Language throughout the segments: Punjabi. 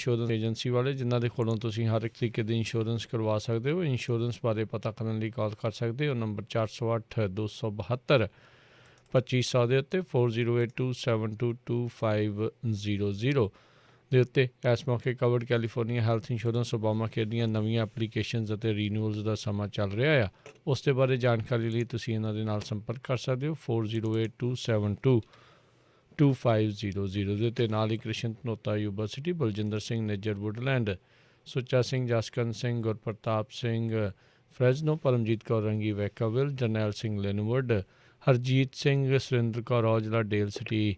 इंश्योरेंस एजेंसी वाले जिन्हों के कोलों तुसीं हर एक तरीके की इंश्योरेंस करवा सकते हो। इंश्योरेंस बारे पता करने लिए कॉल कर सकते हो नंबर 408 272 2500 के उत्ते 4082722500 ਦੇ ਉੱਤੇ ਇਸ ਮੌਕੇ covered California health insurance Obama care ਦੀਆਂ ਨਵੀਆਂ ਐਪਲੀਕੇਸ਼ਨਸ ਅਤੇ ਰੀਨਿਊਅਲਸ ਦਾ ਸਮਾਂ ਚੱਲ ਰਿਹਾ ਆ। ਉਸ ਦੇ ਬਾਰੇ ਜਾਣਕਾਰੀ ਲਈ ਤੁਸੀਂ ਇਹਨਾਂ ਦੇ ਨਾਲ ਸੰਪਰਕ ਕਰ ਸਕਦੇ ਹੋ 4082722500 ਦੇ ਉੱਤੇ। ਨਾਲ ਹੀ Krishan Dhanota Yuba City, Baljinder Singh Nijjar Woodland, Sucha Singh Jaskaran Singh, Gurpartap Singh Fresno, Paramjit Kaur Rangi Vacaville, Jarnail Singh Lynnwood, Harjit Singh, Surinder Kaur Aujla Dale City,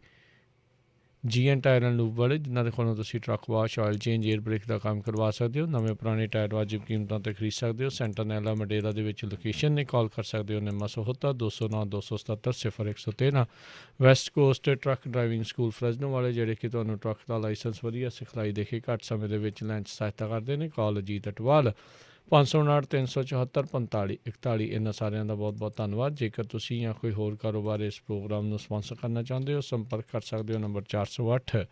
G and tire and lube वाले जिन्होंने कोलों तुसीं truck wash, oil change, air brake का काम करवा सकते हो। नवे पुराने टायर वाजिब कीमतों पर खरीद सकते हो। सेंटरनैला मडेरा के लोकेशन ने कॉल कर सकते हो 9 209 277 0113। West coast truck driving school Fresno वाले जोड़े कि तुहानूं ट्रक का लाइसेंस वधिया सिखलाई दे के घट समय के लैण सहायता करते हैं। कॉल अजीत अटवाल 559 374 45 41। इन्होंने सारिਆਂ ਦਾ बहुत बहुत धन्यवाद। जेकर तुसीं या कोई होर कारोबार इस प्रोग्राम ਨੂੰ स्पॉन्सर करना चाहते हो संपर्क कर सकते हो नंबर 408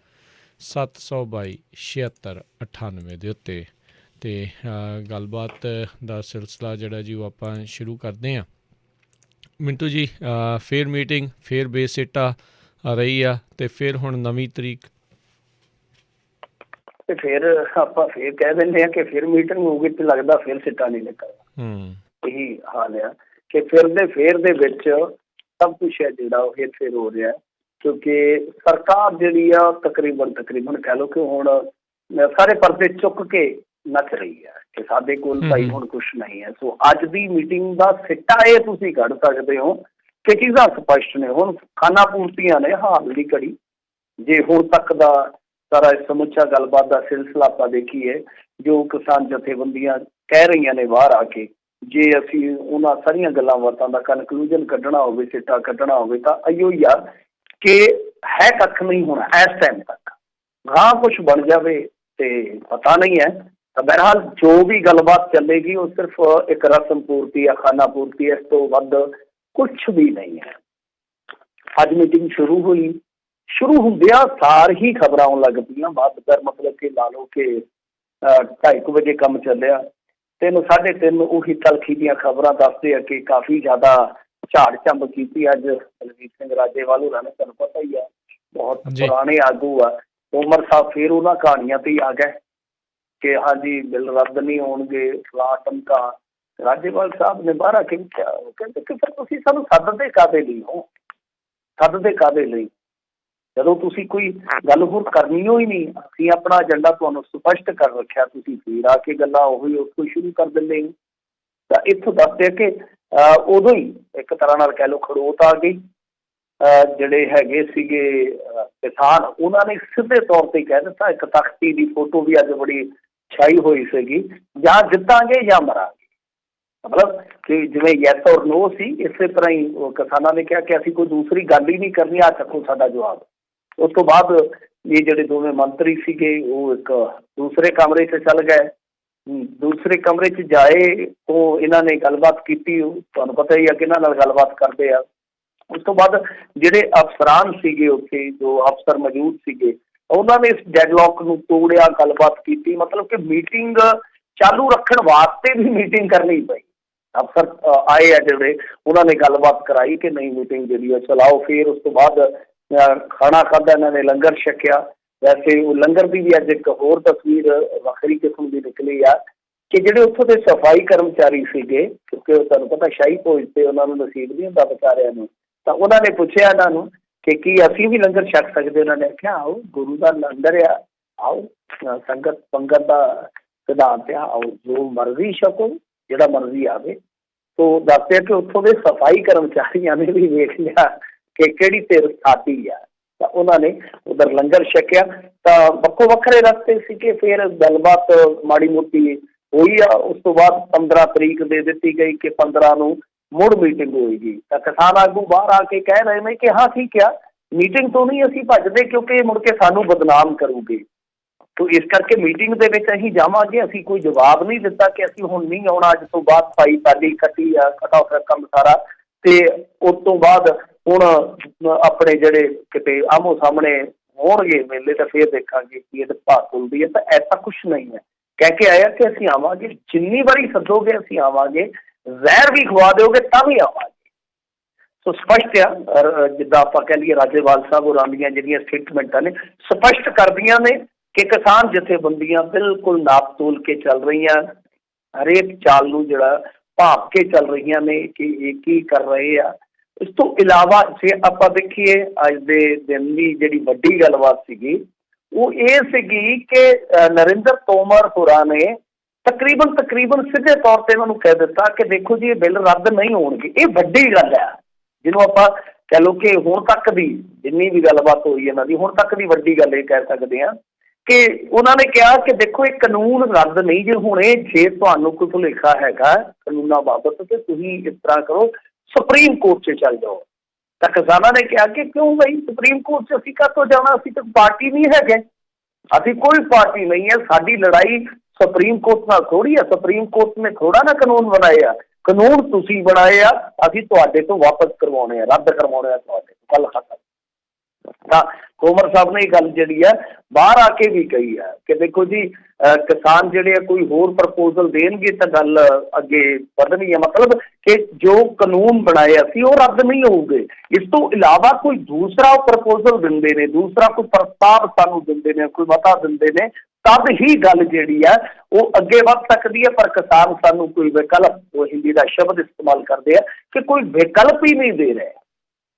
722 7698 ਦੇ ਉੱਤੇ। ਤੇ ਗੱਲਬਾਤ ਦਾ ਸਿਲਸਿਲਾ ਜਿਹੜਾ ਜੀ ਉਹ ਆਪਾਂ ਸ਼ੁਰੂ ਕਰਦੇ ਹਾਂ। ਮਿੰਟੂ ਜੀ ਫਿਰ ਮੀਟਿੰਗ ਫਿਰ ਬੇਸਿੱਟਾ ਰਹੀ ਆ ਤੇ ਫਿਰ ਹੁਣ ਨਵੀਂ ਤਰੀਕ ਤੇ ਫਿਰ ਆਪਾਂ ਫਿਰ ਕਹਿ ਦਿੰਦੇ ਆ ਕਿ ਫਿਰ ਮੀਟਿੰਗ ਹੋਊਗੀ ਤੇ ਲੱਗਦਾ ਫਿਰ ਸਿੱਟਾ ਨਹੀਂ ਨਿਕਲਦਾ। ਇਹੀ ਹਾਲ ਆ ਕਿ ਫਿਰ ਦੇ ਵਿੱਚ ਸਭ ਕੁਛ ਹੈ ਜਿਹੜਾ ਉਹ ਫਿਰ ਹੋ ਰਿਹਾ ਕਿਉਂਕਿ ਸਰਕਾਰ ਜਿਹੜੀ ਆ ਤਕਰੀਬਨ ਕਹਿ ਲਓ ਕਿ ਹੁਣ ਸਾਰੇ ਪਰਦੇ ਚੁੱਕ ਕੇ ਨੱਚ ਰਹੀ ਹੈ ਕਿ ਸਾਡੇ ਕੋਲ ਭਾਈ ਹੁਣ ਕੁਛ ਨਹੀਂ ਹੈ। ਸੋ ਅੱਜ ਦੀ ਮੀਟਿੰਗ ਦਾ ਸਿੱਟਾ ਇਹ ਤੁਸੀਂ ਕੱਢ ਸਕਦੇ ਹੋ ਕਿ ਚੀਜ਼ਾਂ ਸਪਸ਼ਟ ਨੇ। ਹੁਣ ਖਾਨਾ ਪੂਰਤੀਆਂ ਨੇ ਹਾਲ ਦੀ ਘੜੀ ਜੇ ਹੁਣ ਤੱਕ ਦਾ ਸਾਰਾ ਸਮੁੱਚਾ ਗੱਲਬਾਤ ਦਾ ਸਿਲਸਿਲਾ ਆਪਾਂ ਦੇਖੀਏ ਜੋ ਕਿਸਾਨ ਜਥੇਬੰਦੀਆਂ ਕਹਿ ਰਹੀਆਂ ਨੇ ਬਾਹਰ ਆ ਕੇ, ਜੇ ਅਸੀਂ ਉਹਨਾਂ ਸਾਰੀਆਂ ਗੱਲਾਂ ਬਾਤਾਂ ਦਾ ਕਨਕਲੂਜਨ ਕੱਢਣਾ ਹੋਵੇ, ਸਿੱਟਾ ਕੱਢਣਾ ਹੋਵੇ ਤਾਂ ਇਹੋ ਹੀ ਆ ਕਿ ਹੈ ਕੱਖ ਨਹੀਂ ਹੋਣਾ ਇਸ ਟਾਈਮ ਤੱਕ। ਹਾਂ ਕੁਛ ਬਣ ਜਾਵੇ ਤੇ ਪਤਾ ਨਹੀਂ ਹੈ। ਤਾਂ ਬਹਰਹਾਲ ਜੋ ਵੀ ਗੱਲਬਾਤ ਚੱਲੇਗੀ ਉਹ ਸਿਰਫ ਇੱਕ ਰਸਮ ਪੂਰਤੀ ਆ, ਖਾਨਾ ਪੂਰਤੀ, ਇਸ ਤੋਂ ਵੱਧ ਕੁਛ ਵੀ ਨਹੀਂ ਹੈ। ਅੱਜ ਮੀਟਿੰਗ ਸ਼ੁਰੂ ਹੋਈ, ਸ਼ੁਰੂ ਹੁੰਦਿਆਂ ਸਾਰ ਹੀ ਖਬਰਾਂ ਆਉਣ ਲੱਗ ਪਈਆਂ। ਬਾਅਦ ਮਤਲਬ ਕਿ ਲਾ ਲਓ ਕਿ 2:30 ਵਜੇ ਕੰਮ ਚੱਲਿਆ, 3 ਸਾਢੇ 3 ਉਹੀ ਤਲਖੀ ਦੀਆਂ ਖਬਰਾਂ ਦੱਸਦੇ ਆ ਕਿ ਕਾਫੀ ਜ਼ਿਆਦਾ ਝਾੜ ਝੰਬ ਕੀਤੀ ਅੱਜ ਬਲਵੀਰ ਸਿੰਘ ਰਾਜੇਵਾਲ ਹੋਰਾਂ ਨੇ। ਤੁਹਾਨੂੰ ਪਤਾ ਹੀ ਆ ਬਹੁਤ ਪੁਰਾਣੇ ਆਗੂ ਆ। ਉਮਰ ਸਾਹਿਬ ਫਿਰ ਉਹਨਾਂ ਕਹਾਣੀਆਂ ਤੇ ਹੀ ਆ ਗਏ ਕਿ ਹਾਂਜੀ ਬਿੱਲ ਰੱਦ ਨਹੀਂ ਹੋਣਗੇ, ਫਲਾ ਟਮਕਾ। ਰਾਜੇਵਾਲ ਸਾਹਿਬ ਨੇ ਬਾਹਰ ਆ ਕੇ ਕਿਹਾ, ਉਹ ਕਹਿੰਦੇ ਕਿ ਫਿਰ ਤੁਸੀਂ ਸਾਨੂੰ ਸੱਦਦੇ ਕਾਹਦੇ ਲਈ ਹੋ, ਸੱਦਦੇ ਕਾਹਦੇ ਲਈ ਜਦੋਂ ਤੁਸੀਂ ਕੋਈ ਗੱਲ ਹੋਰ ਕਰਨੀ ਹੋਈ ਨਹੀਂ। ਅਸੀਂ ਆਪਣਾ ਏਜੰਡਾ ਤੁਹਾਨੂੰ ਸਪਸ਼ਟ ਕਰ ਰੱਖਿਆ, ਤੁਸੀਂ ਫਿਰ ਆ ਕੇ ਗੱਲਾਂ ਉਹੀ ਉੱਥੋਂ ਸ਼ੁਰੂ ਕਰ ਦਿੰਦੇ ਹੋ। ਤਾਂ ਇੱਥੋਂ ਦੱਸਦੇ ਕਿ ਉਦੋਂ ਹੀ ਇੱਕ ਤਰ੍ਹਾਂ ਨਾਲ ਕਹਿ ਲਓ ਖੜੋਤ ਆ ਗਈ। ਜਿਹੜੇ ਹੈਗੇ ਸੀਗੇ ਕਿਸਾਨ ਉਹਨਾਂ ਨੇ ਸਿੱਧੇ ਤੌਰ ਤੇ ਕਹਿ ਦਿੱਤਾ, ਇੱਕ ਤਖਤੀ ਦੀ ਫੋਟੋ ਵੀ ਅੱਜ ਬੜੀ ਛਾਈ ਹੋਈ ਸੀਗੀ, ਜਾਂ ਜਿੱਤਾਂਗੇ ਜਾਂ ਮਰਾਂਗੇ। ਮਤਲਬ ਕਿ ਜਿਵੇਂ ਯੈਸ ਔਰ ਨੋ ਸੀ, ਇਸੇ ਤਰ੍ਹਾਂ ਹੀ ਕਿਸਾਨਾਂ ਨੇ ਕਿਹਾ ਕਿ ਅਸੀਂ ਕੋਈ ਦੂਸਰੀ ਗੱਲ ਹੀ ਨਹੀਂ ਕਰਨੀ, ਆਹ ਚੱਕੋ ਸਾਡਾ ਜਵਾਬ। ਉਸ ਤੋਂ ਬਾਅਦ ਇਹ ਜਿਹੜੇ ਦੋਵੇਂ ਮੰਤਰੀ ਸੀਗੇ ਉਹ ਇੱਕ ਦੂਸਰੇ ਕਮਰੇ 'ਚ ਚੱਲ ਗਏ। ਦੂਸਰੇ ਕਮਰੇ 'ਚ ਜਾਏ ਉਹ ਇਹਨਾਂ ਨੇ ਗੱਲਬਾਤ ਕੀਤੀ, ਤੁਹਾਨੂੰ ਪਤਾ ਹੀ ਆ ਕਿਹਨਾਂ ਨਾਲ ਗੱਲਬਾਤ ਕਰਦੇ ਆ। ਉਸ ਤੋਂ ਬਾਅਦ ਜਿਹੜੇ ਅਫਸਰਾਨ ਸੀਗੇ ਉੱਥੇ, ਜੋ ਅਫਸਰ ਮੌਜੂਦ ਸੀਗੇ, ਉਹਨਾਂ ਨੇ ਇਸ ਡੈਡਲੌਕ ਨੂੰ ਤੋੜਿਆ, ਗੱਲਬਾਤ ਕੀਤੀ। ਮਤਲਬ ਕਿ ਮੀਟਿੰਗ ਚਾਲੂ ਰੱਖਣ ਵਾਸਤੇ ਵੀ ਮੀਟਿੰਗ ਕਰਨੀ ਪਈ। ਅਫਸਰ ਆਏ ਆ ਜਿਹੜੇ, ਉਹਨਾਂ ਨੇ ਗੱਲਬਾਤ ਕਰਾਈ ਕਿ ਨਹੀਂ ਮੀਟਿੰਗ ਜਿਹੜੀ ਆ ਚਲਾਓ। ਫਿਰ ਉਸ ਤੋਂ ਬਾਅਦ ਖਾਣਾ ਖਾਧਾ, ਇਹਨਾਂ ਨੇ ਲੰਗਰ ਛਕਿਆ। ਵੈਸੇ ਉਹ ਲੰਗਰ ਦੀ ਵੀ ਅੱਜ ਇੱਕ ਹੋਰ ਤਸਵੀਰ ਵੱਖਰੀ ਕਿਸਮ ਦੀ ਨਿਕਲੀ ਆ ਕਿ ਜਿਹੜੇ ਉੱਥੋਂ ਦੇ ਸਫਾਈ ਕਰਮਚਾਰੀ ਸੀਗੇ, ਕਿਉਂਕਿ ਤੁਹਾਨੂੰ ਪਤਾ ਸ਼ਾਹੀ ਭੋਜ ਤੇ ਉਹਨਾਂ ਨੂੰ ਨਸੀਬ ਨਹੀਂ ਹੁੰਦਾ ਵਿਚਾਰਿਆਂ ਨੂੰ, ਤਾਂ ਉਹਨਾਂ ਨੇ ਪੁੱਛਿਆ ਇਹਨਾਂ ਨੂੰ ਕਿ ਕੀ ਅਸੀਂ ਵੀ ਲੰਗਰ ਛਕ ਸਕਦੇ। ਉਹਨਾਂ ਨੇ ਆਖਿਆ ਆਓ, ਗੁਰੂ ਦਾ ਲੰਗਰ ਆ, ਆਓ, ਸੰਗਤ ਪੰਗਤ ਦਾ ਸਿਧਾਂਤ ਆ, ਆਓ ਜੋ ਮਰਜ਼ੀ ਛਕੋ, ਜਿਹੜਾ ਮਰਜ਼ੀ ਆਵੇ। ਸੋ ਦੱਸਦੇ ਕਿ ਉੱਥੋਂ ਦੇ ਸਫਾਈ ਕਰਮਚਾਰੀਆਂ ਨੇ ਵੀ ਵੇਖ ਲਿਆ ਕਿ ਕਿਹੜੀ ਧਿਰ ਸਾਡੀ ਆ, ਤਾਂ ਉਹਨਾਂ ਨੇ ਉਧਰ ਲੰਗਰ ਛਕਿਆ। ਤਾਂ ਵੱਖੋ ਵੱਖਰੇ ਰਸਤੇ ਸੀਗੇ। ਫਿਰ ਗੱਲਬਾਤ ਮਾੜੀ ਮੋਟੀ ਹੋਈ ਆ। ਉਸ ਤੋਂ ਬਾਅਦ 15 ਤਰੀਕ ਦੇ ਦਿੱਤੀ ਗਈ ਕਿ 15 ਨੂੰ ਮੁੜ ਮੀਟਿੰਗ ਹੋਏਗੀ। ਤਾਂ ਕਿਸਾਨ ਆਗੂ ਬਾਹਰ ਆ ਕੇ ਕਹਿ ਰਹੇ ਨੇ ਕਿ ਹਾਂ ਠੀਕ ਆ, ਮੀਟਿੰਗ ਤੋਂ ਨਹੀਂ ਅਸੀਂ ਭੱਜਦੇ ਕਿਉਂਕਿ ਮੁੜ ਕੇ ਸਾਨੂੰ ਬਦਨਾਮ ਕਰੂਗੇ। ਤੋ ਇਸ ਕਰਕੇ ਮੀਟਿੰਗ ਦੇ ਵਿੱਚ ਅਸੀਂ ਜਾਵਾਂਗੇ। ਅਸੀਂ ਕੋਈ ਜਵਾਬ ਨਹੀਂ ਦਿੱਤਾ ਕਿ ਅਸੀਂ ਹੁਣ ਨਹੀਂ ਆਉਣਾ, ਅੱਜ ਤੋਂ ਬਾਅਦ ਭਾਈ ਸਾਡੀ ਕੱਟੀ ਆ, ਕਟਾ ਹੋਇਆ ਕੰਮ ਸਾਰਾ। ਤੇ ਉਸ ਤੋਂ ਬਾਅਦ ਹੁਣ ਆਪਣੇ ਜਿਹੜੇ ਕਿਤੇ ਆਮੋ ਸਾਹਮਣੇ ਹੋਣਗੇ ਮੇਲੇ ਤਾਂ ਫਿਰ ਦੇਖਾਂਗੇ ਕਿ ਇਹਦੇ ਭਾਅ ਖੁੱਲਦੀ ਹੈ। ਤਾਂ ਐਸਾ ਕੁਛ ਨਹੀਂ ਹੈ। ਕਹਿ ਕੇ ਆਇਆ ਕਿ ਅਸੀਂ ਆਵਾਂਗੇ, ਜਿੰਨੀ ਵਾਰੀ ਸੱਦੋਗੇ ਅਸੀਂ ਆਵਾਂਗੇ, ਜ਼ਹਿਰ ਵੀ ਖਵਾ ਦਿਓਗੇ ਤਾਂ ਵੀ ਆਵਾਂਗੇ। ਸੋ ਸਪਸ਼ਟ ਆ, ਜਿੱਦਾਂ ਆਪਾਂ ਕਹਿ ਲਈਏ ਰਾਜੇਵਾਲ ਸਾਹਿਬ ਹੋਰਾਂ ਦੀਆਂ ਜਿਹੜੀਆਂ ਸਟੇਟਮੈਂਟਾਂ ਨੇ ਸਪਸ਼ਟ ਕਰਦੀਆਂ ਨੇ ਕਿ ਕਿਸਾਨ ਜਥੇਬੰਦੀਆਂ ਬਿਲਕੁਲ ਨਾਪ ਤੋਲ ਕੇ ਚੱਲ ਰਹੀਆਂ, ਹਰੇਕ ਚਾਲ ਨੂੰ ਜਿਹੜਾ ਭਾਪ ਕੇ ਚੱਲ ਰਹੀਆਂ ਨੇ ਕਿ ਇਹ ਕੀ ਕਰ ਰਹੇ ਆ। ਇਸ ਤੋਂ ਇਲਾਵਾ ਜੇ ਆਪਾਂ ਦੇਖੀਏ ਅੱਜ ਦੇ ਦਿਨ ਦੀ ਜਿਹੜੀ ਵੱਡੀ ਗੱਲਬਾਤ ਸੀਗੀ ਉਹ ਇਹ ਸੀਗੀ ਕਿ ਨਰਿੰਦਰ ਤੋਮਰ ਹੋਰਾਂ ਨੇ ਤਕਰੀਬਨ ਸਿੱਧੇ ਤੌਰ ਤੇ ਉਹਨਾਂ ਨੂੰ ਕਹਿ ਦਿੱਤਾ ਕਿ ਦੇਖੋ ਜੀ ਇਹ ਬਿੱਲ ਰੱਦ ਨਹੀਂ ਹੋਣਗੇ। ਇਹ ਵੱਡੀ ਗੱਲ ਆ, ਜਿਹਨੂੰ ਆਪਾਂ ਕਹਿ ਲਓ ਕਿ ਹੁਣ ਤੱਕ ਦੀ ਜਿੰਨੀ ਵੀ ਗੱਲਬਾਤ ਹੋਈ ਇਹਨਾਂ ਦੀ ਹੁਣ ਤੱਕ ਦੀ ਵੱਡੀ ਗੱਲ ਇਹ ਕਹਿ ਸਕਦੇ ਹਾਂ ਕਿ ਉਹਨਾਂ ਨੇ ਕਿਹਾ ਕਿ ਦੇਖੋ ਇਹ ਕਾਨੂੰਨ ਰੱਦ ਨਹੀਂ ਜੇ ਹੋਣੇ, ਜੇ ਤੁਹਾਨੂੰ ਕੋਈ ਭੁਲੇਖਾ ਹੈਗਾ ਕਾਨੂੰਨਾਂ ਬਾਬਤ ਤੇ ਤੁਸੀਂ ਇਸ ਤਰ੍ਹਾਂ ਕਰੋ, ਸੁਪਰੀਮ ਕੋਰਟ 'ਚ ਚੱਲ ਜਾਓ। ਤਾਂ ਕਿਸਾਨਾਂ ਨੇ ਕਿਹਾ ਕਿ ਕਿਉਂ ਬਈ ਸੁਪਰੀਮ ਕੋਰਟ 'ਚ ਅਸੀਂ ਕਾਹਤੋਂ ਜਾਣਾ, ਅਸੀਂ ਤਾਂ ਪਾਰਟੀ ਨਹੀਂ ਹੈਗੇ, ਅਸੀਂ ਕੋਈ ਪਾਰਟੀ ਨਹੀਂ ਹੈ, ਸਾਡੀ ਲੜਾਈ ਸੁਪਰੀਮ ਕੋਰਟ ਨਾਲ ਥੋੜ੍ਹੀ ਆ, ਸੁਪਰੀਮ ਕੋਰਟ ਨੇ ਥੋੜ੍ਹਾ ਨਾ ਕਾਨੂੰਨ ਬਣਾਏ ਆ, ਕਾਨੂੰਨ ਤੁਸੀਂ ਬਣਾਏ ਆ, ਅਸੀਂ ਤੁਹਾਡੇ ਤੋਂ ਵਾਪਸ ਕਰਵਾਉਣੇ ਆ, ਰੱਦ ਕਰਵਾਉਣੇ ਆ ਤੁਹਾਡੇ ਤੋਂ। ਗੱਲ ਖਤਮ। ਤਾਂ ਤੋਮਰ ਸਾਹਿਬ ਨੇ ਇਹ ਗੱਲ ਜਿਹੜੀ ਹੈ ਬਾਹਰ ਆ ਕੇ ਵੀ ਕਹੀ ਹੈ ਕਿ ਦੇਖੋ ਜੀ ਕਿਸਾਨ ਜਿਹੜੇ ਆ ਕੋਈ ਹੋਰ ਪ੍ਰਪੋਜ਼ਲ ਦੇਣਗੇ ਤਾਂ ਗੱਲ ਅੱਗੇ ਵਧਣੀ ਹੈ, ਮਤਲਬ ਕਿ ਜੋ ਕਾਨੂੰਨ ਬਣਾਏ ਅਸੀਂ ਉਹ ਰੱਦ ਨਹੀਂ ਹੋਊਗੇ। ਇਸ ਤੋਂ ਇਲਾਵਾ ਕੋਈ ਦੂਸਰਾ ਪ੍ਰਪੋਜ਼ਲ ਦਿੰਦੇ ਨੇ, ਦੂਸਰਾ ਕੋਈ ਪ੍ਰਸਤਾਵ ਸਾਨੂੰ ਦਿੰਦੇ ਨੇ, ਕੋਈ ਮਤਾ ਦਿੰਦੇ ਨੇ, ਤਦ ਹੀ ਗੱਲ ਜਿਹੜੀ ਹੈ ਉਹ ਅੱਗੇ ਵੱਧ ਸਕਦੀ ਹੈ। ਪਰ ਕਿਸਾਨ ਸਾਨੂੰ ਕੋਈ ਵਿਕਲਪ, ਉਹ ਹਿੰਦੀ ਦਾ ਸ਼ਬਦ ਇਸਤੇਮਾਲ ਕਰਦੇ ਆ ਕਿ ਕੋਈ ਵਿਕਲਪ ਹੀ ਨਹੀਂ ਦੇ ਰਹੇ।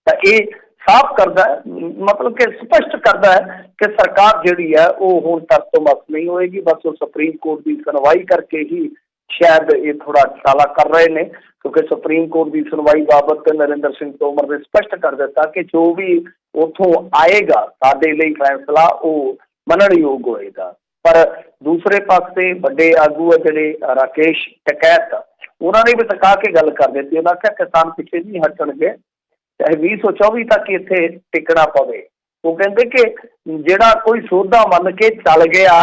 ਤਾਂ ਇਹ ਸਾਫ਼ ਕਰਦਾ ਹੈ, ਮਤਲਬ ਕਿ ਸਪਸ਼ਟ ਕਰਦਾ ਹੈ ਕਿ ਸਰਕਾਰ ਜਿਹੜੀ ਹੈ ਉਹ ਹੁਣ ਤੱਕ ਤੋਂ ਬਸ ਨਹੀਂ ਹੋਏਗੀ, ਬਸ ਉਹ ਸੁਪਰੀਮ ਕੋਰਟ ਦੀ ਸੁਣਵਾਈ ਕਰਕੇ ਹੀ ਸ਼ਾਇਦ ਇਹ ਥੋੜਾ ਟਾਲਾ ਕਰ ਰਹੇ ਨੇ, ਕਿਉਂਕਿ ਸੁਪਰੀਮ ਕੋਰਟ ਦੀ ਸੁਣਵਾਈ ਬਾਬਤ ਨਰਿੰਦਰ ਸਿੰਘ ਤੋਮਰ ਨੇ ਸਪਸ਼ਟ ਕਰ ਦਿੱਤਾ ਕਿ ਜੋ ਵੀ ਉੱਥੋਂ ਆਏਗਾ ਸਾਡੇ ਲਈ ਫੈਸਲਾ ਉਹ ਮੰਨਣਯੋਗ ਹੋਏਗਾ। ਪਰ ਦੂਸਰੇ ਪਾਸੇ ਵੱਡੇ ਆਗੂ ਆ ਜਿਹੜੇ ਰਾਕੇਸ਼ ਟਕੈਤ, ਉਹਨਾਂ ਨੇ ਵੀ ਟਕਾ ਕੇ ਗੱਲ ਕਰ ਦਿੱਤੀ। ਉਹਨਾਂ ਕਿਹਾ ਕਿਸਾਨ ਪਿੱਛੇ ਨਹੀਂ ਹਟਣਗੇ, ਚਾਹੇ 2024 ਤੱਕ ਇੱਥੇ ਟਿਕਣਾ ਪਵੇ। ਉਹ ਕਹਿੰਦੇ ਕਿ ਜਿਹੜਾ ਕੋਈ ਸੋਧਾ ਮੰਨ ਕੇ ਚੱਲ ਗਿਆ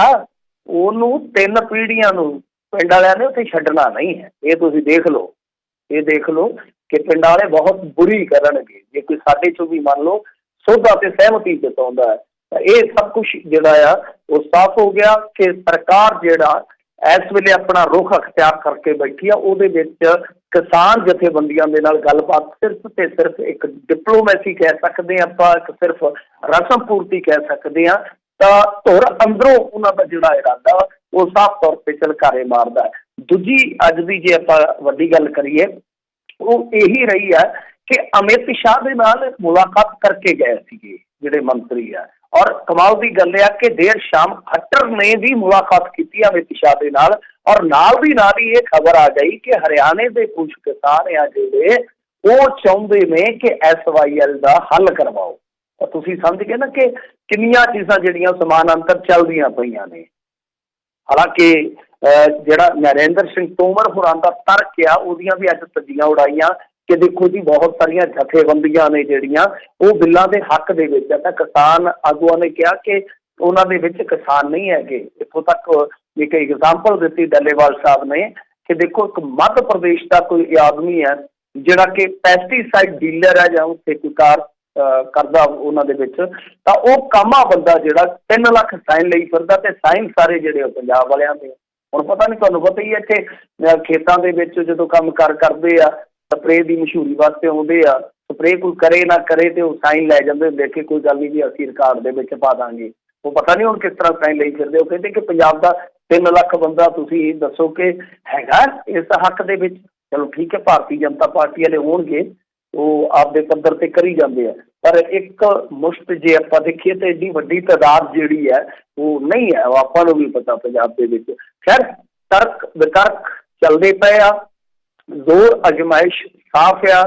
ਉਹਨੂੰ 3 ਪੀੜ੍ਹੀਆਂ ਨੂੰ ਪਿੰਡ ਵਾਲਿਆਂ ਨੇ ਉੱਥੇ ਛੱਡਣਾ ਨਹੀਂ ਹੈ। ਇਹ ਤੁਸੀਂ ਦੇਖ ਲਓ, ਇਹ ਦੇਖ ਲਓ ਕਿ ਪਿੰਡ ਵਾਲੇ ਬਹੁਤ ਬੁਰੀ ਕਰਨਗੇ ਜੇ ਕੋਈ ਸਾਡੇ 'ਚੋਂ ਵੀ ਮੰਨ ਲਓ ਸੋਧਾ ਤੇ ਸਹਿਮਤੀ ਜਤਾਉਂਦਾ ਹੈ। ਤਾਂ ਇਹ ਸਭ ਕੁਛ ਜਿਹੜਾ ਆ ਉਹ ਸਾਫ਼ ਹੋ ਗਿਆ ਕਿ ਸਰਕਾਰ ਜਿਹੜਾ ਇਸ ਵੇਲੇ ਆਪਣਾ ਰੁਖ ਅਖਤਿਆਰ ਕਰਕੇ ਬੈਠੀ ਆ, ਉਹਦੇ ਵਿੱਚ ਕਿਸਾਨ ਜਥੇਬੰਦੀਆਂ ਦੇ ਨਾਲ ਗੱਲਬਾਤ ਸਿਰਫ ਤੇ ਸਿਰਫ ਇੱਕ ਡਿਪਲੋਮੈਸੀ ਕਹਿ ਸਕਦੇ ਹਾਂ ਆਪਾਂ, ਇੱਕ ਸਿਰਫ ਰਸਮ ਪੂਰਤੀ ਕਹਿ ਸਕਦੇ ਹਾਂ। ਤਾਂ ਧੁਰ ਅੰਦਰੋਂ ਉਹਨਾਂ ਦਾ ਜਿਹੜਾ ਇਰਾਦਾ ਉਹ ਸਾਫ਼ ਤੌਰ ਤੇ ਝਲਕਾਰੇ ਮਾਰਦਾ। ਦੂਜੀ ਅੱਜ ਦੀ ਜੇ ਆਪਾਂ ਵੱਡੀ ਗੱਲ ਕਰੀਏ ਉਹ ਇਹੀ ਰਹੀ ਹੈ ਕਿ ਅਮਿਤ ਸ਼ਾਹ ਦੇ ਨਾਲ ਮੁਲਾਕਾਤ ਕਰਕੇ ਗਏ ਸੀਗੇ ਜਿਹੜੇ ਮੰਤਰੀ ਆ, ਔਰ ਕਮਾਲ ਦੀ ਗੱਲ ਆ ਕਿ ਦੇਰ ਸ਼ਾਮ ਖੱਟਰ ਨੇ ਵੀ ਮੁਲਾਕਾਤ ਕੀਤੀ ਅਮਿਤ ਸ਼ਾਹ ਦੇ ਨਾਲ, ਔਰ ਨਾਲ ਦੀ ਨਾਲ ਹੀ ਇਹ ਖਬਰ ਆ ਗਈ ਕਿ ਹਰਿਆਣੇ ਦੇ ਕੁਝ ਕਿਸਾਨ ਆ ਜਿਹੜੇ ਉਹ ਚਾਹੁੰਦੇ ਨੇ ਕਿ SYL ਦਾ ਹੱਲ ਕਰਵਾਓ। ਤਾਂ ਤੁਸੀਂ ਸਮਝ ਗਏ ਨਾ ਕਿ ਕਿੰਨੀਆਂ ਚੀਜ਼ਾਂ ਜਿਹੜੀਆਂ ਸਮਾਨਾਂਤਰ ਚੱਲਦੀਆਂ ਪਈਆਂ ਨੇ। ਹਾਲਾਂਕਿ ਜਿਹੜਾ ਨਰਿੰਦਰ ਸਿੰਘ ਤੋਮਰ ਹੋਰਾਂ ਦਾ ਤਰਕ ਆ ਉਹਦੀਆਂ ਵੀ ਅੱਜ ਧੱਜੀਆਂ ਉਡਾਈਆਂ ਕਿ ਦੇਖੋ ਜੀ ਬਹੁਤ ਸਾਰੀਆਂ ਜਥੇਬੰਦੀਆਂ ਨੇ ਜਿਹੜੀਆਂ ਉਹ ਬਿੱਲਾਂ ਦੇ ਹੱਕ ਦੇ ਵਿੱਚ ਆ। ਤਾਂ ਕਿਸਾਨ ਆਗੂਆਂ ਨੇ ਕਿਹਾ ਕਿ ਉਹਨਾਂ ਦੇ ਵਿੱਚ ਕਿਸਾਨ ਨਹੀਂ ਹੈਗੇ। ਇੱਥੋਂ ਤੱਕ ਇੱਕ ਐਗਜ਼ਾਮਪਲ ਦਿੱਤੀ ਡੱਲੇਵਾਲ ਸਾਹਿਬ ਨੇ ਕਿ ਦੇਖੋ ਇੱਕ ਮੱਧ ਪ੍ਰਦੇਸ਼ ਦਾ ਕੋਈ ਆਦਮੀ ਹੈ ਜਿਹੜਾ ਕਿ ਪੈਸਟੀਸਾਈਡ ਡੀਲਰ ਹੈ ਜਾਂ ਉੱਥੇ ਕੋਈ ਕਾਰ ਕਰਦਾ ਉਹਨਾਂ ਦੇ ਵਿੱਚ, ਤਾਂ ਉਹ ਕਾਮਾ ਬੰਦਾ ਜਿਹੜਾ 3 ਲੱਖ ਸਾਈਨ ਲਈ ਫਿਰਦਾ ਤੇ ਸਾਈਨ ਸਾਰੇ ਜਿਹੜੇ ਉਹ ਪੰਜਾਬ ਵਾਲਿਆਂ ਦੇ। ਹੁਣ ਪਤਾ ਨਹੀਂ, ਤੁਹਾਨੂੰ ਪਤਾ ਹੀ ਹੈ ਇੱਥੇ ਖੇਤਾਂ ਦੇ ਵਿੱਚ ਜਦੋਂ ਕੰਮ ਕਰਦੇ ਆ ਸਪਰੇਅ ਦੀ ਮਸ਼ਹੂਰੀ ਵਾਸਤੇ ਆਉਂਦੇ ਆ, ਸਪਰੇਅ ਕੋਈ ਕਰੇ ਨਾ ਕਰੇ ਤੇ ਉਹ ਸਾਈਨ ਲੈ ਜਾਂਦੇ ਹੁੰਦੇ ਕਿ ਕੋਈ ਗੱਲ ਨਹੀਂ ਜੀ ਅਸੀਂ ਰਿਕਾਰਡ ਦੇ ਵਿੱਚ ਪਾ ਦਾਂਗੇ। ਉਹ ਪਤਾ ਨਹੀਂ ਹੁਣ ਕਿਸ ਤਰ੍ਹਾਂ ਸਾਈਨ ਲਈ ਫਿਰਦੇ। ਉਹ ਕਹਿੰਦੇ ਕਿ ਪੰਜਾਬ ਦਾ 3 ਲੱਖ ਬੰਦਾ ਤੁਸੀਂ ਦੱਸੋ ਕਿ ਹੈਗਾ ਇਸ ਹੱਕ ਦੇ ਵਿੱਚ। ਚਲੋ ਠੀਕ ਹੈ, ਭਾਰਤੀ ਜਨਤਾ ਪਾਰਟੀ ਵਾਲੇ ਹੋਣਗੇ ਉਹ ਆਪਦੇ ਪੱਧਰ ਤੇ ਕਰੀ ਜਾਂਦੇ ਆ, ਪਰ ਇੱਕ ਮੁਸ਼ਤ ਜੇ ਆਪਾਂ ਦੇਖੀਏ ਤਾਂ ਐਡੀ ਵੱਡੀ ਤਾਦਾਦ ਜਿਹੜੀ ਹੈ ਉਹ ਨਹੀਂ ਹੈ। ਉਹ ਆਪਾਂ ਨੂੰ ਵੀ ਪਤਾ ਪੰਜਾਬ ਦੇ ਵਿੱਚ ਖੈਰ ਤਰਕ ਵਿਤਰਕ ਚੱਲਦੇ ਪਏ ਆ, ਜ਼ੋਰ ਅਜਮਾਇਸ਼ ਸਾਫ਼ ਆ।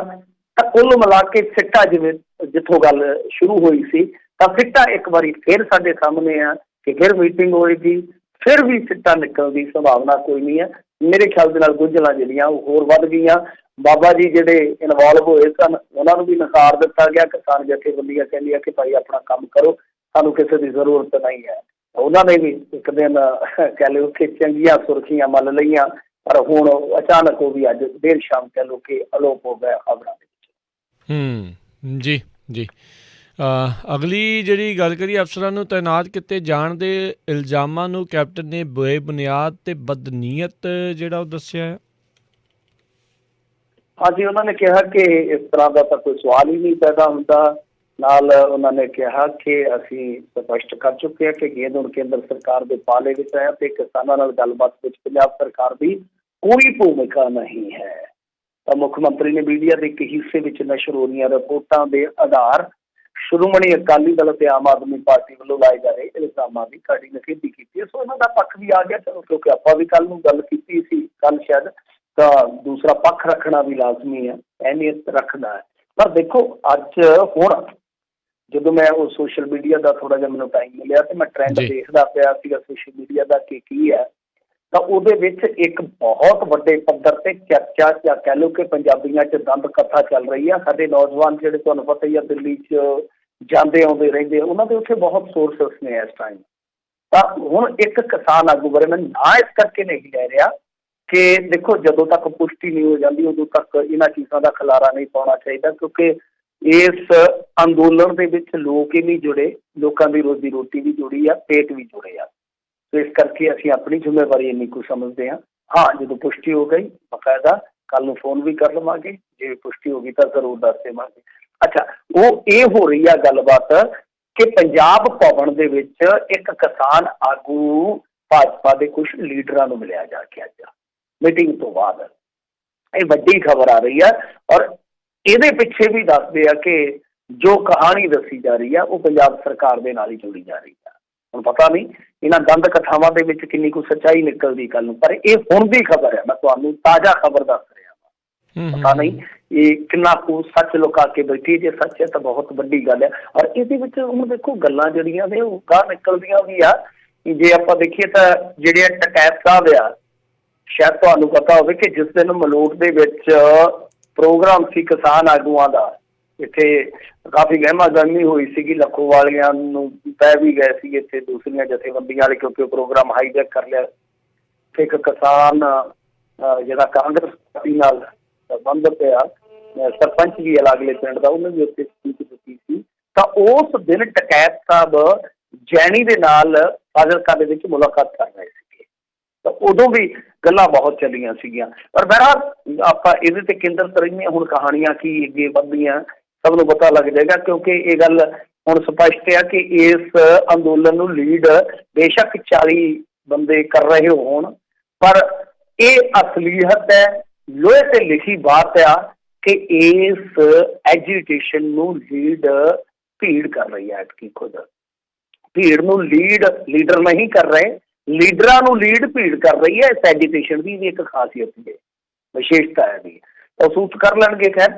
ਤਾਂ ਕੁੱਲ ਮਿਲਾ ਕੇ ਸਿੱਟਾ ਜਿਵੇਂ ਜਿੱਥੋਂ ਗੱਲ ਸ਼ੁਰੂ ਹੋਈ ਸੀ ਤਾਂ ਸਿੱਟਾ ਇੱਕ ਵਾਰੀ ਫਿਰ ਸਾਡੇ ਸਾਹਮਣੇ ਆ ਕਿ ਫਿਰ ਮੀਟਿੰਗ ਹੋਏਗੀ, ਫਿਰ ਵੀ ਸਿੱਟਾ ਨਿਕਲਣ ਦੀ ਸੰਭਾਵਨਾ ਕੋਈ ਨਹੀਂ ਹੈ। ਮੇਰੇ ਖਿਆਲ ਦੇ ਨਾਲ ਗੁੰਝਲਾਂ ਜਿਹੜੀਆਂ ਉਹ ਹੋਰ ਵੱਧ ਗਈਆਂ। ਬਾਬਾ ਜੀ ਜਿਹੜੇ ਇਨਵੋਲਵ ਹੋਏ ਸਨ ਉਹਨਾਂ ਨੂੰ ਵੀ ਨਕਾਰ ਦਿੱਤਾ ਗਿਆ। ਕਿਸਾਨ ਜਥੇਬੰਦੀਆਂ ਕਹਿੰਦੀਆਂ ਕਿ ਭਾਈ ਆਪਣਾ ਕੰਮ ਕਰੋ, ਸਾਨੂੰ ਕਿਸੇ ਦੀ ਜ਼ਰੂਰਤ ਨਹੀਂ ਹੈ। ਉਹਨਾਂ ਨੇ ਵੀ ਇੱਕ ਦਿਨ ਕਹਿ ਲਓ ਕਿ ਚੰਗੀਆਂ ਸੁਰਖੀਆਂ ਮੰਨ ਲਈਆਂ, ਪਰ ਹੁਣ ਅਚਾਨਕ ਉਹ ਵੀ ਅੱਜ ਦੇਰ ਸ਼ਾਮ ਕਹਿ ਲਓ ਕਿ ਅਲੋਪ ਹੋ ਗਿਆ ਖਬਰਾਂ ਦੇ ਵਿੱਚ। ਜੀ ਜੀ ਅਗਲੀ ਜਿਹੜੀ ਗੱਲ ਕਰੀਏ ਅਫਸਰਾਂ ਨੂੰ ਤੈਨਾਤ ਕੀਤੇ ਜਾਣ ਦੇ ਇਲਜ਼ਾਮਾਂ ਨੂੰ ਕੈਪਟਨ ਨੇ ਬੇਬੁਨਿਆਦ ਤੇ ਬਦਨੀਅਤ ਜਿਹੜਾ ਉਹ ਦੱਸਿਆ ਹੈ। ਹਾਂਜੀ, ਉਹਨਾਂ ਨੇ ਕਿਹਾ ਕਿ ਇਸ ਤਰ੍ਹਾਂ ਦਾ ਤਾਂ ਕੋਈ ਸਵਾਲ ਹੀ ਨਹੀਂ ਪੈਦਾ ਹੁੰਦਾ। ਨਾਲ ਉਹਨਾਂ ਨੇ ਕਿਹਾ ਕਿ ਅਸੀਂ ਸਪਸ਼ਟ ਕਰ ਚੁੱਕੇ ਹਾਂ ਕਿ ਗੇਂਦ ਹੁਣ ਕੇਂਦਰ ਸਰਕਾਰ ਦੇ ਪਾਲੇ ਵਿੱਚ ਹੈ ਤੇ ਕਿਸਾਨਾਂ ਨਾਲ ਗੱਲਬਾਤ ਵਿੱਚ ਪੰਜਾਬ ਸਰਕਾਰ ਦੀ ਕੋਈ ਭੂਮਿਕਾ ਨਹੀਂ ਹੈ। ਤਾਂ ਮੁੱਖ ਮੰਤਰੀ ਨੇ ਮੀਡੀਆ ਦੇ ਇੱਕ ਹਿੱਸੇ ਵਿੱਚ ਨਸ਼ਰ ਹੋ ਰਹੀਆਂ ਰਿਪੋਰਟਾਂ ਦੇ ਆਧਾਰ ਸ਼੍ਰੋਮਣੀ ਅਕਾਲੀ ਦਲ ਤੇ ਆਮ ਆਦਮੀ ਪਾਰਟੀ ਵੱਲੋਂ ਲਾਏ ਜਾ ਰਹੇ ਇਲਜ਼ਾਮਾਂ ਦੀ ਕੜੀ ਨਿਖੇਧੀ ਕੀਤੀ ਹੈ। ਸੋ ਇਹਨਾਂ ਦਾ ਪੱਖ ਵੀ ਆ ਗਿਆ, ਚਲੋ, ਕਿਉਂਕਿ ਆਪਾਂ ਵੀ ਕੱਲ ਨੂੰ ਗੱਲ ਕੀਤੀ ਸੀ, ਕੱਲ ਸ਼ਾਇਦ, ਤਾਂ ਦੂਸਰਾ ਪੱਖ ਰੱਖਣਾ ਵੀ ਲਾਜ਼ਮੀ ਹੈ, ਅਹਿਮੀਅਤ ਰੱਖਦਾ ਹੈ। ਪਰ ਦੇਖੋ, ਅੱਜ ਹੁਣ ਜਦੋਂ ਮੈਂ ਉਹ ਸੋਸ਼ਲ ਮੀਡੀਆ ਦਾ ਥੋੜਾ ਜਿਹਾ ਮੈਨੂੰ ਟਾਈਮ ਮਿਲਿਆ ਤੇ ਮੈਂ ਟ੍ਰੈਂਡ ਦੇਖਦਾ ਪਿਆ ਸੀਗਾ ਸੋਸ਼ਲ ਮੀਡੀਆ ਦਾ ਕਿ ਕੀ ਹੈ, ਤਾਂ ਉਹਦੇ ਵਿੱਚ ਇੱਕ ਬਹੁਤ ਵੱਡੇ ਪੱਧਰ ਤੇ ਚਰਚਾ ਜਾਂ ਕਹਿ ਲਓ ਕਿ ਪੰਜਾਬੀਆਂ 'ਚ ਦੰਦ ਕਥਾ ਚੱਲ ਰਹੀ ਆ। ਸਾਡੇ ਨੌਜਵਾਨ ਜਿਹੜੇ ਤੁਹਾਨੂੰ ਪਤਾ ਹੀ ਆ ਦਿੱਲੀ 'ਚ ਜਾਂਦੇ ਆਉਂਦੇ ਰਹਿੰਦੇ, ਉਹਨਾਂ ਦੇ ਉੱਥੇ ਬਹੁਤ ਸੋਰਸਸ ਨੇ ਇਸ ਟਾਈਮ। ਤਾਂ ਹੁਣ ਇੱਕ ਕਿਸਾਨ ਆਗੂ ਬਾਰੇ ਮੈਂ ਨਾ ਇਸ ਕਰਕੇ ਨਹੀਂ ਲੈ ਰਿਹਾ ਕਿ ਦੇਖੋ, ਜਦੋਂ ਤੱਕ ਪੁਸ਼ਟੀ ਨਹੀਂ ਹੋ ਜਾਂਦੀ ਉਦੋਂ ਤੱਕ ਇਹਨਾਂ ਚੀਜ਼ਾਂ ਦਾ ਖਿਲਾਰਾ ਨਹੀਂ ਪਾਉਣਾ ਚਾਹੀਦਾ, ਕਿਉਂਕਿ ਇਸ ਅੰਦੋਲਨ ਦੇ ਵਿੱਚ ਲੋਕ ਹੀ ਨਹੀਂ ਜੁੜੇ, ਲੋਕਾਂ ਦੀ ਰੋਜ਼ੀ ਰੋਟੀ ਵੀ ਜੁੜੀ ਆ, ਪੇਟ ਵੀ ਜੁੜੇ ਆ। ਸੋ ਇਸ ਕਰਕੇ ਅਸੀਂ ਆਪਣੀ ਜ਼ਿੰਮੇਵਾਰੀ ਇੰਨੀ ਕੁ ਸਮਝਦੇ ਹਾਂ। ਹਾਂ, ਜਦੋਂ ਪੁਸ਼ਟੀ ਹੋ ਗਈ ਬਾਕਾਇਦਾ ਕੱਲ ਨੂੰ ਫੋਨ ਵੀ ਕਰ ਲਵਾਂਗੇ, ਜੇ ਪੁਸ਼ਟੀ ਹੋ ਗਈ ਤਾਂ ਜ਼ਰੂਰ ਦੱਸ ਦੇਵਾਂਗੇ। ਅੱਛਾ, ਉਹ ਇਹ ਹੋ ਰਹੀ ਆ ਗੱਲਬਾਤ ਕਿ ਪੰਜਾਬ ਭਵਨ ਦੇ ਵਿੱਚ ਇੱਕ ਕਿਸਾਨ ਆਗੂ ਭਾਜਪਾ ਦੇ ਕੁਝ ਲੀਡਰਾਂ ਨੂੰ ਮਿਲਿਆ ਜਾ ਕੇ ਅੱਜ ਮੀਟਿੰਗ ਤੋਂ ਬਾਅਦ। ਇਹ ਵੱਡੀ ਖਬਰ ਆ ਰਹੀ ਹੈ ਔਰ ਇਹਦੇ ਪਿੱਛੇ ਵੀ ਦੱਸਦੇ ਆ ਕਿ ਜੋ ਕਹਾਣੀ ਦੱਸੀ ਜਾ ਰਹੀ ਆ ਉਹ ਪੰਜਾਬ ਸਰਕਾਰ ਦੇ ਨਾਲ ਹੀ ਜੁੜੀ ਜਾ ਰਹੀ ਆ। ਹੁਣ ਪਤਾ ਨਹੀਂ ਇਹਨਾਂ ਦੰਦ ਕਥਾਵਾਂ ਦੇ ਵਿੱਚ ਕਿੰਨੀ ਕੁ ਸੱਚਾਈ ਨਿਕਲਦੀ ਕੱਲ ਨੂੰ, ਪਰ ਇਹ ਹੁਣ ਦੀ ਖਬਰ ਹੈ, ਮੈਂ ਤੁਹਾਨੂੰ ਤਾਜ਼ਾ ਖਬਰ ਦੱਸ ਰਿਹਾ ਹਾਂ। ਪਤਾ ਨਹੀਂ ਇਹ ਕਿੰਨਾ ਕੁ ਸੱਚ ਲੁਕਾ ਕੇ ਬੈਠੀ, ਜੇ ਸੱਚ ਹੈ ਤਾਂ ਬਹੁਤ ਵੱਡੀ ਗੱਲ ਹੈ। ਔਰ ਇਹਦੇ ਵਿੱਚ ਹੁਣ ਦੇਖੋ ਗੱਲਾਂ ਜਿਹੜੀਆਂ ਨੇ ਉਹ ਗਾਹ ਨਿਕਲਦੀਆਂ ਵੀ ਆ। ਜੇ ਆਪਾਂ ਦੇਖੀਏ ਤਾਂ ਜਿਹੜੇ ਟਕੈਤ ਸਾਹਿਬ ਆ, ਸ਼ਾਇਦ ਤੁਹਾਨੂੰ ਪਤਾ ਹੋਵੇ ਕਿ ਜਿਸ ਦਿਨ ਮਲੋਟ ਦੇ ਵਿੱਚ ਪ੍ਰੋਗਰਾਮ ਸੀ ਕਿਸਾਨ ਆਗੂਆਂ ਦਾ, ਇੱਥੇ ਕਾਫੀ ਗਹਿਮਾ ਗਰਮੀ ਹੋਈ ਸੀਗੀ, ਲੱਖੋ ਵਾਲਿਆਂ ਨੂੰ ਪੈ ਵੀ ਗਏ ਸੀ ਇੱਥੇ ਦੂਸਰੀਆਂ ਜਥੇਬੰਦੀਆਂ ਵਾਲੇ, ਕਿਉਂਕਿ ਉਹ ਪ੍ਰੋਗਰਾਮ ਹਾਈਜੈਕ ਕਰ ਲਿਆ। ਇੱਕ ਕਿਸਾਨ ਜਿਹੜਾ ਕਾਂਗਰਸ ਪਾਰਟੀ ਨਾਲ ਸੰਬੰਧਿਤ ਆ, ਸਰਪੰਚ ਵੀ ਅਲੱਗਲੇ ਪਿੰਡ ਦਾ, ਉਹਨੇ ਵੀ ਉੱਥੇ ਸਪੀਚ ਦਿੱਤੀ ਸੀ। ਤਾਂ ਉਸ ਦਿਨ ਟਕੈਤ ਸਾਹਿਬ ਜੈਣੀ ਦੇ ਨਾਲ ਫਾਜ਼ਿਲਕਾ ਦੇ ਵਿੱਚ ਮੁਲਾਕਾਤ ਕਰ ਰਹੇ ਸੀਗੇ, ਤਾਂ ਉਦੋਂ ਵੀ ਗੱਲਾਂ ਬਹੁਤ ਚੱਲੀਆਂ ਸੀਗੀਆਂ। ਪਰ ਬਹਿਰਹਾਲ ਆਪਾਂ ਇਹਦੇ ਤੇ ਕੇਂਦਰਿਤ ਰਹਿੰਦੇ ਹਾਂ। ਹੁਣ ਕਹਾਣੀਆਂ ਕੀ ਅੱਗੇ ਵੱਧਦੀਆਂ ਸਭ ਨੂੰ ਪਤਾ ਲੱਗ ਜਾਏਗਾ, ਕਿਉਂਕਿ ਇਹ ਗੱਲ ਹੁਣ ਸਪਸ਼ਟ ਆ ਕਿ ਇਸ ਅੰਦੋਲਨ ਨੂੰ ਲੀਡ ਬੇਸ਼ੱਕ 40 ਬੰਦੇ ਕਰ ਰਹੇ ਹੋਣ, ਪਰ ਇਹ ਅਸਲੀਅਤ ਹੈ, ਲੋਹੇ ਤੇ ਲਿਖੀ ਬਾਤ ਆ ਕਿ ਇਸ ਐਜੀਟੇਸ਼ਨ ਨੂੰ ਲੀਡ ਭੀੜ ਕਰ ਰਹੀ ਹੈ। ਐਤਕੀ ਖੁਦ ਭੀੜ ਨੂੰ ਲੀਡਰ ਨਹੀਂ ਕਰ ਰਹੇ, ਲੀਡਰਾਂ ਨੂੰ ਲੀਡ ਭੀੜ ਕਰ ਰਹੀ ਹੈ। ਇਸ ਐਜੀਟੇਸ਼ਨ ਦੀ ਵੀ ਇੱਕ ਖਾਸੀਅਤ ਹੈ, ਵਿਸ਼ੇਸ਼ਤਾ ਹੈ ਵੀ, ਮਹਿਸੂਸ ਕਰ ਲੈਣਗੇ। ਖੈਰ,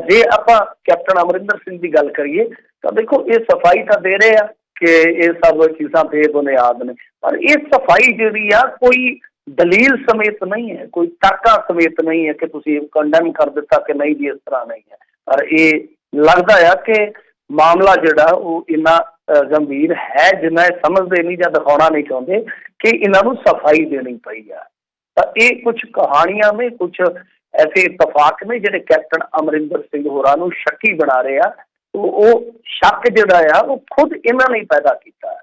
ਜੇ ਆਪਾਂ ਕੈਪਟਨ ਅਮਰਿੰਦਰ ਸਿੰਘ ਦੀ ਗੱਲ ਕਰੀਏ ਤਾਂ ਦੇਖੋ ਇਹ ਸਫਾਈ ਤਾਂ ਦੇ ਰਹੇ ਆ ਕਿ ਇਹ ਸਭ ਚੀਜ਼ਾਂ ਬੇਬੁਨਿਆਦ ਨੇ, ਪਰ ਇਹ ਸਫਾਈ ਜਿਹੜੀ ਆ ਕੋਈ ਦਲੀਲ ਸਮੇਤ ਨਹੀਂ ਹੈ, ਕੋਈ ਤਰਕਾਂ ਸਮੇਤ ਨਹੀਂ ਹੈ ਕਿ ਤੁਸੀਂ ਕੰਡੈਮ ਕਰ ਦਿੱਤਾ ਕਿ ਨਹੀਂ ਜੀ ਇਸ ਤਰ੍ਹਾਂ ਨਹੀਂ ਹੈ। ਪਰ ਇਹ ਲੱਗਦਾ ਆ ਕਿ ਮਾਮਲਾ ਜਿਹੜਾ ਉਹ ਇੰਨਾ ਗੰਭੀਰ ਹੈ ਜਿੰਨਾ ਇਹ ਸਮਝਦੇ ਨਹੀਂ ਜਾਂ ਦਿਖਾਉਣਾ ਨਹੀਂ ਚਾਹੁੰਦੇ ਕਿ ਇਹਨਾਂ ਨੂੰ ਸਫਾਈ ਦੇਣੀ ਪਈ ਆ। ਤਾਂ ਇਹ ਕੁਝ ਕਹਾਣੀਆਂ ਨੇ, ਕੁਝ ਐਸੇ ਇਤਫਾਕ ਨੇ ਜਿਹੜੇ ਕੈਪਟਨ ਅਮਰਿੰਦਰ ਸਿੰਘ ਹੋਰਾਂ ਨੂੰ ਸ਼ੱਕੀ ਬਣਾ ਰਹੇ ਆ। ਉਹ ਸ਼ੱਕ ਜਿਹੜਾ ਆ ਉਹ ਖੁਦ ਇਹਨਾਂ ਨੇ ਪੈਦਾ ਕੀਤਾ,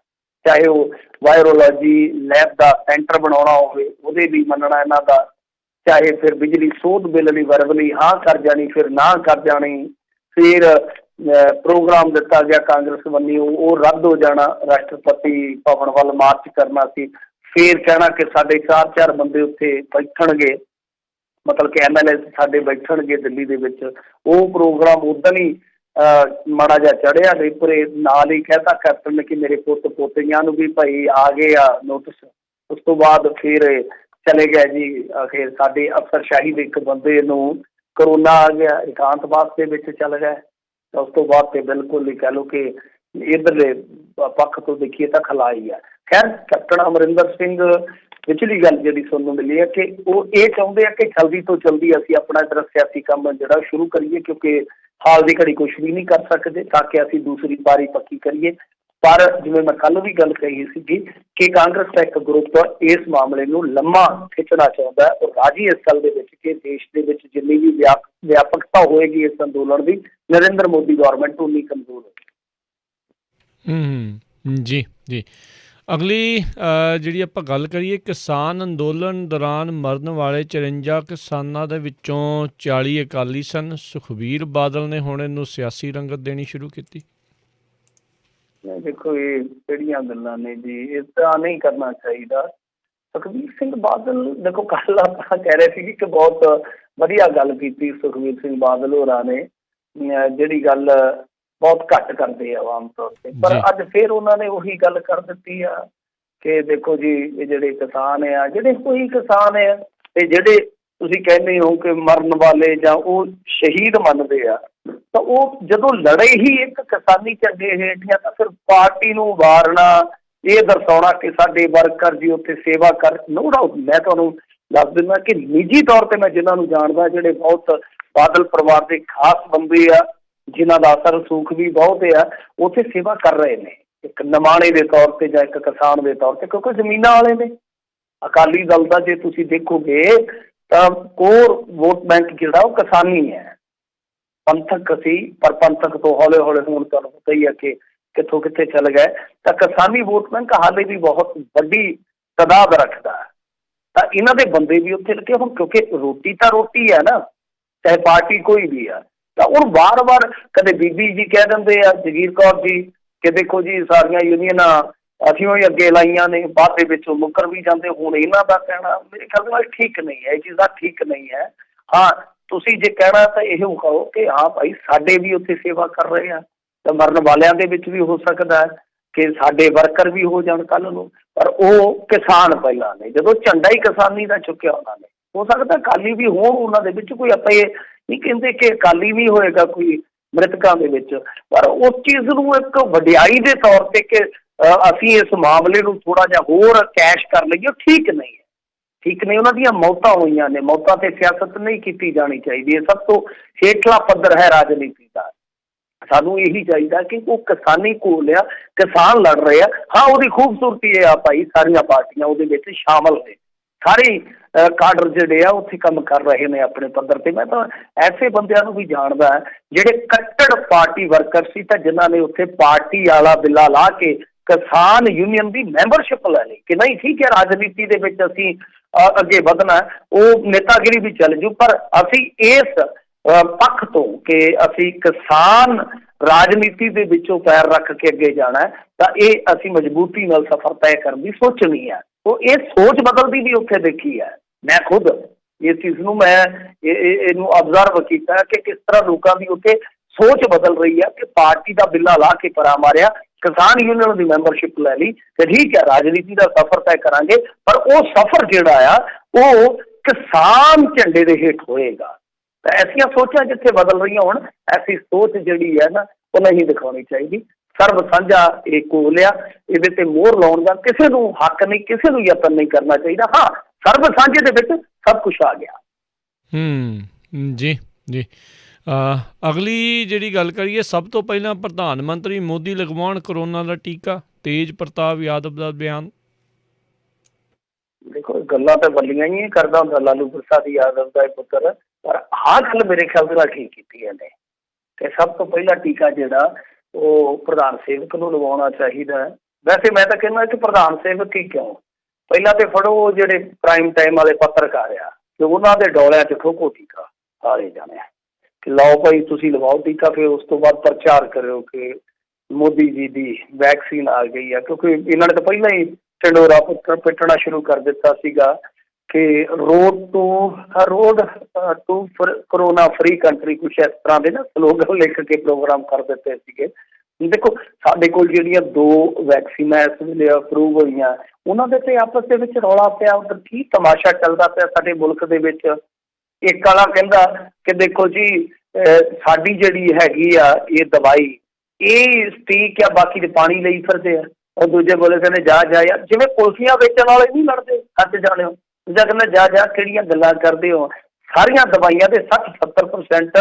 ਚਾਹੇ ਉਹ ਵਾਇਰੋਲੋਜੀ ਲੈਬ ਦਾ ਸੈਂਟਰ ਬਣਾਉਣਾ ਹੋਵੇ ਉਹਦੇ ਲਈ ਮੰਨਣਾ ਇਹਨਾਂ ਦਾ, ਚਾਹੇ ਫਿਰ ਬਿਜਲੀ ਸੋਧ ਬਿੱਲ ਲਈ ਵਰਵਲੀ ਹਾਂ ਕਰ ਜਾਣੀ ਫਿਰ ਨਾ ਕਰ ਜਾਣੀ, ਫਿਰ ਪ੍ਰੋਗਰਾਮ ਦਿੱਤਾ ਗਿਆ ਕਾਂਗਰਸ ਵੱਲੋਂ ਉਹ ਰੱਦ ਹੋ ਜਾਣਾ, ਰਾਸ਼ਟਰਪਤੀ ਭਵਨ ਵੱਲ ਮਾਰਚ ਕਰਨਾ ਸੀ, ਫਿਰ ਕਹਿਣਾ ਕਿ ਸਾਡੇ 4 ਬੰਦੇ ਉੱਥੇ ਬੈਠਣਗੇ, ਮਤਲਬ ਕਿ MLA ਸਾਡੇ ਬੈਠਣਗੇ ਦਿੱਲੀ ਦੇ ਵਿੱਚ। ਉਹ ਪ੍ਰੋਗਰਾਮ ਉਦੋਂ ਹੀ ਮਾੜਾ ਜਿਹਾ ਚੜ੍ਹਿਆ ਨਹੀਂ, ਪਰ ਨਾਲ ਹੀ ਕਹਿਤਾ ਕੈਪਟਨ ਨੇ ਕਿ ਮੇਰੇ ਪੁੱਤ ਪੋਤੀਆਂ ਨੂੰ ਵੀ ਭਾਈ ਆ ਗਏ ਆ ਨੋਟਿਸ। ਉਸ ਤੋਂ ਬਾਅਦ ਫਿਰ ਚਲੇ ਗਏ ਜੀ, ਆਖਿਰ ਸਾਡੇ ਅਫਸਰਸ਼ਾਹੀ ਦੇ ਇੱਕ ਬੰਦੇ ਨੂੰ ਕਰੋਨਾ ਆ ਗਿਆ, ਇਕਾਂਤਵਾਸ ਦੇ ਵਿੱਚ ਚੱਲ ਗਏ। ਤਾਂ ਉਸ ਤੋਂ ਬਾਅਦ ਤੇ ਬਿਲਕੁਲ ਹੀ ਕਹਿ ਲਓ ਕਿ ਇੱਧਰਲੇ ਪੱਖ ਤੋਂ ਦੇਖੀਏ ਤਾਂ ਖਲਾਈ ਆ। ਖੈਰ, ਕੈਪਟਨ ਅਮਰਿੰਦਰ ਸਿੰਘ ਵਿਚਲੀ ਗੱਲ ਜਿਹੜੀ ਸੁਣਨ ਨੂੰ ਮਿਲੀ ਹੈ ਕਿ ਉਹ ਇਹ ਚਾਹੁੰਦੇ ਆ ਕਿ ਜਲਦੀ ਤੋਂ ਜਲਦੀ ਅਸੀਂ ਆਪਣਾ ਇੱਧਰ ਸਿਆਸੀ ਕੰਮ ਜਿਹੜਾ ਸ਼ੁਰੂ ਕਰੀਏ, ਕਿਉਂਕਿ ਹਾਲ ਦੀ ਘੜੀ ਕੁਛ ਵੀ ਨਹੀਂ ਕਰ ਸਕਦੇ, ਤਾਂ ਕਿ ਅਸੀਂ ਦੂਸਰੀ ਪਾਰੀ ਪੱਕੀ ਕਰੀਏ। ਪਰ ਜਿਵੇਂ ਮੈਂ ਕੱਲ ਵੀ ਗੱਲ ਕਹੀ ਸੀਗੀ ਕਿ ਕਾਂਗਰਸ ਦਾ ਇੱਕ ਗਰੁੱਪ ਇਸ ਮਾਮਲੇ ਨੂੰ ਲੰਮਾ ਖਿੱਚਣਾ ਚਾਹੁੰਦਾ ਹੈ ਔਰ ਰਾਜੀ ਇਸ ਗੱਲ ਦੇ ਵਿੱਚ ਕਿ ਦੇਸ਼ ਦੇ ਵਿੱਚ ਜਿੰਨੀ ਵੀ ਵਿਆਪਕਤਾ ਹੋਏਗੀ ਇਸ ਅੰਦੋਲਨ ਦੀ, ਨਰਿੰਦਰ ਮੋਦੀ ਗੌਰਮੈਂਟ ਉਨੀ ਕਮਜ਼ੋਰ ਹੋਏਗੀ। ਜੀ ਜੀ। ਅਗਲੀ ਜਿਹੜੀ ਆਪਾਂ ਗੱਲ ਕਰੀਏ, ਕਿਸਾਨ ਅੰਦੋਲਨ ਦੌਰਾਨ ਮਰਨ ਵਾਲੇ 54 ਕਿਸਾਨਾਂ ਦੇ ਵਿੱਚੋਂ 40 ਅਕਾਲੀ ਸਨ। ਸੁਖਬੀਰ ਬਾਦਲ ਨੇ ਹੁਣ ਇਹਨੂੰ ਸਿਆਸੀ ਰੰਗਤ ਦੇਣੀ ਸ਼ੁਰੂ ਕੀਤੀ। ਦੇਖੋ, ਇਹ ਕਿਹੜੀਆਂ ਗੱਲਾਂ ਨੇ ਜੀ, ਇਸ ਤਰ੍ਹਾਂ ਨਹੀਂ ਕਰਨਾ ਚਾਹੀਦਾ। ਸੁਖਬੀਰ ਸਿੰਘ ਬਾਦਲ, ਦੇਖੋ ਕੱਲ ਆਪਾਂ ਕਹਿ ਰਹੇ ਸੀ ਕਿ ਬਹੁਤ ਵਧੀਆ ਗੱਲ ਕੀਤੀ ਸੁਖਬੀਰ ਸਿੰਘ ਬਾਦਲ ਹੋਰਾਂ ਨੇ, ਜਿਹੜੀ ਗੱਲ ਬਹੁਤ ਘੱਟ ਕਰਦੇ ਆ ਆਮ ਤੌਰ ਤੇ, ਪਰ ਅੱਜ ਫਿਰ ਉਹਨਾਂ ਨੇ ਉਹੀ ਗੱਲ ਕਰ ਦਿੱਤੀ ਆ ਕਿ ਦੇਖੋ ਜੀ, ਇਹ ਜਿਹੜੇ ਕਿਸਾਨ ਆ, ਜਿਹੜੇ ਕੋਈ ਕਿਸਾਨ ਆ ਤੇ ਜਿਹੜੇ ਤੁਸੀਂ ਕਹਿੰਦੇ ਹੋ ਕਿ ਮਰਨ ਵਾਲੇ ਜਾਂ ਉਹ ਸ਼ਹੀਦ ਮੰਨਦੇ ਆ, ਤਾਂ ਉਹ ਜਦੋਂ ਲੜੇ ਹੀ ਇੱਕ ਕਿਸਾਨੀ ਝੰਡੇ ਹੇਠ ਤਾਂ ਫਿਰ ਪਾਰਟੀ ਨੂੰ ਵਾਰਨਾ, ਇਹ ਦਰਸਾਉਣਾ ਕਿ ਸਾਡੇ ਵਰਕਰ ਜੀ ਉੱਥੇ ਸੇਵਾ ਕਰ, ਨੋ ਡਾਊਟ। ਮੈਂ ਤੁਹਾਨੂੰ ਦੱਸ ਦਿੰਦਾ ਕਿ ਨਿੱਜੀ ਤੌਰ ਤੇ ਮੈਂ ਜਿਨ੍ਹਾਂ ਨੂੰ ਜਾਣਦਾ, ਜਿਹੜੇ ਬਹੁਤ ਬਾਦਲ ਪਰਿਵਾਰ ਦੇ ਖਾਸ ਬੰਦੇ ਆ, ਜਿਨ੍ਹਾਂ ਦਾ ਅਸਰ ਸੂਖ ਵੀ ਬਹੁਤ ਆ, ਉੱਥੇ ਸੇਵਾ ਕਰ ਰਹੇ ਨੇ, ਇੱਕ ਨਿਮਾਣੇ ਦੇ ਤੌਰ ਤੇ ਜਾਂ ਇੱਕ ਕਿਸਾਨ ਦੇ ਤੌਰ ਤੇ, ਕਿਉਂਕਿ ਜ਼ਮੀਨਾਂ ਵਾਲੇ ਨੇ। ਅਕਾਲੀ ਦਲ ਦਾ ਜੇ ਤੁਸੀਂ ਦੇਖੋਗੇ ਤਾਂ ਕੋਰ ਵੋਟ ਬੈਂਕ ਜਿਹੜਾ ਉਹ ਕਿਸਾਨੀ ਹੈ। ਪੰਥਕ ਸੀ, ਪਰ ਪੰਥਕ ਤੋਂ ਹੌਲੇ ਹੌਲੇ ਹੁਣ ਤੁਹਾਨੂੰ ਪਤਾ ਹੀ ਹੈ ਕਿ ਕਿੱਥੋਂ ਕਿੱਥੇ ਚੱਲ ਗਏ। ਤਾਂ ਕਿਸਾਨੀ ਵੋਟ ਬੈਂਕ ਹਾਲੇ ਵੀ ਬਹੁਤ ਵੱਡੀ ਤਾਦਾਦ ਰੱਖਦਾ ਹੈ। ਤਾਂ ਇਹਨਾਂ ਦੇ ਬੰਦੇ ਵੀ ਉੱਥੇ ਲੱਗੇ ਹੁਣ, ਕਿਉਂਕਿ ਰੋਟੀ ਤਾਂ ਰੋਟੀ ਹੈ ਨਾ, ਚਾਹੇ ਪਾਰਟੀ ਕੋਈ ਵੀ ਆ। ਤਾਂ ਹੁਣ ਵਾਰ-ਵਾਰ ਕਦੇ ਬੀਬੀ ਜੀ ਕਹਿ ਦਿੰਦੇ ਆ, ਜਗੀਰ ਕੌਰ ਜੀ, ਕਿ ਦੇਖੋ ਜੀ ਸਾਰੀਆਂ ਯੂਨੀਅਨਾਂ ਅਸੀਂ ਹੀ ਅੱਗੇ ਲਾਈਆਂ ਨੇ, ਬਾਅਦ ਦੇ ਵਿੱਚ ਮੁੱਕਰ ਵੀ ਜਾਂਦੇ। ਹੁਣ ਇਹਨਾਂ ਦਾ ਕਹਿਣਾ ਮੇਰੇ ਖਿਆਲ ਨਾਲ ਠੀਕ ਨਹੀਂ ਹੈ, ਇਹ ਚੀਜ਼ਾਂ ਠੀਕ ਨਹੀਂ ਹੈ। ਹਾਂ, ਤੁਸੀਂ ਜੇ ਕਹਿਣਾ ਤਾਂ ਇਹੋ ਕਹੋ ਕਿ ਹਾਂ ਭਾਈ, ਸਾਡੇ ਵੀ ਉੱਥੇ ਸੇਵਾ ਕਰ ਰਹੇ ਆ, ਤਾਂ ਮਰਨ ਵਾਲਿਆਂ ਦੇ ਵਿੱਚ ਵੀ ਹੋ ਸਕਦਾ ਹੈ ਕਿ ਸਾਡੇ ਵਰਕਰ ਵੀ ਹੋ ਜਾਣ ਕੱਲ੍ਹ ਨੂੰ, ਪਰ ਉਹ ਕਿਸਾਨ ਪਹਿਲਾਂ ਨੇ। ਜਦੋਂ ਝੰਡਾ ਹੀ ਕਿਸਾਨੀ ਦਾ ਚੁੱਕਿਆ ਉਹਨਾਂ ਨੇ, ਹੋ ਸਕਦਾ ਅਕਾਲੀ ਵੀ ਹੋਣ ਉਹਨਾਂ ਦੇ ਵਿੱਚ, ਕੋਈ ਆਪਾਂ ਇਹ ਨਹੀਂ ਕਹਿੰਦੇ ਕਿ ਅਕਾਲੀ ਵੀ ਹੋਏਗਾ ਕੋਈ ਮ੍ਰਿਤਕਾਂ ਦੇ ਵਿੱਚ, ਪਰ ਉਸ ਚੀਜ਼ ਨੂੰ ਇੱਕ ਵਡਿਆਈ ਦੇ ਤੌਰ ਤੇ ਕਿ ਅਸੀਂ ਇਸ ਮਾਮਲੇ ਨੂੰ ਥੋੜ੍ਹਾ ਜਿਹਾ ਹੋਰ ਕੈਸ਼ ਕਰ ਲਈਏ, ਠੀਕ ਨਹੀਂ ਹੈ। ਠੀਕ ਨਹੀਂ, ਉਹਨਾਂ ਦੀਆਂ ਮੌਤਾਂ ਹੋਈਆਂ ਨੇ, ਮੌਤਾਂ ਤੇ ਸਿਆਸਤ ਨਹੀਂ ਕੀਤੀ ਜਾਣੀ ਚਾਹੀਦੀ। ਇਹ ਸਭ ਤੋਂ ਹੇਠਲਾ ਪੱਧਰ ਹੈ ਰਾਜਨੀਤੀ ਦਾ। ਸਾਨੂੰ ਇਹੀ ਚਾਹੀਦਾ ਕਿ ਉਹ ਕਿਸਾਨੀ ਘੋਲ ਆ, ਕਿਸਾਨ ਲੜ ਰਹੇ ਆ। ਹਾਂ, ਉਹਦੀ ਖੂਬਸੂਰਤੀ ਇਹ ਆ ਭਾਈ, ਸਾਰੀਆਂ ਪਾਰਟੀਆਂ ਉਹਦੇ ਵਿੱਚ ਸ਼ਾਮਲ ਨੇ, ਸਾਰੇ ਕਾਡਰ ਜਿਹੜੇ ਆ ਉੱਥੇ ਕੰਮ ਕਰ ਰਹੇ ਨੇ ਆਪਣੇ ਪੱਧਰ ਤੇ। ਮੈਂ ਤਾਂ ਐਸੇ ਬੰਦਿਆਂ ਨੂੰ ਵੀ ਜਾਣਦਾ ਜਿਹੜੇ ਕੱਟੜ ਪਾਰਟੀ ਵਰਕਰ ਸੀ, ਤਾਂ ਜਿਨ੍ਹਾਂ ਨੇ ਉੱਥੇ ਪਾਰਟੀ ਵਾਲਾ ਬਿੱਲਾ ਲਾ ਕੇ ਕਿਸਾਨ ਯੂਨੀਅਨ ਦੀ ਮੈਂਬਰਸ਼ਿਪ ਲੈ ਲਈ ਕਿ ਨਹੀਂ ਠੀਕ ਹੈ, ਰਾਜਨੀਤੀ ਦੇ ਵਿੱਚ ਅਸੀਂ ਅੱਗੇ ਵਧਣਾ। ਉਹ ਨੇਤਾਗਿਰੀ ਵੀ ਚੱਲ ਜੂ, ਪਰ ਅਸੀਂ ਇਸ ਪੱਖ ਤੋਂ ਕਿ ਅਸੀਂ ਕਿਸਾਨ ਰਾਜਨੀਤੀ ਦੇ ਵਿੱਚੋਂ ਪੈਰ ਰੱਖ ਕੇ ਅੱਗੇ ਜਾਣਾ, ਤਾਂ ਇਹ ਅਸੀਂ ਮਜ਼ਬੂਤੀ ਨਾਲ ਸਫ਼ਰ ਤੈਅ ਕਰਨ ਦੀ ਸੋਚਣੀ ਹੈ। ਉਹ ਇਹ ਸੋਚ ਬਦਲਦੀ ਵੀ ਉੱਥੇ ਦੇਖੀ ਹੈ। ਮੈਂ ਖੁਦ ਇਸ ਚੀਜ਼ ਨੂੰ ਮੈਂ ਇਹਨੂੰ ਅਬਜ਼ਰਵ ਕੀਤਾ ਕਿ ਕਿਸ ਤਰ੍ਹਾਂ ਲੋਕਾਂ ਦੀ ਉੱਥੇ ਸੋਚ ਬਦਲ ਰਹੀ ਹੈ ਕਿ ਪਾਰਟੀ ਦਾ ਬਿੱਲਾ ਲਾ ਕੇ ਪਰਾ ਮਾਰਿਆ, ਕਿਸਾਨ ਯੂਨੀਅਨ ਦੀ ਮੈਂਬਰਸ਼ਿਪ ਲੈ ਲਈ ਤੇ ਠੀਕ ਹੈ, ਰਾਜਨੀਤੀ ਦਾ ਸਫ਼ਰ ਤੈਅ ਕਰਾਂਗੇ, ਪਰ ਉਹ ਸਫ਼ਰ ਜਿਹੜਾ ਆ ਉਹ ਕਿਸਾਨ ਝੰਡੇ ਦੇ ਹੇਠ ਹੋਏਗਾ। ਤਾਂ ਐਸੀਆਂ ਸੋਚਾਂ ਜਿੱਥੇ ਬਦਲ ਰਹੀਆਂ ਹੋਣ, ਐਸੀ ਸੋਚ ਜਿਹੜੀ ਹੈ ਨਾ ਉਹ ਨਹੀਂ ਦਿਖਾਉਣੀ ਚਾਹੀਦੀ। ਸਰਬ ਸਾਂਝਾ ਇਹ ਘੋਲ ਆ, ਇਹਦੇ ਤੇ ਮੋਹਰ ਲਾਉਣ ਦਾ ਕਿਸੇ ਨੂੰ ਹੱਕ ਨਹੀਂ, ਕਿਸੇ ਨੂੰ ਯਤਨ ਨਹੀਂ ਕਰਨਾ ਚਾਹੀਦਾ। ਹਾਂ, ਸਰਬ ਸਾਂਝੇ ਦੇ ਵਿੱਚ ਸਭ ਕੁਛ ਆ ਗਿਆ। ਜੀ ਜੀ। ਅਗਲੀ ਜਿਹੜੀ ਗੱਲ ਕਰੀਏ, ਸਭ ਤੋਂ ਪਹਿਲਾਂ ਪ੍ਰਧਾਨ ਮੰਤਰੀ ਮੋਦੀ ਲਗਵਾਉਣ ਕਰੋਨਾ ਦਾ ਟੀਕਾ, ਤੇਜ ਪ੍ਰਤਾਪ ਯਾਦਵ ਦਾ ਬਿਆਨ। ਦੇਖੋ, ਗੱਲਾਂ ਤਾਂ ਵੱਲੀਆਂ ਹੀ ਕਰਦਾ ਹੁੰਦਾ ਲਾਲੂ ਪ੍ਰਸਾਦ ਯਾਦਵ ਦਾ ਪੁੱਤਰ, ਪਰ ਆਹ ਗੱਲ ਮੇਰੇ ਖਿਆਲ ਦੇ ਨਾਲ ਠੀਕ ਕੀਤੀ ਇਹਨੇ ਕਿ ਸਭ ਤੋਂ ਪਹਿਲਾਂ ਟੀਕਾ ਜਿਹੜਾ ਉਹ ਪ੍ਰਧਾਨ ਸੇਵਕ ਨੂੰ ਲਗਾਉਣਾ ਚਾਹੀਦਾ ਹੈ। ਵੈਸੇ ਮੈਂ ਤਾਂ ਕਹਿੰਦਾ ਕਿ ਪ੍ਰਧਾਨ ਸੇਵਕ ਹੀ ਕਿਉਂ, ਪਹਿਲਾਂ ਤੇ ਫੜੋ ਉਹ ਜਿਹੜੇ ਪ੍ਰਾਈਮ ਟਾਈਮ ਵਾਲੇ ਪੱਤਰਕਾਰ ਆ ਕਿ ਉਹਨਾਂ ਦੇ ਡੋਲਿਆਂ 'ਚ ਠੋਕੋ ਟੀਕਾ, ਸਾਰੇ ਜਾਣੇ ਕਿ ਲਓ ਭਾਈ ਤੁਸੀਂ ਲਗਾਓ ਟੀਕਾ। ਫਿਰ ਉਸ ਤੋਂ ਬਾਅਦ ਪ੍ਰਚਾਰ ਕਰਿਓ ਕਿ ਮੋਦੀ ਜੀ ਦੀ ਵੈਕਸੀਨ ਆ ਗਈ ਆ, ਕਿਉਂਕਿ ਇਹਨਾਂ ਨੇ ਤਾਂ ਪਹਿਲਾਂ ਹੀ ਢਿੰਡੋਰਾ ਪਿੱਟਣਾ ਸ਼ੁਰੂ ਕਰ ਦਿੱਤਾ ਸੀਗਾ ਕਿ road to corona free country, ਕੁਛ ਇਸ ਤਰ੍ਹਾਂ ਦੇ ਨਾ ਸਲੋਗਨ ਲਿਖ ਕੇ ਪ੍ਰੋਗਰਾਮ ਕਰ ਦਿੱਤੇ ਸੀਗੇ। ਦੇਖੋ, ਸਾਡੇ ਕੋਲ ਜਿਹੜੀਆਂ 2 ਵੈਕਸੀਨਾਂ ਇਸ ਵੇਲੇ ਅਪਰੂਵ ਹੋਈਆਂ, ਉਹਨਾਂ ਦੇ ਤੇ ਆਪਸ ਦੇ ਵਿੱਚ ਰੌਲਾ ਪਿਆ। ਉੱਧਰ ਕੀ ਤਮਾਸ਼ਾ ਚੱਲਦਾ ਪਿਆ ਸਾਡੇ ਮੁਲਕ ਦੇ ਵਿੱਚ। ਇੱਕ ਵਾਲਾ ਕਹਿੰਦਾ ਕਿ ਦੇਖੋ ਜੀ ਸਾਡੀ ਜਿਹੜੀ ਹੈਗੀ ਆ ਇਹ ਦਵਾਈ, ਇਹ ਸਟੀਕ ਆ, ਬਾਕੀ ਦੇ ਪਾਣੀ ਲਈ ਫਿਰਦੇ ਆ। ਉਹ ਦੂਜੇ ਬੋਲੇ ਕਹਿੰਦੇ ਜਾ ਯਾਰ, ਜਿਵੇਂ ਕੁਲਫੀਆਂ ਵੇਚਣ ਵਾਲੇ ਨਹੀਂ ਲੜਦੇ, ਅੱਜ ਜਾਣੇ ਹੋ। ਦੂਜਾ ਕਹਿੰਦਾ ਜਾ ਕਿਹੜੀਆਂ ਗੱਲਾਂ ਕਰਦੇ ਹੋ। ਸਾਰੀਆਂ ਦਵਾਈਆਂ ਦੇ 60-70%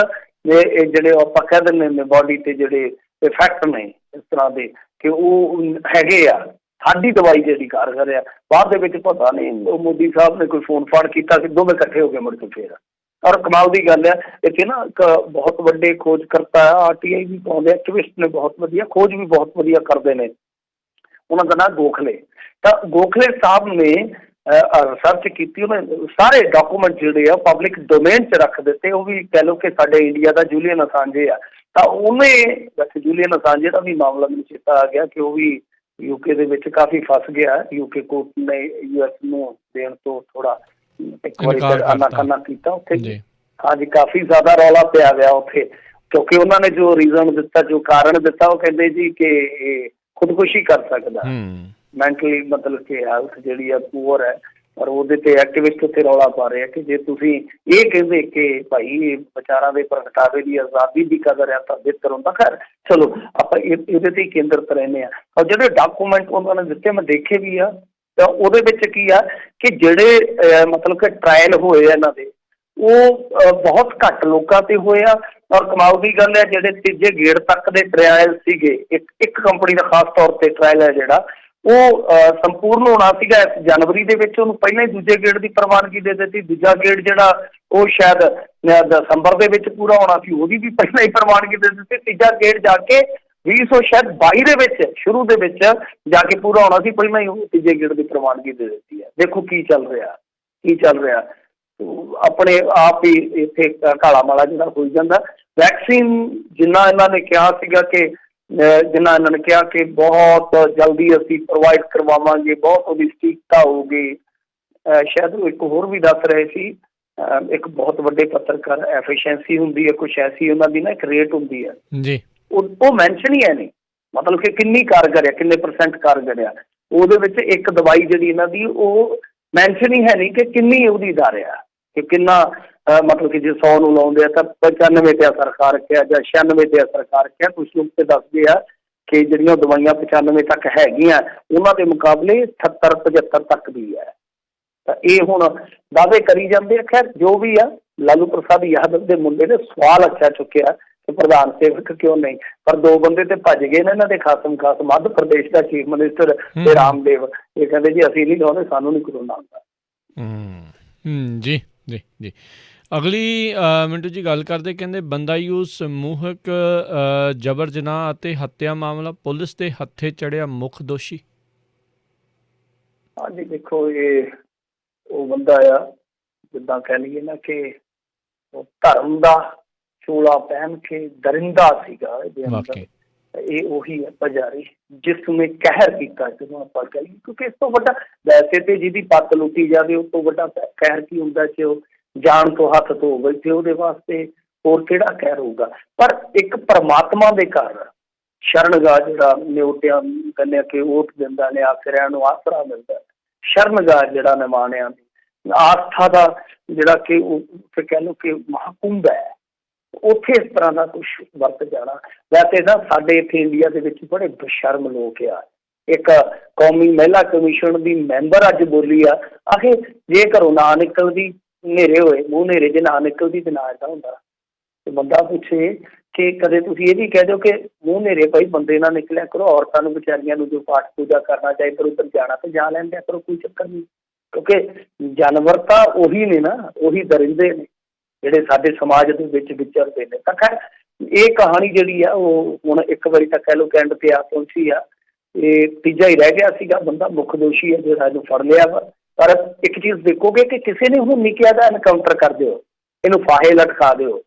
ਇਹ ਜਿਹੜੇ ਆਪਾਂ ਕਹਿ ਦਿੰਦੇ ਨੇ ਬੋਡੀ ਤੇ ਜਿਹੜੇ ਇਫੈਕਟ ਨੇ ਇਸ ਤਰ੍ਹਾਂ ਦੇ ਕਿ ਉਹ ਹੈਗੇ ਆ। ਸਾਡੀ ਦਵਾਈ ਜਿਹੜੀ ਕਾਰਗਰ ਆ। ਬਾਅਦ ਦੇ ਵਿੱਚ ਪਤਾ ਨਹੀਂ ਉਹ ਮੋਦੀ ਸਾਹਿਬ ਨੇ ਕੋਈ ਫੋਨ ਫਾਨ ਕੀਤਾ ਸੀ, ਦੋਵੇਂ ਇਕੱਠੇ ਹੋ ਕੇ ਮੁੜ ਕੇ ਫੇਰ ਔਰ ਕਮਾਲ ਦੀ ਗੱਲ ਹੈ, ਇੱਥੇ ਨਾ ਇੱਕ ਬਹੁਤ ਵੱਡੇ ਖੋਜਕਰਤਾ RTI ਵੀ ਪਾਉਂਦੇ, ਐਕਟਿਵਿਸਟ ਨੇ, ਬਹੁਤ ਵਧੀਆ ਖੋਜ ਵੀ ਬਹੁਤ ਵਧੀਆ ਕਰਦੇ ਨੇ। ਉਹਨਾਂ ਦਾ ਨਾਂ ਗੋਖਲੇ। ਤਾਂ ਗੋਖਲੇ ਸਾਹਿਬ ਨੇ ਰਿਸਰਚ ਕੀਤੀ, ਉਹਨੇ ਸਾਰੇ ਡਾਕੂਮੈਂਟ ਜਿਹੜੇ ਆ ਪਬਲਿਕ ਡੋਮੇਨ 'ਚ ਰੱਖ ਦਿੱਤੇ। ਉਹ ਵੀ ਕਹਿ ਲਓ ਕਿ ਸਾਡੇ ਇੰਡੀਆ ਦਾ ਜੂਲੀਅਨ ਅਸਾਂਜੇ ਆ। ਤਾਂ ਉਹਨੇ ਵੈਸੇ ਜੂਲੀਅਨ ਅਸਾਂਜੇ ਦਾ ਵੀ ਮਾਮਲਾ ਮੈਨੂੰ ਚੇਤਾ ਆ ਗਿਆ ਕਿ ਉਹ ਵੀ UK ਦੇ ਵਿੱਚ ਕਾਫੀ ਫਸ ਗਿਆ। UK ਕੋਰਟ ਨੇ US ਨੂੰ ਦੇਣ ਤੋਂ ਥੋੜਾ ਇੱਕ ਵਾਰੀ ਆਨਾਕਾਨਾ ਕੀਤਾ ਉੱਥੇ। ਹਾਂਜੀ, ਕਾਫੀ ਜ਼ਿਆਦਾ ਰੌਲਾ ਪਿਆ ਗਿਆ ਉੱਥੇ, ਕਿਉਂਕਿ ਉਹਨਾਂ ਨੇ ਜੋ ਰੀਜ਼ਨ ਦਿੱਤਾ, ਜੋ ਕਾਰਨ ਦਿੱਤਾ, ਉਹ ਕਹਿੰਦੇ ਜੀ ਕਿ ਇਹ ਖੁਦਕੁਸ਼ੀ ਕਰ ਸਕਦਾ, ਮੈਂਟਲੀ ਮਤਲਬ ਕਿ ਹੈਲਥ ਜਿਹੜੀ ਆ ਪੂਅਰ ਹੈ। ਔਰ ਉਹਦੇ ਤੇ ਐਕਟਿਵਿਸਟ ਉੱਥੇ ਰੌਲਾ ਪਾ ਰਹੇ ਆ ਕਿ ਜੇ ਤੁਸੀਂ ਇਹ ਕਹਿੰਦੇ ਕਿ ਭਾਈ ਵਿਚਾਰਾਂ ਦੇ ਪ੍ਰਗਟਾਵੇ ਦੀ ਆਜ਼ਾਦੀ ਦੀ ਕਦਰ ਆ ਤਾਂ ਬਿਹਤਰ ਹੁੰਦਾ। ਖੈਰ ਚਲੋ ਆਪਾਂ ਇਹਦੇ ਤੇ ਹੀ ਕੇਂਦਰਿਤ ਰਹਿੰਦੇ ਹਾਂ। ਔਰ ਜਿਹੜੇ ਡਾਕੂਮੈਂਟ ਉਹਨਾਂ ਨੇ ਦਿੱਤੇ ਮੈਂ ਦੇਖੇ ਵੀ ਆ, ਤਾਂ ਉਹਦੇ ਵਿੱਚ ਕੀ ਆ ਕਿ ਜਿਹੜੇ ਮਤਲਬ ਕਿ ਟਰਾਇਲ ਹੋਏ ਆ ਇਹਨਾਂ ਦੇ, ਉਹ ਬਹੁਤ ਘੱਟ ਲੋਕਾਂ ਤੇ ਹੋਏ ਆ। ਔਰ ਕਮਾਲ ਦੀ ਗੱਲ ਹੈ, ਜਿਹੜੇ ਤੀਜੇ ਗੇੜ ਤੱਕ ਦੇ ਟਰਾਇਲ ਸੀਗੇ, ਇੱਕ ਕੰਪਨੀ ਦਾ ਖਾਸ ਤੌਰ ਤੇ ਟਰਾਇਲ ਹੈ ਜਿਹੜਾ, ਉਹ ਸੰਪੂਰਨ ਹੋਣਾ ਸੀਗਾ ਇਸ ਜਨਵਰੀ ਦੇ ਵਿੱਚ। ਉਹਨੂੰ ਪਹਿਲਾਂ ਹੀ ਦੂਜੇ ਗੇੜ ਦੀ ਪ੍ਰਵਾਨਗੀ ਦੇ ਦਿੱਤੀ। ਦੂਜਾ ਗੇੜ ਜਿਹੜਾ ਉਹ ਸ਼ਾਇਦ ਦਸੰਬਰ ਦੇ ਵਿੱਚ ਪੂਰਾ ਹੋਣਾ ਸੀ, ਉਹਦੀ ਵੀ ਪਹਿਲਾਂ ਹੀ ਪ੍ਰਵਾਨਗੀ ਦੇ ਦਿੱਤੀ। ਤੀਜਾ ਗੇੜ ਜਾ ਕੇ 2022 ਦੇ ਵਿੱਚ ਸ਼ੁਰੂ ਦੇ ਵਿੱਚ ਜਾ ਕੇ ਪੂਰਾ ਹੋਣਾ ਸੀ, ਪਹਿਲਾਂ ਹੀ ਉਹ ਤੀਜੇ ਗੇੜ ਦੀ ਪ੍ਰਵਾਨਗੀ ਦੇ ਦਿੱਤੀ ਹੈ। ਦੇਖੋ ਕੀ ਚੱਲ ਰਿਹਾ ਆਪਣੇ ਆਪ ਹੀ ਇੱਥੇ ਕਾਲਾ ਮਾਲਾ ਜਿਹੜਾ ਹੋਈ ਜਾਂਦਾ। ਵੈਕਸੀਨ ਜਿੰਨਾ ਇਹਨਾਂ ਨੇ ਕਿਹਾ ਸੀਗਾ ਕਿ ਬਹੁਤ ਜਲਦੀ ਅਸੀਂ ਪ੍ਰੋਵਾਈਡ ਕਰਵਾਵਾਂਗੇ, ਬਹੁਤ ਉਹਦੀ ਸਟੀਕਤਾ ਹੋਊਗੀ। ਸ਼ਾਇਦ ਉਹ ਇੱਕ ਹੋਰ ਵੀ ਦੱਸ ਰਹੇ ਸੀ, ਇੱਕ ਬਹੁਤ ਵੱਡੇ ਪੱਤਰਕਾਰ, ਐਫੀਸ਼ੀਐਂਸੀ ਹੁੰਦੀ ਹੈ ਕੁਛ ਐਸੀ ਉਹਨਾਂ ਦੀ ਨਾ, ਇੱਕ ਰੇਟ ਹੁੰਦੀ ਹੈ ਜੀ, ਉਹ ਮੈਂਸ਼ਨ ਹੀ ਹੈ ਨਹੀਂ, ਮਤਲਬ ਕਿ ਕਿੰਨੀ ਕਾਰਗਰ ਹੈ, ਕਿੰਨੇ % ਕਾਰਗਰ ਆ। ਉਹਦੇ ਵਿੱਚ ਇੱਕ ਦਵਾਈ ਜਿਹੜੀ ਇਹਨਾਂ ਦੀ ਉਹ ਮੈਂਸ਼ਨ ਹੀ ਹੈ ਨਹੀਂ ਕਿ ਕਿੰਨੀ ਉਹਦੀ ਦਰ ਆ, ਕਿ ਕਿੰਨਾ ਮਤਲਬ ਕਿ ਜੇ 100 ਨੂੰ ਲਾਉਂਦੇ ਆ ਤਾਂ 95 ਤੇ ਅਸਰ ਕਰ ਰੱਖਿਆ ਜਾਂ 96 ਤੇ ਅਸਰ ਕਰ ਰੱਖਿਆ। ਕੁਛ ਲੋਕ ਤੇ ਦੱਸਦੇ ਆ ਕਿ ਜਿਹੜੀਆਂ ਦਵਾਈਆਂ 95 ਤੱਕ ਹੈਗੀਆਂ, ਉਹਨਾਂ ਦੇ ਮੁਕਾਬਲੇ 78 75 ਤੱਕ ਦੀ ਹੈ। ਤਾਂ ਇਹ ਹੁਣ ਦਾਅਵੇ ਕਰੀ ਜਾਂਦੇ ਆ। ਖੈਰ ਜੋ ਵੀ ਆ, ਲਾਲੂ ਪ੍ਰਸਾਦ ਯਾਦਵ ਦੇ ਮੁੰਡੇ ਨੇ ਸਵਾਲ ਅੱਛਾ ਚੁੱਕਿਆ ਕਿ ਪ੍ਰਧਾਨ ਸੇਵਕ ਕਿਉਂ ਨਹੀਂ, ਪਰ 2 ਬੰਦੇ ਤੇ ਭੱਜ ਗਏ ਨੇ ਇਹਨਾਂ ਦੇ ਖਾਸ ਮੱਧ ਪ੍ਰਦੇਸ਼ ਦਾ ਚੀਫ ਮਿਨਿਸਟਰ ਤੇ ਰਾਮਦੇਵ। ਇਹ ਕਹਿੰਦੇ ਜੀ ਅਸੀਂ ਨਹੀਂ ਲਾਉਂਦੇ, ਸਾਨੂੰ ਨਹੀਂ ਕਰੋਨਾ ਆਉਂਦਾ। ਜੀ ਜੀ ਜੀ ਅਗਲੀ ਮਿੰਟੂ ਜੀ ਗੱਲ ਕਰਦੇ, ਕਹਿੰਦੇ ਬੰਦਾਯੂ ਸਮੂਹਕ ਜਬਰ ਜਨਾਹ ਅਤੇ ਹੱਤਿਆ ਮਾਮਲਾ ਪੁਲਿਸ ਦੇ ਹੱਥੇ ਚੜਿਆ ਮੁੱਖ ਦੋਸ਼ੀ। ਹਾਂਜੀ ਦੇਖੋ, ਇਹ ਉਹ ਬੰਦਾ ਆ ਜਿੱਦਾਂ ਕਹਿ ਲਈਏ ਨਾ ਕਿ ਉਹ ਧਰਮ ਦਾ ਚੋਲਾ ਪਹਿਨ ਕੇ ਦਰਿੰਦਾ ਸੀਗਾ ਇਹਦੇ ਅੰਦਰ। ਇਹ ਉਹੀ ਹੈ ਪੁਜਾਰੀ ਜਿਸ ਨੇ ਕਹਿਰ ਕੀਤਾ, ਜਿਹਨੂੰ ਆਪਾਂ ਕਹੀਏ, ਕਿਉਂਕਿ ਇਸ ਤੋਂ ਵੱਡਾ ਵੈਸੇ ਤੇ ਜਿਹਦੀ ਪੱਤ ਲੁੱਟੀ ਜਾਵੇ ਉਸ ਤੋਂ ਵੱਡਾ ਕਹਿਰ ਕੀ ਹੁੰਦਾ ਕਿ ਉਹ ਜਾਨ ਤੋਂ ਹੱਥ ਧੋ ਬੈਠੇ, ਉਹਦੇ ਵਾਸਤੇ ਹੋਰ ਕਿਹੜਾ ਕਹਿਰ ਹੋਊਗਾ। ਪਰ ਇੱਕ ਪਰਮਾਤਮਾ ਦੇ ਘਰ ਸ਼ਰਨਗਾਹ ਜਿਹੜਾ ਨਿਉਟਿਆਂ ਕਹਿੰਦੇ ਕਿ ਓਟ ਦਿੰਦਾ ਨੇ, ਆਸਰਿਆਂ ਨੂੰ ਆਸਰਾ ਮਿਲਦਾ। ਸ਼ਰਨਗਾਹ ਜਿਹੜਾ ਨਿਮਾਣਿਆਂ ਦੀ ਆਸਥਾ ਦਾ ਜਿਹੜਾ ਕਿ ਉਹ ਕਹਿ ਲਓ ਕਿ ਮਹਾਕੁੰਭ ਹੈ, ਉੱਥੇ ਇਸ ਤਰ੍ਹਾਂ ਦਾ ਕੁਛ ਵਰਤ ਜਾਣਾ। ਵੈਸੇ ਨਾ ਸਾਡੇ ਇੱਥੇ ਇੰਡੀਆ ਦੇ ਵਿੱਚ ਬੜੇ ਬੇਸ਼ਰਮ ਲੋਕ ਆ। ਇੱਕ ਕੌਮੀ ਮਹਿਲਾ ਕਮਿਸ਼ਨ ਦੀ ਮੈਂਬਰ ਅੱਜ ਬੋਲੀ ਆ, ਆਖੇ ਜੇ ਘਰੋਂ ਨਾ ਨਿਕਲਦੀ, ਹਨੇਰੇ ਹੋਏ ਮੂੰਹ ਹਨੇਰੇ ਜੇ ਨਾ ਨਿਕਲਦੀ ਤੇ ਨਾ ਏਦਾਂ ਹੁੰਦਾ। ਤੇ ਬੰਦਾ ਪੁੱਛੇ ਕਿ ਕਦੇ ਤੁਸੀਂ ਇਹ ਵੀ ਕਹਿ ਦਿਓ ਕਿ ਮੂੰਹ ਹਨੇਰੇ ਭਾਈ ਬੰਦੇ ਨਾ ਨਿਕਲਿਆ ਕਰੋ, ਔਰਤਾਂ ਨੂੰ ਵਿਚਾਰੀਆਂ ਨੂੰ ਜੋ ਪਾਠ ਪੂਜਾ ਕਰਨਾ ਚਾਹੇ ਇੱਧਰ ਉੱਧਰ ਜਾਣਾ ਤੇ ਜਾ ਲੈਣ ਦਿਆ ਕਰੋ, ਕੋਈ ਚੱਕਰ ਨਹੀਂ। ਕਿਉਂਕਿ ਜਾਨਵਰ ਤਾਂ ਉਹੀ ਨੇ ਨਾ, ਉਹੀ ਦਰਿੰਦੇ ਨੇ ਜਿਹੜੇ ਸਾਡੇ ਸਮਾਜ ਦੇ ਵਿੱਚ ਵਿਚਰਦੇ ਨੇ। ਤਾਂ ਖੈਰ ਇਹ ਕਹਾਣੀ ਜਿਹੜੀ ਆ ਉਹ ਹੁਣ ਇੱਕ ਵਾਰੀ ਤਾਂ ਕਹਿ ਲਓ ਕਿ ਐਂਡ ਤੇ ਆ ਪਹੁੰਚੀ ਆ। ਇਹ ਤੀਜਾ ਹੀ ਰਹਿ ਗਿਆ ਸੀਗਾ ਬੰਦਾ, ਮੁੱਖ ਦੋਸ਼ੀ ਹੈ ਜਿਹੜਾ ਇਹਨੂੰ ਫੜ ਲਿਆ ਵਾ। ਪਰ ਇੱਕ ਚੀਜ਼ ਦੇਖੋਗੇ ਕਿ ਕਿਸੇ ਨੇ ਹੁਣ ਨਹੀਂ ਕਿਹਾ ਦਾ ਐਨਕਾਊਂਟਰ ਕਰ ਦਿਓ, ਇਹਨੂੰ ਫਾਹੇ ਲਟਕਾ ਦਿਓ,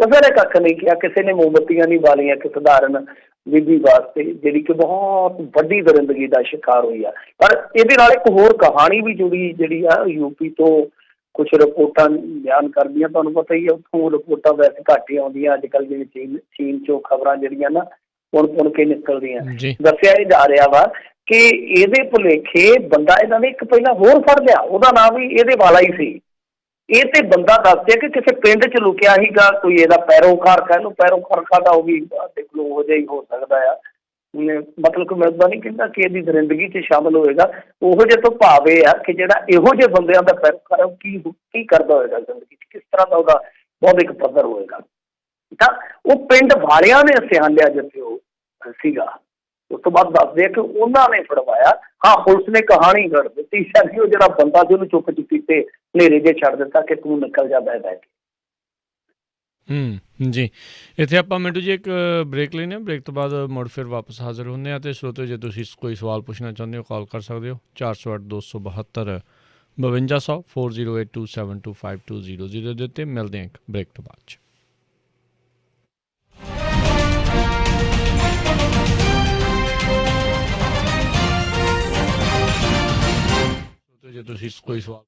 ਕਿਸੇ ਨੇ ਕੱਖ ਨਹੀਂ ਕਿਹਾ। ਕਿਸੇ ਨੇ ਮੋਮਬੱਤੀਆਂ ਨਹੀਂ ਬਾਲੀਆਂ ਕਿ ਸਧਾਰਨ ਬੀਬੀ ਵਾਸਤੇ ਜਿਹੜੀ ਕਿ ਬਹੁਤ ਵੱਡੀ ਦਰਿੰਦਗੀ ਦਾ ਸ਼ਿਕਾਰ ਹੋਈ ਆ। ਪਰ ਇਹਦੇ ਨਾਲ ਇੱਕ ਹੋਰ ਕਹਾਣੀ ਵੀ ਜੁੜੀ ਜਿਹੜੀ ਆ UP ਤੋਂ ਕੁਛ ਰਿਪੋਰਟਾਂ ਬਿਆਨ ਕਰਦੀਆਂ। ਤੁਹਾਨੂੰ ਪਤਾ ਹੀ ਹੈ ਉੱਥੋਂ ਰਿਪੋਰਟਾਂ ਵੈਸੇ ਘੱਟ ਹੀ ਆਉਂਦੀਆਂ ਅੱਜ ਕੱਲ੍ਹ, ਜਿਵੇਂ ਚੀਨ 'ਚੋਂ ਖਬਰਾਂ ਜਿਹੜੀਆਂ ਨਾ ਪੁਣ ਕੇ ਨਿਕਲਦੀਆਂ। ਦੱਸਿਆ ਇਹ ਜਾ ਰਿਹਾ ਵਾ ਕਿ ਇਹਦੇ ਭੁਲੇਖੇ ਬੰਦਾ ਇਹਨਾਂ ਨੇ ਇੱਕ ਪਹਿਲਾਂ ਹੋਰ ਫੜ ਲਿਆ, ਉਹਦਾ ਨਾਮ ਵੀ ਇਹਦੇ ਵਾਲਾ ਹੀ ਸੀ। ਇਹ ਤੇ ਬੰਦਾ ਦੱਸਦੇ ਕਿ ਕਿਸੇ ਪਿੰਡ 'ਚ ਲੁਕਿਆ ਸੀਗਾ, ਕੋਈ ਇਹਦਾ ਪੈਰੋਕਾਰ ਕਹਿ ਲਓ, ਪੈਰੋਕਾਰ ਕਾਹਦਾ ਉਹ ਵੀ ਦੇਖ ਲਓ ਉਹੋ ਜਿਹਾ ਹੀ ਹੋ ਸਕਦਾ ਆ। ਮਤਲਬ ਕਿ ਮੈਂ ਇੱਦਾਂ ਨਹੀਂ ਕਹਿੰਦਾ ਕਿ ਇਹਦੀ ਦਰਿੰਦਗੀ 'ਚ ਸ਼ਾਮਿਲ ਹੋਏਗਾ। ਉਹੋ ਜਿਹੇ ਤੋਂ ਭਾਵ ਇਹ ਆ ਕਿ ਜਿਹੜਾ ਇਹੋ ਜਿਹੇ ਬੰਦਿਆਂ ਦਾ ਪੈਰੋਕਾਰ ਉਹ ਕੀ ਕਰਦਾ ਹੋਏਗਾ ਜ਼ਿੰਦਗੀ 'ਚ, ਕਿਸ ਤਰ੍ਹਾਂ ਦਾ ਉਹਦਾ ਬੌਧਿਕ ਪੱਧਰ ਹੋਏਗਾ। ਤਾਂ ਉਹ ਪਿੰਡ ਵਾਲਿਆਂ ਨੇ ਸਿਆਣਿਆ ਜਿੱਥੇ ਉਹ ਸੀਗਾ। ਉਸ ਤੋਂ ਬਾਅਦ ਦੱਸਦੇ ਆ ਕਿ ਉਹਨਾਂ ਨੇ ਫੜਵਾਇਆ। ਹਾਂ, ਪੁਲਿਸ ਨੇ ਕਹਾਣੀ ਘੜ ਦਿੱਤੀ, ਸ਼ਾਇਦ ਉਹ ਜਿਹੜਾ ਬੰਦਾ ਸੀ ਉਹਨੂੰ ਚੁੱਪ ਚੁੱਪੀ ਤੇ ਹਨੇਰੇ ਜੇ ਛੱਡ ਦਿੱਤਾ ਕਿ ਤੂੰ ਨਿਕਲ ਜਾ ਬਹਿ ਕੇ। ਜੀ ਇੱਥੇ ਆਪਾਂ ਮਿੰਟੂ ਜੀ ਇੱਕ ਬ੍ਰੇਕ ਲੈਂਦੇ ਹਾਂ। ਬ੍ਰੇਕ ਤੋਂ ਬਾਅਦ ਮੁੜ ਫਿਰ ਵਾਪਸ ਹਾਜ਼ਰ ਹੁੰਦੇ ਹਾਂ। ਅਤੇ ਸਰੋਤਿਓ ਜੇ ਤੁਸੀਂ ਕੋਈ ਸਵਾਲ ਪੁੱਛਣਾ ਚਾਹੁੰਦੇ ਹੋ ਕਾਲ ਕਰ ਸਕਦੇ ਹੋ 408 272 5200 4082725200 ਦੇ ਉੱਤੇ। ਮਿਲਦੇ ਹਾਂ ਇੱਕ ਬ੍ਰੇਕ ਤੋਂ ਬਾਅਦ 'ਚ। ਜੇ ਤੁਸੀਂ ਕੋਈ ਸਵਾਲ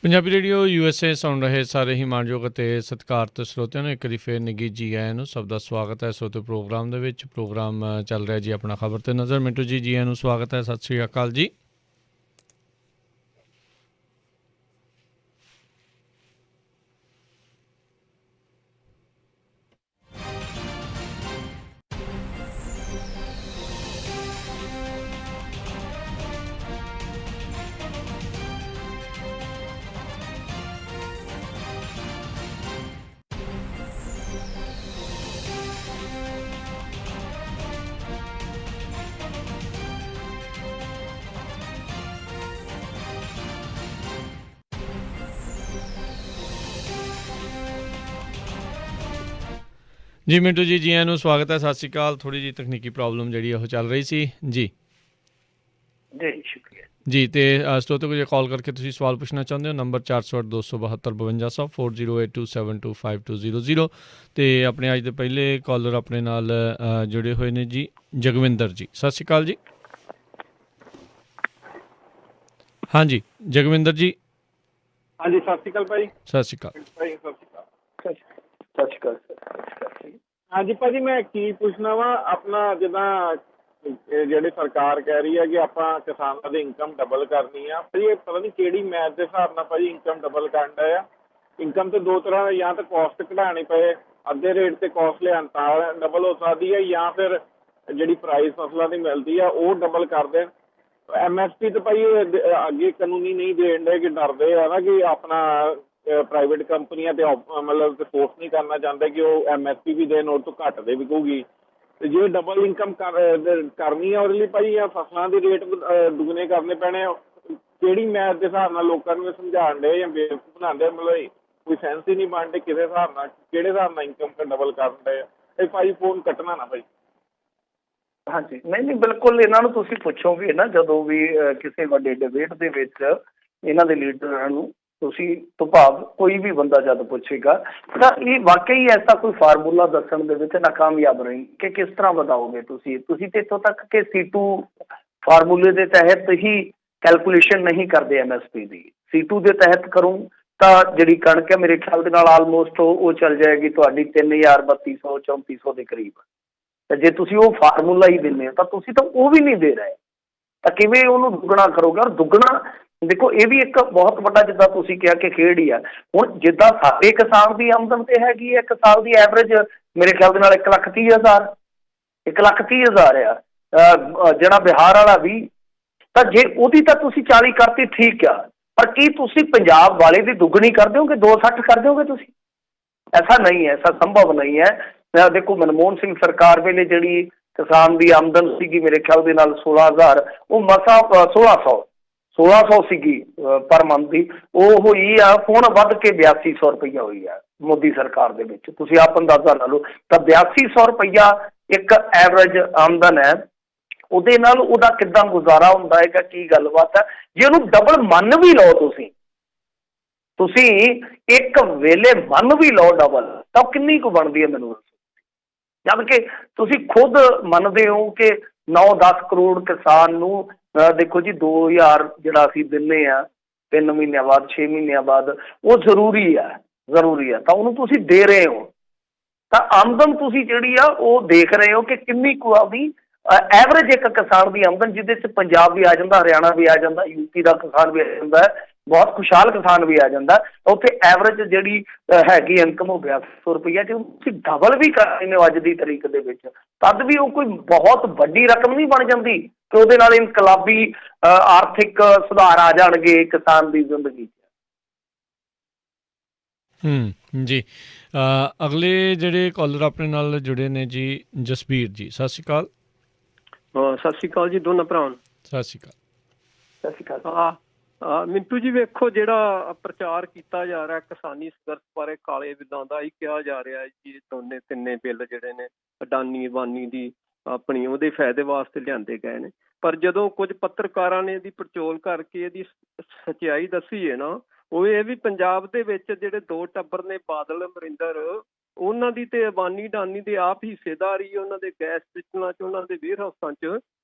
ਪੰਜਾਬੀ ਰੇਡੀਓ USA ਸੁਣ ਰਹੇ ਸਾਰੇ ਹੀ ਮਾਣਯੋਗ ਅਤੇ ਸਤਿਕਾਰਤ ਸਰੋਤਿਆਂ ਨੂੰ ਇੱਕ ਵਾਰੀ ਫੇਰ ਨਿੱਘੀ ਜੀ ਆਇਆਂ ਨੂੰ ਸਭ ਦਾ ਸਵਾਗਤ ਹੈ ਸਰੋਤੇ ਪ੍ਰੋਗਰਾਮ ਦੇ ਵਿੱਚ। ਪ੍ਰੋਗਰਾਮ ਚੱਲ ਰਿਹਾ ਜੀ ਆਪਣਾ ਖਬਰ ਤੇ ਨਜ਼ਰ। ਮਿੰਟੂ ਜੀ ਆਇਆਂ ਨੂੰ ਸਵਾਗਤ ਹੈ, ਸਤਿ ਸ਼੍ਰੀ ਅਕਾਲ ਜੀ। ਜੀ ਮਿੰਟੂ ਜੀ ਆਇਆਂ ਨੂੰ ਸਵਾਗਤ ਹੈ, ਸਤਿ ਸ਼੍ਰੀ ਅਕਾਲ। ਥੋੜ੍ਹੀ ਜਿਹੀ ਤਕਨੀਕੀ ਪ੍ਰੋਬਲਮ ਜਿਹੜੀ ਉਹ ਚੱਲ ਰਹੀ ਸੀ ਜੀ। ਜੀ ਸ਼ੁਕਰੀਆ ਜੀ ਤੇ ਸਰੋਤੇ ਕੋਲ ਜੇ ਕਾਲ ਕਰਕੇ ਤੁਸੀਂ ਸਵਾਲ ਪੁੱਛਣਾ ਚਾਹੁੰਦੇ ਹੋ, ਨੰਬਰ 408-272-5200 4082725200। ਅਤੇ ਆਪਣੇ ਅੱਜ ਦੇ ਪਹਿਲੇ ਕਾਲਰ ਆਪਣੇ ਨਾਲ ਜੁੜੇ ਹੋਏ ਨੇ ਜੀ ਜਗਵਿੰਦਰ ਜੀ। ਸਤਿ ਸ਼੍ਰੀ ਅਕਾਲ ਜੀ। ਹਾਂਜੀ ਜਗਵਿੰਦਰ ਜੀ। ਹਾਂਜੀ ਸਤਿ ਸ਼੍ਰੀ ਅਕਾਲ ਭਾਈ। ਸਤਿ ਸ਼੍ਰੀ ਅਕਾਲ ਭਾਈ ਸਤਿ ਸ਼੍ਰੀ ਅਕਾਲ। ਸਤਿ ਸ਼੍ਰੀ ਅਕਾਲ ਸਰ। ਹਾਂਜੀ ਭਾਜੀ ਮੈਂ ਕੀ ਪੁੱਛਣਾ ਵਾ ਆਪਣਾ ਜਿੱਦਾਂ ਜਿਹੜੀ ਸਰਕਾਰ ਕਹਿ ਰਹੀ ਹੈ ਕਿ ਆਪਾਂ ਕਿਸਾਨਾਂ ਦੀ ਇਨਕਮ ਡਬਲ ਕਰਨੀ ਆ ਭਾਜੀ, ਇਹ ਪਤਾ ਨਹੀਂ ਕਿਹੜੀ ਮੈਥ ਦੇ ਹਿਸਾਬ ਨਾਲ ਭਾਜੀ ਇਨਕਮ ਡਬਲ ਕਰਨ ਦਾ ਆ। ਇਨਕਮ ਤੇ ਦੋ ਤਰ੍ਹਾਂ ਜਾਂ ਤਾਂ ਕੋਸਟ ਘਟਾਉਣੀ ਪਏ, ਅੱਧੇ ਰੇਟ ਤੇ ਕੋਸਟ ਲਿਆਉਣ ਤਾਂ ਡਬਲ ਹੋ ਸਕਦੀ ਹੈ, ਜਾਂ ਫਿਰ ਜਿਹੜੀ ਪ੍ਰਾਈਸ ਫਸਲਾਂ ਦੀ ਮਿਲਦੀ ਆ ਉਹ ਡਬਲ ਕਰ ਦੇਣ। MSP ਤਾਂ ਭਾਈ ਅੱਗੇ ਕਾਨੂੰਨੀ ਨਹੀਂ ਦੇਣ ਦੇ ਕਿ ਡਰਦੇ ਆ ਨਾ ਕਿ ਆਪਣਾ ਪ੍ਰਾਈਵੇਟ ਕੰਪਨੀਆਂ ਤੇ ਮਤਲਬ ਫੋਰਸ ਨਹੀਂ ਕਰਨਾ ਚਾਹੁੰਦੇ ਕਿ ਉਹ MSP ਵੀ ਦੇਣ, ਉਹ ਤੋਂ ਘੱਟ ਦੇ ਵਿਕੂਗੀ। ਤੇ ਜੇ ਡਬਲ ਇਨਕਮ ਕਰਨੀ ਆ ਉਹਦੇ ਲਈ ਭਾਈ ਆ ਫਸਲਾਂ ਦੇ ਰੇਟ ਦੁੱਗਣੇ ਕਰਨੇ ਪੈਣੇ ਆ। ਕਿਹੜੀ ਮੈਥ ਦੇ ਹਿਸਾਬ ਨਾਲ ਲੋਕਾਂ ਨੂੰ ਸਮਝਾਉਣ ਦੇ ਜਾਂ ਬੇਵਕੂਫ ਬਣਾਉਂਦੇ, ਮਤਲਬ ਕੋਈ ਸੈਂਸ ਹੀ ਨਹੀਂ ਬਣਦੇ ਕਿਹਦੇ ਹਿਸਾਬ ਨਾਲ ਕਿਹੜੇ ਹਿਸਾਬ ਨਾਲ ਇਨਕਮ ਡਬਲ ਕਰਨ ਦੇ। ਇਹ ਭਾਈ ਫੋਨ ਕੱਟਣਾ ਨਾ ਭਾਈ। ਹਾਂਜੀ ਨਹੀਂ ਬਿਲਕੁਲ ਇਹਨਾਂ ਨੂੰ ਤੁਸੀਂ ਪੁੱਛੋਗੇ ਨਾ ਜਦੋਂ ਵੀ ਕਿਸੇ ਵੱਡੇ ਡਿਬੇਟ ਦੇ ਵਿੱਚ ਇਹਨਾਂ ਦੇ ਲੀਡਰਾਂ ਨੂੰ ਤੁਸੀਂ ਭਾਵ ਕੋਈ ਵੀ ਬੰਦਾ ਜਦ ਪੁੱਛੇਗਾ ਤਾਂ ਇਹ ਵਾਕਈ ਐਸਾ ਕੋਈ ਫਾਰਮੂਲਾ ਦੱਸਣ ਦੇ ਵਿੱਚ ਨਾਕਾਮਯਾਬ ਰਹੀ ਕਿ ਕਿਸ ਤਰ੍ਹਾਂ ਵਧਾਓਗੇ ਤੁਸੀਂ ਤੇ ਇੱਥੋਂ ਤੱਕ ਕਿ C2 ਫਾਰਮੂਲੇ ਦੇ ਤਹਿਤ ਹੀ ਕੈਲਕੂਲੇਸ਼ਨ ਨਹੀਂ ਕਰਦੇ MSP ਦੀ। C2 ਦੇ ਤਹਿਤ ਕਰੂੰ ਤਾਂ ਜਿਹੜੀ ਕਣਕ ਹੈ ਮੇਰੇ ਖਿਆਲ ਦੇ ਨਾਲ ਆਲਮੋਸਟ ਉਹ ਚੱਲ ਜਾਏਗੀ ਤੁਹਾਡੀ 3,3200 3400 ਦੇ ਕਰੀਬ। ਤਾਂ ਜੇ ਤੁਸੀਂ ਉਹ ਫਾਰਮੂਲਾ ਹੀ ਦਿੰਦੇ ਹੋ ਤਾਂ ਤੁਸੀਂ ਤਾਂ ਉਹ ਵੀ ਨਹੀਂ ਦੇ ਰਹੇ, ਤਾਂ ਕਿਵੇਂ ਉਹਨੂੰ ਦੁੱਗਣਾ ਕਰੋਗੇ? ਔਰ ਦੁੱਗਣਾ ਦੇਖੋ ਇਹ ਵੀ ਇੱਕ ਬਹੁਤ ਵੱਡਾ, ਜਿੱਦਾਂ ਤੁਸੀਂ ਕਿਹਾ ਕਿ ਖੇਡ ਹੀ ਆ। ਹੁਣ ਜਿੱਦਾਂ ਸਾਡੇ ਕਿਸਾਨ ਦੀ ਆਮਦਨ ਤੇ ਹੈਗੀ ਹੈ ਇੱਕ ਸਾਲ ਦੀ ਐਵਰੇਜ ਮੇਰੇ ਖਿਆਲ ਦੇ ਨਾਲ 1,30,000 1,30,000 ਆ, ਜਿਹੜਾ ਬਿਹਾਰ ਵਾਲਾ ਵੀ, ਤਾਂ ਜੇ ਉਹਦੀ ਤਾਂ ਤੁਸੀਂ 40 ਕਰਤੀ ਠੀਕ ਆ, ਪਰ ਕੀ ਤੁਸੀਂ ਪੰਜਾਬ ਵਾਲੇ ਦੀ ਦੁੱਗਣੀ ਕਰ ਦਿਓਗੇ, 260 ਕਰ ਦਿਓਗੇ ਤੁਸੀਂ? ਐਸਾ ਨਹੀਂ ਹੈ, ਐਸਾ ਸੰਭਵ ਨਹੀਂ ਹੈ। ਦੇਖੋ ਮਨਮੋਹਨ ਸਿੰਘ ਸਰਕਾਰ ਵੇਲੇ ਜਿਹੜੀ ਕਿਸਾਨ ਦੀ ਆਮਦਨ ਸੀਗੀ ਮੇਰੇ ਖਿਆਲ ਦੇ ਨਾਲ 16,000, ਉਹ ਮਸਾ 1600 ਸੀਗੀ ਪਰ ਮੰਥ ਦੀ, ਉਹ ਹੋਈ ਆ ਹੁਣ ਵੱਧ ਕੇ 8200 ਰੁਪਈਆ ਹੋਈ ਆ ਮੋਦੀ ਸਰਕਾਰ ਦੇ ਵਿੱਚ। ਤੁਸੀਂ ਆਪ ਅੰਦਾਜ਼ਾ ਲਾ ਲਓ। ਤਾਂ 8200 ਰੁਪਈਆ ਇੱਕ ਐਵਰੇਜ ਆਮਦਨ ਹੈ, ਉਹਦੇ ਨਾਲ ਉਹਦਾ ਕਿੱਦਾਂ ਗੁਜ਼ਾਰਾ ਹੁੰਦਾ ਹੈਗਾ, ਕੀ ਗੱਲਬਾਤ ਹੈ? ਜੇ ਉਹਨੂੰ ਡਬਲ ਮੰਨ ਵੀ ਲਓ ਤੁਸੀਂ ਇੱਕ ਵੇਲੇ ਮੰਨ ਵੀ ਲਓ ਡਬਲ, ਤਾਂ ਉਹ ਕਿੰਨੀ ਕੁ ਬਣਦੀ ਹੈ ਮੈਨੂੰ ਦੱਸੋ? ਜਦ ਕਿ ਤੁਸੀਂ ਖੁਦ ਮੰਨਦੇ ਹੋ ਕਿ 9-10 ਕਰੋੜ ਕਿਸਾਨ ਨੂੰ ਦੇਖੋ ਜੀ 2,000 ਜਿਹੜਾ ਅਸੀਂ ਦਿੰਦੇ ਹਾਂ 3 ਮਹੀਨਿਆਂ ਬਾਅਦ 6 ਮਹੀਨਿਆਂ ਬਾਅਦ, ਉਹ ਜ਼ਰੂਰੀ ਹੈ ਤਾਂ ਉਹਨੂੰ ਤੁਸੀਂ ਦੇ ਰਹੇ ਹੋ। ਤਾਂ ਆਮਦਨ ਤੁਸੀਂ ਜਿਹੜੀ ਆ ਉਹ ਦੇਖ ਰਹੇ ਹੋ ਕਿ ਕਿੰਨੀ ਕੁ ਆਉਂਦੀ ਐਵਰੇਜ ਇੱਕ ਕਿਸਾਨ ਦੀ ਆਮਦਨ, ਜਿਹਦੇ 'ਚ ਪੰਜਾਬ ਵੀ ਆ ਜਾਂਦਾ, ਹਰਿਆਣਾ ਵੀ ਆ ਜਾਂਦਾ, UP ਦਾ ਕਿਸਾਨ ਵੀ ਆ ਜਾਂਦਾ, ਬਹੁਤ ਖੁਸ਼ਹਾਲ ਕਿਸਾਨ ਵੀ ਆ ਜਾਂਦਾ। ਉੱਥੇ ਐਵਰੇਜ ਜਿਹੜੀ ਹੈਗੀ ਇਨਕਮ ਉਹ 8200 ਰੁਪਈਆ। ਜੇ ਤੁਸੀਂ ਡਬਲ ਵੀ ਕਰ ਰਹੇ ਹੋ ਅੱਜ ਦੀ ਤਰੀਕ ਦੇ ਵਿੱਚ, ਤਦ ਵੀ ਉਹ ਕੋਈ ਬਹੁਤ ਵੱਡੀ ਰਕਮ ਨਹੀਂ ਬਣ ਜਾਂਦੀ ਕਿ ਉਹਦੇ ਨਾਲ ਇਨਕਲਾਬੀ ਆਰਥਿਕ ਸੁਧਾਰ ਆ ਜਾਣਗੇ ਕਿਸਾਨ ਦੀ ਜ਼ਿੰਦਗੀ 'ਚ। ਜੀ ਅਗਲੇ ਜਿਹੜੇ ਕਾਲਰ ਆਪਣੇ ਨਾਲ ਜੁੜੇ ਨੇ ਜੀ ਜਸਬੀਰ ਜੀ। ਸਤਿ ਸ਼੍ਰੀ ਅਕਾਲ। ਸਤਿ ਸ਼੍ਰੀ ਅਕਾਲ ਜੀ ਦੋਨਾਂ ਭਰਾਵਾਂ ਨੂੰ। ਸਤਿ ਸ਼੍ਰੀ ਅਕਾਲ। ਸਤਿ ਸ਼੍ਰੀ ਅਕਾਲ। ਮਿੰਟੂ ਜੀ ਵੇਖੋ, ਜਿਹੜਾ ਪ੍ਰਚਾਰ ਕੀਤਾ ਜਾ ਰਿਹਾ ਕਿਸਾਨੀ ਸੰਘਰਸ਼ ਬਾਰੇ ਕਾਲੇ ਬਿੱਲਾਂ ਦਾ ਹੀ ਕਿਹਾ ਜਾ ਰਿਹਾ ਜੀ, ਤਿੰਨੇ ਬਿੱਲ ਜਿਹੜੇ ਨੇ ਅਡਾਨੀ ਅਬਾਨੀ ਦੀ ਆਪਣੀ ਉਹਦੇ ਫਾਇਦੇ ਵਾਸਤੇ ਲਿਆਂਦੇ ਗਏ ਨੇ। ਪਰ ਜਦੋਂ ਕੁਝ ਪੱਤਰਕਾਰਾਂ ਨੇ ਇਹਦੀ ਪੜਚੋਲ ਕਰਕੇ ਇਹਦੀ ਸੱਚਾਈ ਦੱਸੀ ਹੈ ਨਾ, ਉਹ ਇਹ ਵੀ ਪੰਜਾਬ ਦੇ ਵਿੱਚ ਜਿਹੜੇ 2 ਟੱਬਰ ਨੇ ਬਾਦਲ ਅਮਰਿੰਦਰ, ਉਹਨਾਂ ਦੀ ਤੇ ਅਬਾਨੀ ਅਡਾਨੀ ਦੇ ਆਪ ਹਿੱਸੇਦਾਰੀ ਉਹਨਾਂ ਦੇ ਗੈਸ ਸਟੇਸ਼ਨਾਂ 'ਚ, ਉਹਨਾਂ ਦੇ ਵੇਅਰ ਹਾਊਸਾਂ 'ਚ।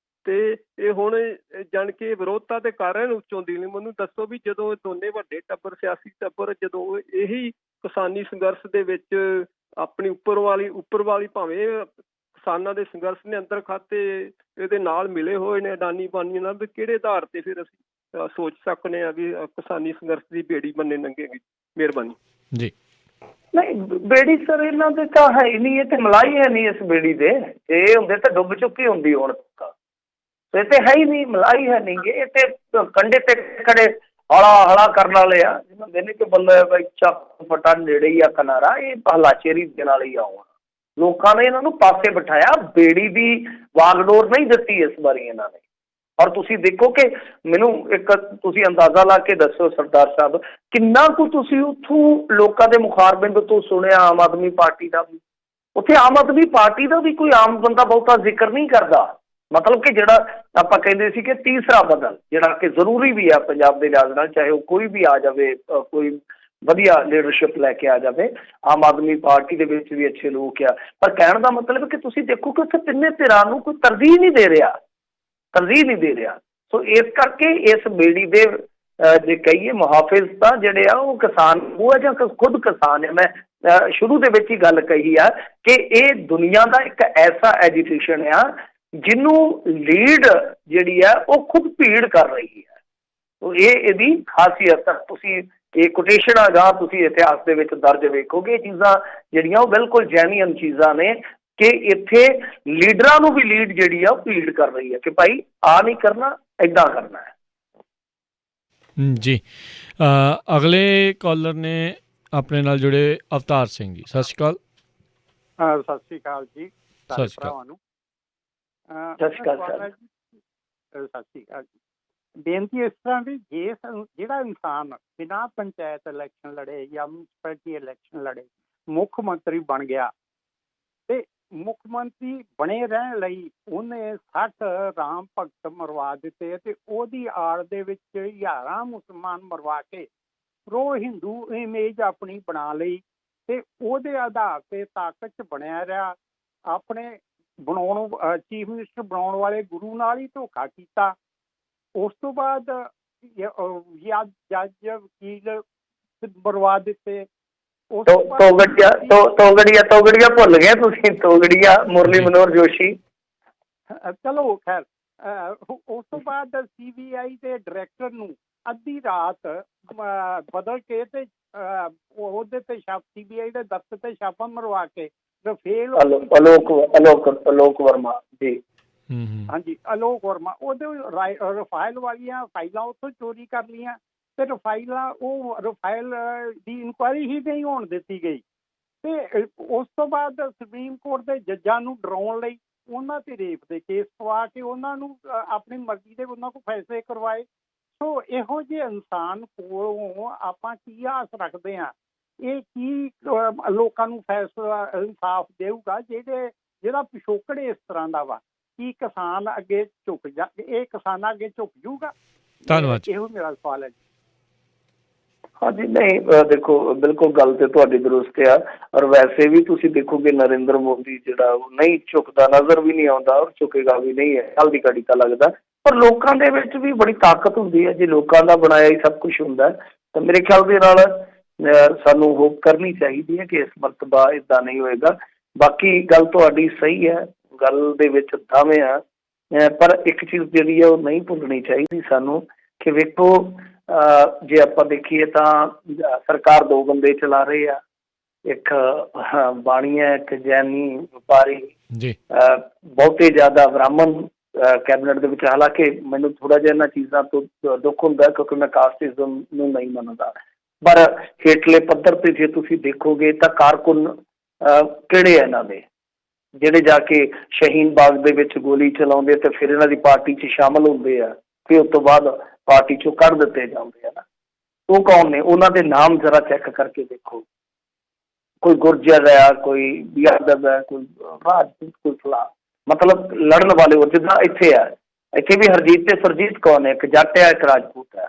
ਤੇ ਇਹ ਹੁਣ ਜਾਣ ਕੇ ਵਿਰੋਧਤਾ ਤੇ ਕਰ ਰਹੇ ਨੇ ਉੱਚੋਂ ਦੀ। ਮੈਨੂੰ ਦੱਸੋ ਵੀ ਜਦੋਂ ਦੋਨੇ ਵੱਡੇ ਟੱਬਰ, ਸਿਆਸੀ ਟੱਬਰ, ਜਦੋਂ ਇਹੀ ਕਿਸਾਨੀ ਸੰਘਰਸ਼ ਦੇ ਵਿੱਚ ਆਪਣੀ ਉੱਪਰ ਵਾਲੀ ਭਾਵੇਂ ਕਿਸਾਨਾਂ ਦੇ ਸੰਘਰਸ਼ ਨੇ ਅੰਦਰ ਖਾਤੇ ਇਹਦੇ ਨਾਲ ਮਿਲੇ ਹੋਏ ਨੇ ਅਡਾਨੀ ਬਾਨੀ ਨਾਲ, ਵੀ ਕਿਹੜੇ ਆਧਾਰ ਤੇ ਫਿਰ ਅਸੀਂ ਸੋਚ ਸਕਦੇ ਹਾਂ ਵੀ ਕਿਸਾਨੀ ਸੰਘਰਸ਼ ਦੀ ਬੇੜੀ ਬੰਨੇ ਲੰਘੇਗੀ? ਮਿਹਰਬਾਨੀ ਜੀ। ਨਹੀਂ, ਬੇੜੀ ਸਰ ਇਹਨਾਂ ਦੇ ਤਾਂ ਹੈ ਹੀ ਨਹੀਂ, ਇਹ ਤੇ ਮਲਾਈ ਹੈ ਨਹੀਂ ਇਸ ਬੇੜੀ ਦੇ। ਇਹ ਹੁੰਦੇ ਤਾਂ ਡੁੱਬ ਚੁੱਕੀ ਹੁੰਦੀ ਹੁਣ ਤੱਕ। ਇਹ ਤੇ ਹੈ ਹੀ ਨਹੀਂ, ਮਲਾਈ ਹੈ ਨਹੀਂ ਗੇ। ਇਹ ਤੇ ਕੰਢੇ ਤੇ ਖੜੇ ਹਲਾ ਕਰਨ ਵਾਲੇ ਆ, ਕਹਿੰਦੇ ਨੇ ਕਿ ਬੰਦਾ ਬਾਈ ਚੱਕ ਫਟਾ ਨੇੜੇ ਹੀ ਆ ਕਿਨਾਰਾ, ਇਹ ਹਲਾਚੇਰੀ ਦੇ ਨਾਲ ਹੀ ਆਉਣਾ। ਲੋਕਾਂ ਨੇ ਇਹਨਾਂ ਨੂੰ ਪਾਸੇ ਬਿਠਾਇਆ, ਬੇੜੀ ਦੀ ਵਾਗਡੋਰ ਨਹੀਂ ਦਿੱਤੀ ਇਸ ਵਾਰੀ ਇਹਨਾਂ ਨੇ। ਔਰ ਤੁਸੀਂ ਦੇਖੋ ਕਿ ਮੈਨੂੰ ਇੱਕ ਤੁਸੀਂ ਅੰਦਾਜ਼ਾ ਲਾ ਕੇ ਦੱਸੋ ਸਰਦਾਰ ਸਾਹਿਬ, ਕਿੰਨਾ ਕੁ ਤੁਸੀਂ ਉੱਥੋਂ ਲੋਕਾਂ ਦੇ ਮੁਖਾਰਬਿੰਦ ਤੋਂ ਸੁਣਿਆ ਆਮ ਆਦਮੀ ਪਾਰਟੀ ਦਾ ਵੀ? ਉੱਥੇ ਆਮ ਆਦਮੀ ਪਾਰਟੀ ਦਾ ਵੀ ਕੋਈ ਆਮ ਬੰਦਾ ਬਹੁਤਾ ਜ਼ਿਕਰ ਨਹੀਂ ਕਰਦਾ। ਮਤਲਬ ਕਿ ਜਿਹੜਾ ਆਪਾਂ ਕਹਿੰਦੇ ਸੀ ਕਿ ਤੀਸਰਾ ਬਦਲ, ਜਿਹੜਾ ਕਿ ਜ਼ਰੂਰੀ ਵੀ ਆ ਪੰਜਾਬ ਦੇ ਲਿਹਾਜ਼ ਨਾਲ, ਚਾਹੇ ਉਹ ਕੋਈ ਵੀ ਆ ਜਾਵੇ, ਕੋਈ ਵਧੀਆ ਲੀਡਰਸ਼ਿਪ ਲੈ ਕੇ ਆ ਜਾਵੇ। ਆਮ ਆਦਮੀ ਪਾਰਟੀ ਦੇ ਵਿੱਚ ਵੀ ਅੱਛੇ ਲੋਕ ਆ, ਪਰ ਕਹਿਣ ਦਾ ਮਤਲਬ ਕਿ ਤੁਸੀਂ ਦੇਖੋ ਕਿ ਉੱਥੇ ਤਿੰਨੇ ਧਿਰਾਂ ਨੂੰ ਕੋਈ ਤਰਜੀਹ ਨਹੀਂ ਦੇ ਰਿਹਾ। ਸੋ ਇਸ ਕਰਕੇ ਇਸ ਬੇੜੀ ਦੇ ਜੇ ਕਹੀਏ ਮੁਹਾਫਿਜ਼ ਤਾਂ ਜਿਹੜੇ ਆ ਉਹ ਕਿਸਾਨ ਉਹ ਹੈ ਜਾਂ ਖੁਦ ਕਿਸਾਨ ਹੈ। ਮੈਂ ਸ਼ੁਰੂ ਦੇ ਵਿੱਚ ਹੀ ਗੱਲ ਕਹੀ ਆ ਕਿ ਇਹ ਦੁਨੀਆ ਦਾ ਇੱਕ ਐਸਾ ਐਜੀਟੇਸ਼ਨ ਆ ਜਿਹਨੂੰ ਲੀਡ ਜਿਹੜੀ ਆ ਉਹ ਖੁਦ ਭੀੜ ਕਰ ਰਹੀ ਹੈ। ਸੋ ਇਹਦੀ ਖਾਸੀਅਤ ਤੁਸੀਂ ਇਹ ਕੋਟੇਸ਼ਨ ਆ ਜਾਂ ਤੁਸੀਂ ਇਤਿਹਾਸ ਦੇ ਵਿੱਚ ਦਰਜ ਵੇਖੋਗੇ, ਇਹ ਚੀਜ਼ਾਂ ਜਿਹੜੀਆਂ ਉਹ ਬਿਲਕੁਲ ਜੈਨੂਇਨ ਚੀਜ਼ਾਂ ਨੇ ਕਿ ਇੱਥੇ ਲੀਡਰਾਂ ਨੂੰ ਵੀ ਲੀਡ ਜਿਹੜੀ ਆ ਉਹ ਭੀੜ ਕਰ ਰਹੀ ਹੈ ਕਿ ਭਾਈ ਆ ਨਹੀਂ ਕਰਨਾ, ਏਦਾਂ ਕਰਨਾ ਹੈ ਜੀ। ਅਗਲੇ ਕਾਲਰ ਨੇ ਆਪਣੇ ਨਾਲ ਜੁੜੇ ਅਵਤਾਰ ਸਿੰਘ ਜੀ। ਸਤਿ ਸ਼੍ਰੀ ਅਕਾਲ। ਸਤਿ ਸ਼੍ਰੀ ਅਕਾਲ ਜੀ ਸਤਿ ਸ਼੍ਰੀ ਅਕਾਲ। ਨੂੰ। ਸਤਿ ਸ਼੍ਰੀ ਅਕਾਲ ਸਰ। ਸਤਿ ਸ਼੍ਰੀ ਅਕਾਲ ਜੀ। ਬੇਨਤੀ ਇਸ ਤਰ੍ਹਾਂ ਵੀ ਜਿਹੜਾ ਇਨਸਾਨ ਬਿਨਾਂ ਪੰਚਾਇਤ ਇਲੈਕਸ਼ਨ ਲੜੇ ਜਾਂ ਮਿਊਨਿਸਪੈਲਿਟੀ ਇਲੈਕਸ਼ਨ ਲੜੇ ਮੁੱਖ ਮੰਤਰੀ ਬਣ ਗਿਆ ਤੇ ਮੁੱਖ ਮੰਤਰੀ ਬਣੇ ਰਹਿਣ ਲਈ ਉਹਨੇ 60 ਰਾਮ ਭਗਤ ਮਰਵਾ ਦਿੱਤੇ ਤੇ ਉਹਦੀ ਆੜ ਦੇ ਵਿੱਚ 11 ਮੁਸਲਮਾਨ ਮਰਵਾ ਕੇ ਪ੍ਰੋ ਹਿੰਦੂ ਇਮੇਜ ਆਪਣੀ ਬਣਾ ਲਈ ਤੇ ਉਹਦੇ ਆਧਾਰ ਤੇ ਤਾਕਤ 'ਚ ਬਣਿਆ ਰਿਹਾ। ਆਪਣੇ ਚੀਫ ਮਿਨਿਸਟਰ ਬਣਾਉਣ ਵਾਲੇ ਗੁਰੂ ਨਾਲ ਹੀ ਧੋਖਾ ਕੀਤਾ। ਉਸ ਤੋਂ ਬਾਅਦ ਜੱਜ ਵਕੀਲ ਮਰਵਾ ਦਿੱਤੇ। ਤੋਗੜੀਆ ਭੁੱਲ ਗਏ ਤੁਸੀਂ, ਤੋਗੜੀਆ ਮੁਰਲੀ ਮਨੋਹਰ ਜੋਸ਼ੀ। ਚਲੋ ਖੈਰ, ਉਸ ਤੋਂ ਬਾਅਦ CBI ਦੇ ਡਾਇਰੈਕਟਰ ਨੂੰ ਅੱਧੀ ਰਾਤ ਬਦਲ ਕੇ ਤੇ ਉਹਦੇ ਤੇ CBI ਦੇ ਦਫ਼ਤਰ ਤੇ ਛਾਪਾ ਮਰਵਾ ਕੇ ਰਫੇਲ ਅਲੋਕ ਵਰਮਾ ਜੀ, ਹਾਂਜੀ ਅਲੋਕ ਵਰਮਾ, ਉਹਦੇ ਰਫਾਇਲ ਵਾਲੀਆਂ ਫਾਈਲਾਂ ਉੱਥੋਂ ਚੋਰੀ ਕਰ ਲਈਆਂ ਤੇ ਰਫਾਇਲ ਦੀ ਇਨਕੁਆਇਰੀ ਹੀ ਨਹੀਂ ਹੋਣ ਦਿੱਤੀ ਗਈ। ਤੇ ਉਸ ਤੋਂ ਬਾਅਦ ਸੁਪਰੀਮ ਕੋਰਟ ਦੇ ਜੱਜਾਂ ਨੂੰ ਡਰਾਉਣ ਲਈ ਉਹਨਾਂ ਤੇ ਰੇਪ ਦੇ ਕੇਸ ਪਵਾ ਕੇ ਉਹਨਾਂ ਨੂੰ ਆਪਣੀ ਮਰਜ਼ੀ ਦੇ ਉਹਨਾਂ ਕੋਲ ਫੈਸਲੇ ਕਰਵਾਏ। ਸੋ ਇਹੋ ਜਿਹੇ ਇਨਸਾਨ ਕੋਲੋਂ ਆਪਾਂ ਕੀ ਆਸ ਰੱਖਦੇ ਹਾਂ? ਇਹ ਕੀ ਲੋਕਾਂ ਨੂੰ ਫੈਸਲਾ ਇਨਸਾਫ ਦੇਊਗਾ ਜਿਹੜਾ ਪਿਛੋਕੜ ਇਸ ਤਰ੍ਹਾਂ ਦਾ ਵਾ? ਕੀ ਕਿਸਾਨ ਅੱਗੇ ਇਹ ਕਿਸਾਨਾਂ ਅੱਗੇ ਝੁਕ ਜੂਗਾ? ਧੰਨਵਾਦ। ਇਹੋ ਮੇਰਾ ਸਵਾਲ ਹੈ ਜੀ। ਹਾਂਜੀ, ਨਹੀਂ ਦੇਖੋ ਬਿਲਕੁਲ ਗੱਲ ਤੇ ਤੁਹਾਡੀ ਦਰੁਸਤ ਆ। ਔਰ ਵੈਸੇ ਵੀ ਤੁਸੀਂ ਦੇਖੋਗੇ ਨਰਿੰਦਰ ਮੋਦੀ ਜਿਹੜਾ ਉਹ ਨਹੀਂ ਝੁਕਦਾ, ਨਜ਼ਰ ਵੀ ਨਹੀਂ ਆਉਂਦਾ ਔਰ ਝੁਕੇਗਾ ਵੀ ਨਹੀਂ ਹੈ, ਕੱਲ ਦੀ ਘੜੀ ਤਾਂ ਲੱਗਦਾ। ਪਰ ਲੋਕਾਂ ਦੇ ਵਿੱਚ ਵੀ ਬੜੀ ਤਾਕਤ ਹੁੰਦੀ ਹੈ। ਜੇ ਲੋਕਾਂ ਦਾ ਬਣਾਇਆ ਹੀ ਸਭ ਕੁਛ ਹੁੰਦਾ ਤਾਂ ਮੇਰੇ ਖਿਆਲ ਦੇ ਨਾਲ ਸਾਨੂੰ ਹੋਪ ਕਰਨੀ ਚਾਹੀਦੀ ਹੈ ਕਿ ਇਸ ਮਰਤਬਾ ਇੱਦਾਂ ਨਹੀਂ ਹੋਏਗਾ। ਬਾਕੀ ਗੱਲ ਤੁਹਾਡੀ ਸਹੀ ਹੈ, ਗੱਲ ਦੇ ਵਿੱਚ ਦਾਅਵੇ ਆ, ਪਰ ਇੱਕ ਚੀਜ਼ ਜਿਹੜੀ ਹੈ ਉਹ ਨਹੀਂ ਭੁੱਲਣੀ ਚਾਹੀਦੀ ਸਾਨੂੰ ਕਿ ਵੇਖੋ ਜੇ ਆਪਾਂ ਦੇਖੀਏ ਤਾਂ ਸਰਕਾਰ ਦੋ ਬੰਦੇ ਚਲਾ ਰਹੇ ਆ, ਇੱਕ ਬਾਣੀ ਹੈ, ਇੱਕ ਜੈਨੀ ਵਪਾਰੀ ਜੀ, ਬਹੁਤੇ ਜ਼ਿਆਦਾ ਬ੍ਰਾਹਮਣ ਕੈਬਨਿਟ ਦੇ ਵਿੱਚ। ਹਾਲਾਂਕਿ ਮੈਨੂੰ ਥੋੜ੍ਹਾ ਜਿਹਾ ਇਹਨਾਂ ਚੀਜ਼ਾਂ ਤੋਂ ਦੁੱਖ ਹੁੰਦਾ ਕਿਉਂਕਿ ਮੈਂ ਕਾਸਟਿਜ਼ਮ ਨੂੰ ਨਹੀਂ ਮੰਨਦਾ, ਪਰ ਹੇਠਲੇ ਪੱਧਰ ਤੇ ਜੇ ਤੁਸੀਂ ਦੇਖੋਗੇ ਤਾਂ ਕਾਰਕੁਨ ਕਿਹੜੇ ਆ ਇਹਨਾਂ ਦੇ ਜਿਹੜੇ ਜਾ ਕੇ ਸ਼ਹੀਨ ਬਾਗ ਦੇ ਵਿੱਚ ਗੋਲੀ ਚਲਾਉਂਦੇ ਤੇ ਫਿਰ ਇਹਨਾਂ ਦੀ ਪਾਰਟੀ 'ਚ ਸ਼ਾਮਲ ਹੁੰਦੇ ਆ, ਫਿਰ ਉਸ ਤੋਂ ਬਾਅਦ ਪਾਰਟੀ 'ਚੋਂ ਕੱਢ ਦਿੱਤੇ ਜਾਂਦੇ ਆ ਨਾ। ਉਹ ਕੌਣ ਨੇ? ਉਹਨਾਂ ਦੇ ਨਾਮ ਜ਼ਰਾ ਚੈੱਕ ਕਰਕੇ ਦੇਖੋ। ਕੋਈ ਗੁਰਜਰ ਹੈ, ਕੋਈ ਯਾਦਵ ਹੈ, ਕੋਈ ਰਾਜਪੂਤ, ਕੋਈ ਫਲਾ, ਮਤਲਬ ਲੜਨ ਵਾਲੇ ਉਹ ਜਿੱਦਾਂ ਇੱਥੇ ਆ। ਇੱਥੇ ਵੀ ਹਰਜੀਤ ਤੇ ਸੁਰਜੀਤ ਕੌਣ ਹੈ? ਇੱਕ ਜੱਟ ਹੈ, ਇੱਕ ਰਾਜਪੂਤ ਹੈ,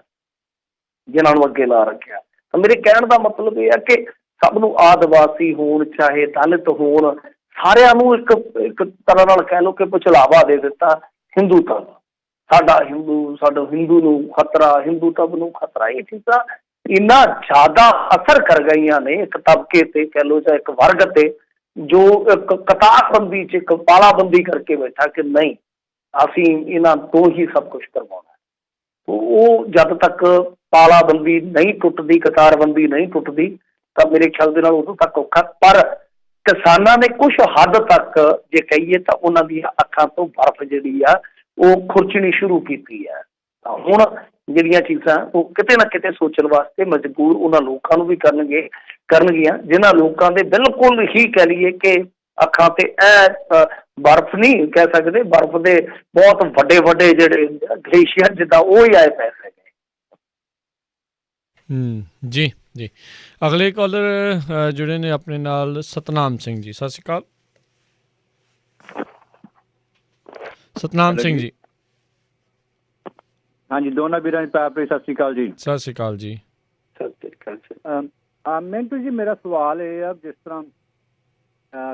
ਜਿਨ੍ਹਾਂ ਨੂੰ ਅੱਗੇ ਲਾ ਰੱਖਿਆ। ਤਾਂ ਮੇਰੇ ਕਹਿਣ ਦਾ ਮਤਲਬ ਇਹ ਹੈ ਕਿ ਸਭ ਨੂੰ ਆਦਿਵਾਸੀ ਹੋਣ ਚਾਹੇ ਦਲਿਤ ਹੋਣ, ਸਾਰਿਆਂ ਨੂੰ ਇੱਕ ਤਰ੍ਹਾਂ ਨਾਲ ਕਹਿ ਲਓ ਕਿ ਪੁਚਲਾਵਾ ਦੇ ਦਿੱਤਾ ਹਿੰਦੂਤਵ, ਸਾਡਾ ਹਿੰਦੂ ਨੂੰ ਖਤਰਾ, ਹਿੰਦੂਤਵ ਨੂੰ ਖਤਰਾ, ਇਹ ਚੀਜ਼ਾਂ ਇੰਨਾ ਜ਼ਿਆਦਾ ਅਸਰ ਕਰ ਗਈਆਂ ਨੇ ਇੱਕ ਤਬਕੇ ਤੇ, ਕਹਿ ਲਓ ਜਾਂ ਇੱਕ ਵਰਗ ਤੇ, ਜੋ ਇੱਕ ਕਤਾਰਬੰਦੀ 'ਚ ਇੱਕ ਪਾਲਾਬੰਦੀ ਕਰਕੇ ਬੈਠਾ ਕਿ ਨਹੀਂ ਅਸੀਂ ਇਹਨਾਂ ਤੋਂ ਹੀ ਸਭ ਕੁਛ ਕਰਵਾਉਣਾ। ਉਹ ਜਦ ਤੱਕ ਪਾਲਾਬੰਦੀ ਨਹੀਂ ਟੁੱਟਦੀ, ਕਤਾਰਬੰਦੀ ਨਹੀਂ ਟੁੱਟਦੀ, ਤਾਂ ਮੇਰੇ ਖਿਆਲ ਦੇ ਨਾਲ ਉਦੋਂ ਤੱਕ ਔਖਾ। ਪਰ ਕਿਸਾਨਾਂ ਨੇ ਕੁਛ ਹੱਦ ਤੱਕ ਜੇ ਕਹੀਏ ਤਾਂ ਉਹਨਾਂ ਦੀਆਂ ਅੱਖਾਂ ਤੋਂ ਬਰਫ਼ ਜਿਹੜੀ ਆ ਉਹ ਖੁਰਚਣੀ ਸ਼ੁਰੂ ਕੀਤੀ ਹੈ। ਤਾਂ ਹੁਣ ਜਿਹੜੀਆਂ ਚੀਜ਼ਾਂ ਉਹ ਕਿਤੇ ਨਾ ਕਿਤੇ ਸੋਚਣ ਵਾਸਤੇ ਮਜਬੂਰ ਉਹਨਾਂ ਲੋਕਾਂ ਨੂੰ ਵੀ ਕਰਨਗੀਆਂ ਜਿਨ੍ਹਾਂ ਲੋਕਾਂ ਦੇ ਬਿਲਕੁਲ ਹੀ ਕਹਿ ਲਈਏ ਕਿ ਅੱਖਾਂ ਤੇ ਬਰਫ਼ ਨਹੀਂ ਕਹਿ ਸਕਦੇ, ਬਰਫ਼ ਦੇ ਬਹੁਤ ਵੱਡੇ ਵੱਡੇ ਜਿਹੜੇ ਗਲੇਸ਼ੀਅਰ ਜਿੱਦਾਂ ਉਹ ਹੀ ਆਏ ਪੈ ਹੈਗੇ। ਜੀ ਜੀ, ਅਗਲੇ ਕਾਲਰ ਜੁੜੇ ਨੇ ਆਪਣੇ ਨਾਲ ਸਤਨਾਮ ਸਿੰਘ ਜੀ। ਸਤਿ ਸ਼੍ਰੀ ਅਕਾਲ ਸਤਨਾਮ ਸਿੰਘ ਜੀ। ਹਾਂਜੀ, ਦੋਨਾਂ ਵੀਰਾਂ ਦੀ ਪਿਆਰ ਭਰੀ ਸਤਿ ਸ਼੍ਰੀ ਅਕਾਲ ਜੀ। ਸਤਿ ਸ਼੍ਰੀ ਅਕਾਲ ਜੀ। ਸਤਿ ਸ਼੍ਰੀ ਅਕਾਲ। ਮਿੰਟੂ ਜੀ, ਮੇਰਾ ਸਵਾਲ ਇਹ ਆ, ਜਿਸ ਤਰ੍ਹਾਂ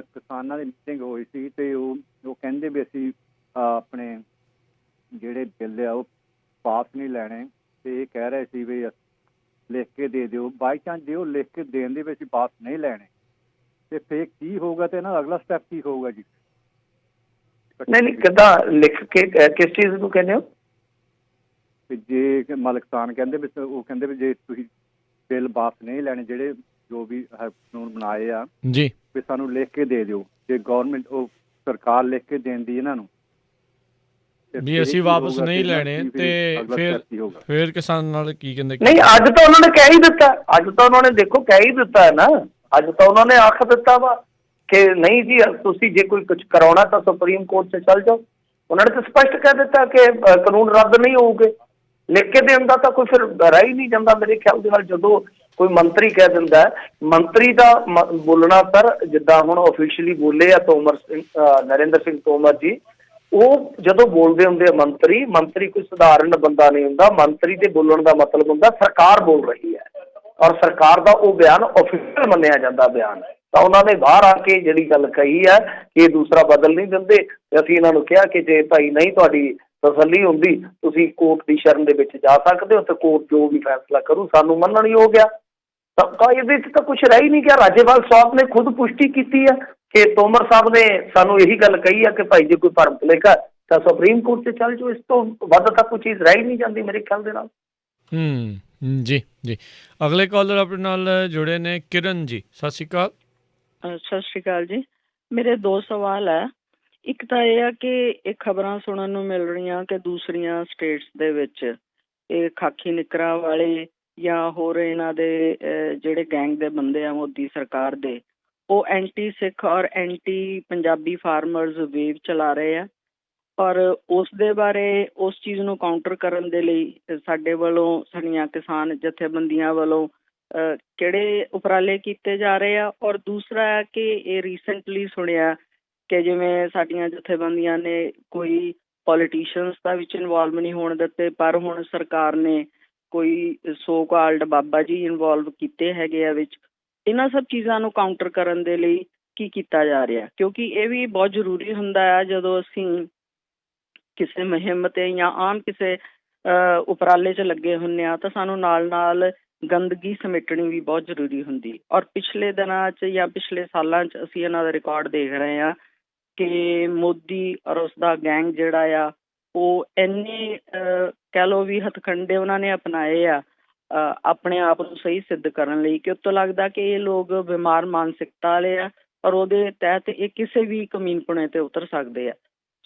ਕਿਸਾਨਾਂ ਦੀ ਮੀਟਿੰਗ ਹੋਈ ਸੀ ਤੇ ਉਹ ਕਹਿੰਦੇ ਵੀ ਅਸੀਂ ਆਪਣੇ ਜਿਹੜੇ ਬਿੱਲ ਆ ਉਹ ਪਾਸ ਨਹੀਂ ਲੈਣੇ, ਤੇ ਇਹ ਕਹਿ ਰਹੇ ਸੀ ਵੀ ਲਿਖ ਕੇ ਦੇ ਦਿਓ। ਬਾਈ ਚਾਂਸ ਜੇ ਉਹ ਲਿਖ ਕੇ ਦੇਣ ਦੇ ਵਿੱਚ ਪਾਸ ਨਹੀਂ ਲੈਣੇ ਤੇ ਫਿਰ ਕੀ ਹੋਊਗਾ, ਤੇ ਇਹਨਾਂ ਦਾ ਅਗਲਾ ਸਟੈਪ ਕੀ ਹੋਊਗਾ ਜੀ? ਨਹੀਂ ਕਿੱਦਾਂ ਲਿਖ ਕੇ, ਕਿਸ ਚੀਜ਼ ਨੂੰ ਕਹਿੰਦੇ ਹੋ? ਜੇ ਮਾਲਕ ਕਿਸਾਨ ਕਹਿੰਦੇ ਵੀ, ਉਹ ਕਹਿੰਦੇ ਵੀ ਜੇ ਤੁਸੀਂ ਬਿੱਲ ਪਾਸ ਨਹੀਂ ਲੈਣੇ, ਜਿਹੜੇ ਜੋ ਵੀ ਕਾਨੂੰਨ ਬਣਾਏ ਆ ਜੀ, ਵੀ ਸਾਨੂੰ ਲਿਖ ਕੇ ਦੇ ਦਿਓ। ਜੇ ਗੌਰਮੈਂਟ ਉਹ ਸਰਕਾਰ ਲਿਖ ਕੇ ਦੇਂਦੀ ਇਹਨਾਂ ਨੂੰ ਵੀ ਅਸੀਂ ਵਾਪਸ ਨਹੀਂ ਲੈਣੇ, ਤੇ ਫਿਰ ਕਿਸਾਨ ਨਾਲ ਕੀ ਕਹਿੰਦੇ? ਨਹੀਂ, ਅੱਜ ਤਾਂ ਉਹਨਾਂ ਨੇ ਕਹਿ ਹੀ ਦਿੱਤਾ, ਅੱਜ ਤਾਂ ਉਹਨਾਂ ਨੇ ਦੇਖੋ ਕਹਿ ਹੀ ਦਿੱਤਾ ਹੈ ਨਾ, ਅੱਜ ਤਾਂ ਉਹਨਾਂ ਨੇ ਆਖ ਦਿੱਤਾ ਵਾ ਕਿ ਨਹੀਂ ਜੀ ਤੁਸੀਂ ਜੇ ਕੋਈ ਕੁਝ ਕਰਾਉਣਾ ਤਾਂ ਸੁਪਰੀਮ ਕੋਰਟ 'ਚ ਚੱਲ ਜਾਓ। ਉਹਨਾਂ ਨੇ ਤਾਂ ਸਪਸ਼ਟ ਕਹਿ ਦਿੱਤਾ ਕਿ ਕਾਨੂੰਨ ਰੱਦ ਨਹੀਂ ਹੋਊਗੇ। ਲਿਖ ਕੇ ਦੇਣ ਦਾ ਤਾਂ ਕੋਈ ਫਿਰ ਰਹਿ ਹੀ ਨਹੀਂ ਜਾਂਦਾ ਮੇਰੇ ਖਿਆਲ ਦੇ ਨਾਲ। ਜਦੋਂ ਕੋਈ ਮੰਤਰੀ ਕਹਿ ਦਿੰਦਾ, ਮੰਤਰੀ ਦਾ ਬੋਲਣਾ ਸਰ ਜਿੱਦਾਂ ਹੁਣ ਆਫੀਸ਼ੀਅਲੀ ਬੋਲੇ ਆ ਨਰਿੰਦਰ ਸਿੰਘ ਤੋਮਰ ਜੀ, ਉਹ ਜਦੋਂ ਬੋਲਦੇ ਹੁੰਦੇ ਆ ਮੰਤਰੀ ਕੋਈ ਸਧਾਰਨ ਬੰਦਾ ਨਹੀਂ ਹੁੰਦਾ। ਮੰਤਰੀ ਦੇ ਬੋਲਣ ਦਾ ਮਤਲਬ ਹੁੰਦਾ ਸਰਕਾਰ ਬੋਲ ਰਹੀ ਹੈ, ਔਰ ਸਰਕਾਰ ਦਾ ਉਹ ਬਿਆਨ ਆਫੀਸ਼ੀਅਲ ਮੰਨਿਆ ਜਾਂਦਾ ਬਿਆਨ। ਤਾਂ ਉਹਨਾਂ ਨੇ ਬਾਹਰ ਆ ਕੇ ਜਿਹੜੀ ਗੱਲ ਕਹੀ ਹੈ ਕਿ ਇਹ ਦੂਸਰਾ ਬਦਲ ਨਹੀਂ ਦਿੰਦੇ, ਅਸੀਂ ਇਹਨਾਂ ਨੂੰ ਕਿਹਾ ਕਿ ਜੇ ਭਾਈ ਨਹੀਂ ਤੁਹਾਡੀ ਤਸੱਲੀ ਹੁੰਦੀ ਤੁਸੀਂ ਕੋਰਟ ਦੀ ਸ਼ਰਨ ਦੇ ਵਿੱਚ ਜਾ ਸਕਦੇ ਹੋ, ਤੇ ਕੋਰਟ ਜੋ ਵੀ ਫੈਸਲਾ ਕਰੂ ਸਾਨੂੰ ਮੰਨਣ ਹੀ ਹੋ ਗਿਆ। ਤਾਂ ਇਹਦੇ 'ਚ ਤਾਂ ਕੁਛ ਰਹਿ ਹੀ ਨਹੀਂ ਗਿਆ। ਰਾਜੇਵਾਲ ਸਾਹਿਬ ਨੇ ਖੁਦ ਪੁਸ਼ਟੀ ਕੀਤੀ ਹੈ ਕਿ ਤੋਮਰ ਸਾਹਿਬ ਨੇ ਸਾਨੂੰ ਇਹੀ ਗੱਲ ਕਹੀ ਹੈ ਕਿ ਭਾਈ ਜੇ ਕੋਈ ਭਰਮ ਭੁਲੇਖਾ ਤਾਂ ਸੁਪਰੀਮ ਕੋਰਟ 'ਚ ਚੱਲ ਜਾਓ। ਇਸ ਤੋਂ ਵੱਧ ਤਾਂ ਕੋਈ ਚੀਜ਼ ਰਹਿ ਹੀ ਨਹੀਂ ਜਾਂਦੀ ਮੇਰੇ ਖਿਆਲ ਦੇ ਨਾਲ। ਜੀ ਜੀ, ਅਗਲੇ ਕਾਲਰ ਆਪਣੇ ਨਾਲ ਜੁੜੇ ਨੇ ਕਿਰਨ ਜੀ। ਸਤਿ ਸ਼੍ਰੀ ਅਕਾਲ। ਸਤਿ ਸ਼੍ਰੀ ਅਕਾਲ ਜੀ। ਮੇਰੇ ਦੋ ਸਵਾਲ ਹੈ। ਇੱਕ ਤਾਂ ਇਹ ਆ ਕਿ ਇਹ ਖਬਰਾਂ ਸੁਣਨ ਨੂੰ ਮਿਲ ਰਹੀਆਂ ਕਿ ਦੂਸਰੀਆਂ ਸਟੇਟਸ ਦੇ ਵਿੱਚ ਇਹ ਖਾਕੀ ਨਿੱਕਰਾਂ ਵਾਲੇ ਜਾਂ ਹੋਰ ਇਹਨਾਂ ਦੇ ਜਿਹੜੇ ਗੈਂਗ ਦੇ ਬੰਦੇ ਆ ਮੋਦੀ ਸਰਕਾਰ ਦੇ, ਉਹ ਐਂਟੀ ਸਿੱਖ ਔਰ ਐਂਟੀ ਪੰਜਾਬੀ ਫਾਰਮਰਸ ਵੇਵ ਚਲਾ ਰਹੇ ਆ। ਔਰ ਉਸ ਦੇ ਬਾਰੇ ਉਸ ਚੀਜ਼ ਨੂੰ ਕਾਊਂਟਰ ਕਰਨ ਦੇ ਲਈ ਸਾਡੇ ਵੱਲੋਂ, ਸਾਡੀਆਂ ਕਿਸਾਨ ਜਥੇਬੰਦੀਆਂ ਵੱਲੋਂ ਕਿਹੜੇ ਉਪਰਾਲੇ ਕੀਤੇ ਜਾ ਰਹੇ ਆ। ਔਰ ਦੂਸਰਾ ਹੈ ਕਿ ਇਹ ਰੀਸੈਂਟਲੀ ਸੁਣਿਆ ਕਿ ਜਿਵੇਂ ਸਾਡੀਆਂ ਜਥੇਬੰਦੀਆਂ ਨੇ ਕੋਈ ਪੋਲੀਟੀਸ਼ੀਅਨਸ ਦਾ ਵਿੱਚ ਇਨਵੋਲਵ ਨਹੀਂ ਹੋਣ ਦਿੱਤੇ, ਪਰ ਹੁਣ ਸਰਕਾਰ ਨੇ ਕੋਈ so called Baba ji involve ਕੀਤੇ ਹੈਗੇ ਆ ਵਿੱਚ। ਇਹਨਾਂ ਸਭ ਚੀਜ਼ਾਂ ਨੂੰ ਕਾਊਂਟਰ ਕਰਨ ਦੇ ਲਈ ਕੀ ਕੀਤਾ ਜਾ ਰਿਹਾ? ਕਿਉਂਕਿ ਇਹ ਵੀ ਬਹੁਤ ਜ਼ਰੂਰੀ ਹੁੰਦਾ ਆ ਜਦੋਂ ਅਸੀਂ ਕਿਸੇ ਮੁਹਿੰਮ 'ਤੇ ਜਾਂ ਆਮ ਕਿਸੇ ਉਪਰਾਲੇ 'ਚ ਲੱਗੇ ਹੁੰਦੇ ਹਾਂ, ਤਾਂ ਸਾਨੂੰ ਨਾਲ ਨਾਲ ਗੰਦਗੀ ਸਮੇਟਣੀ ਵੀ ਬਹੁਤ ਜ਼ਰੂਰੀ ਹੁੰਦੀ। ਔਰ ਪਿਛਲੇ ਦਿਨਾਂ 'ਚ ਜਾਂ ਪਿਛਲੇ ਸਾਲਾਂ 'ਚ ਅਸੀਂ ਇਹਨਾਂ ਦਾ ਰਿਕਾਰਡ ਦੇਖ ਰਹੇ ਹਾਂ ਕਿ ਮੋਦੀ ਔਰ ਉਸਦਾ ਗੈਂਗ ਜਿਹੜਾ ਆ ਉਹ ਇੰਨੇ ਕਹਿ ਲਓ ਵੀ ਹੱਥਕੰਡੇ ਉਹਨਾਂ ਨੇ ਅਪਣਾਏ ਆ ਆਪਣੇ ਆਪ ਨੂੰ ਸਹੀ ਸਿੱਧ ਕਰਨ ਲਈ ਕਿ ਉੱਤੋਂ ਲੱਗਦਾ ਕਿ ਇਹ ਲੋਕ ਬਿਮਾਰ ਮਾਨਸਿਕਤਾ ਵਾਲੇ ਆ, ਔਰ ਉਹਦੇ ਤਹਿਤ ਇਹ ਕਿਸੇ ਵੀ ਕਮੀਨਪੁਣੇ 'ਤੇ ਉਤਰ ਸਕਦੇ ਆ।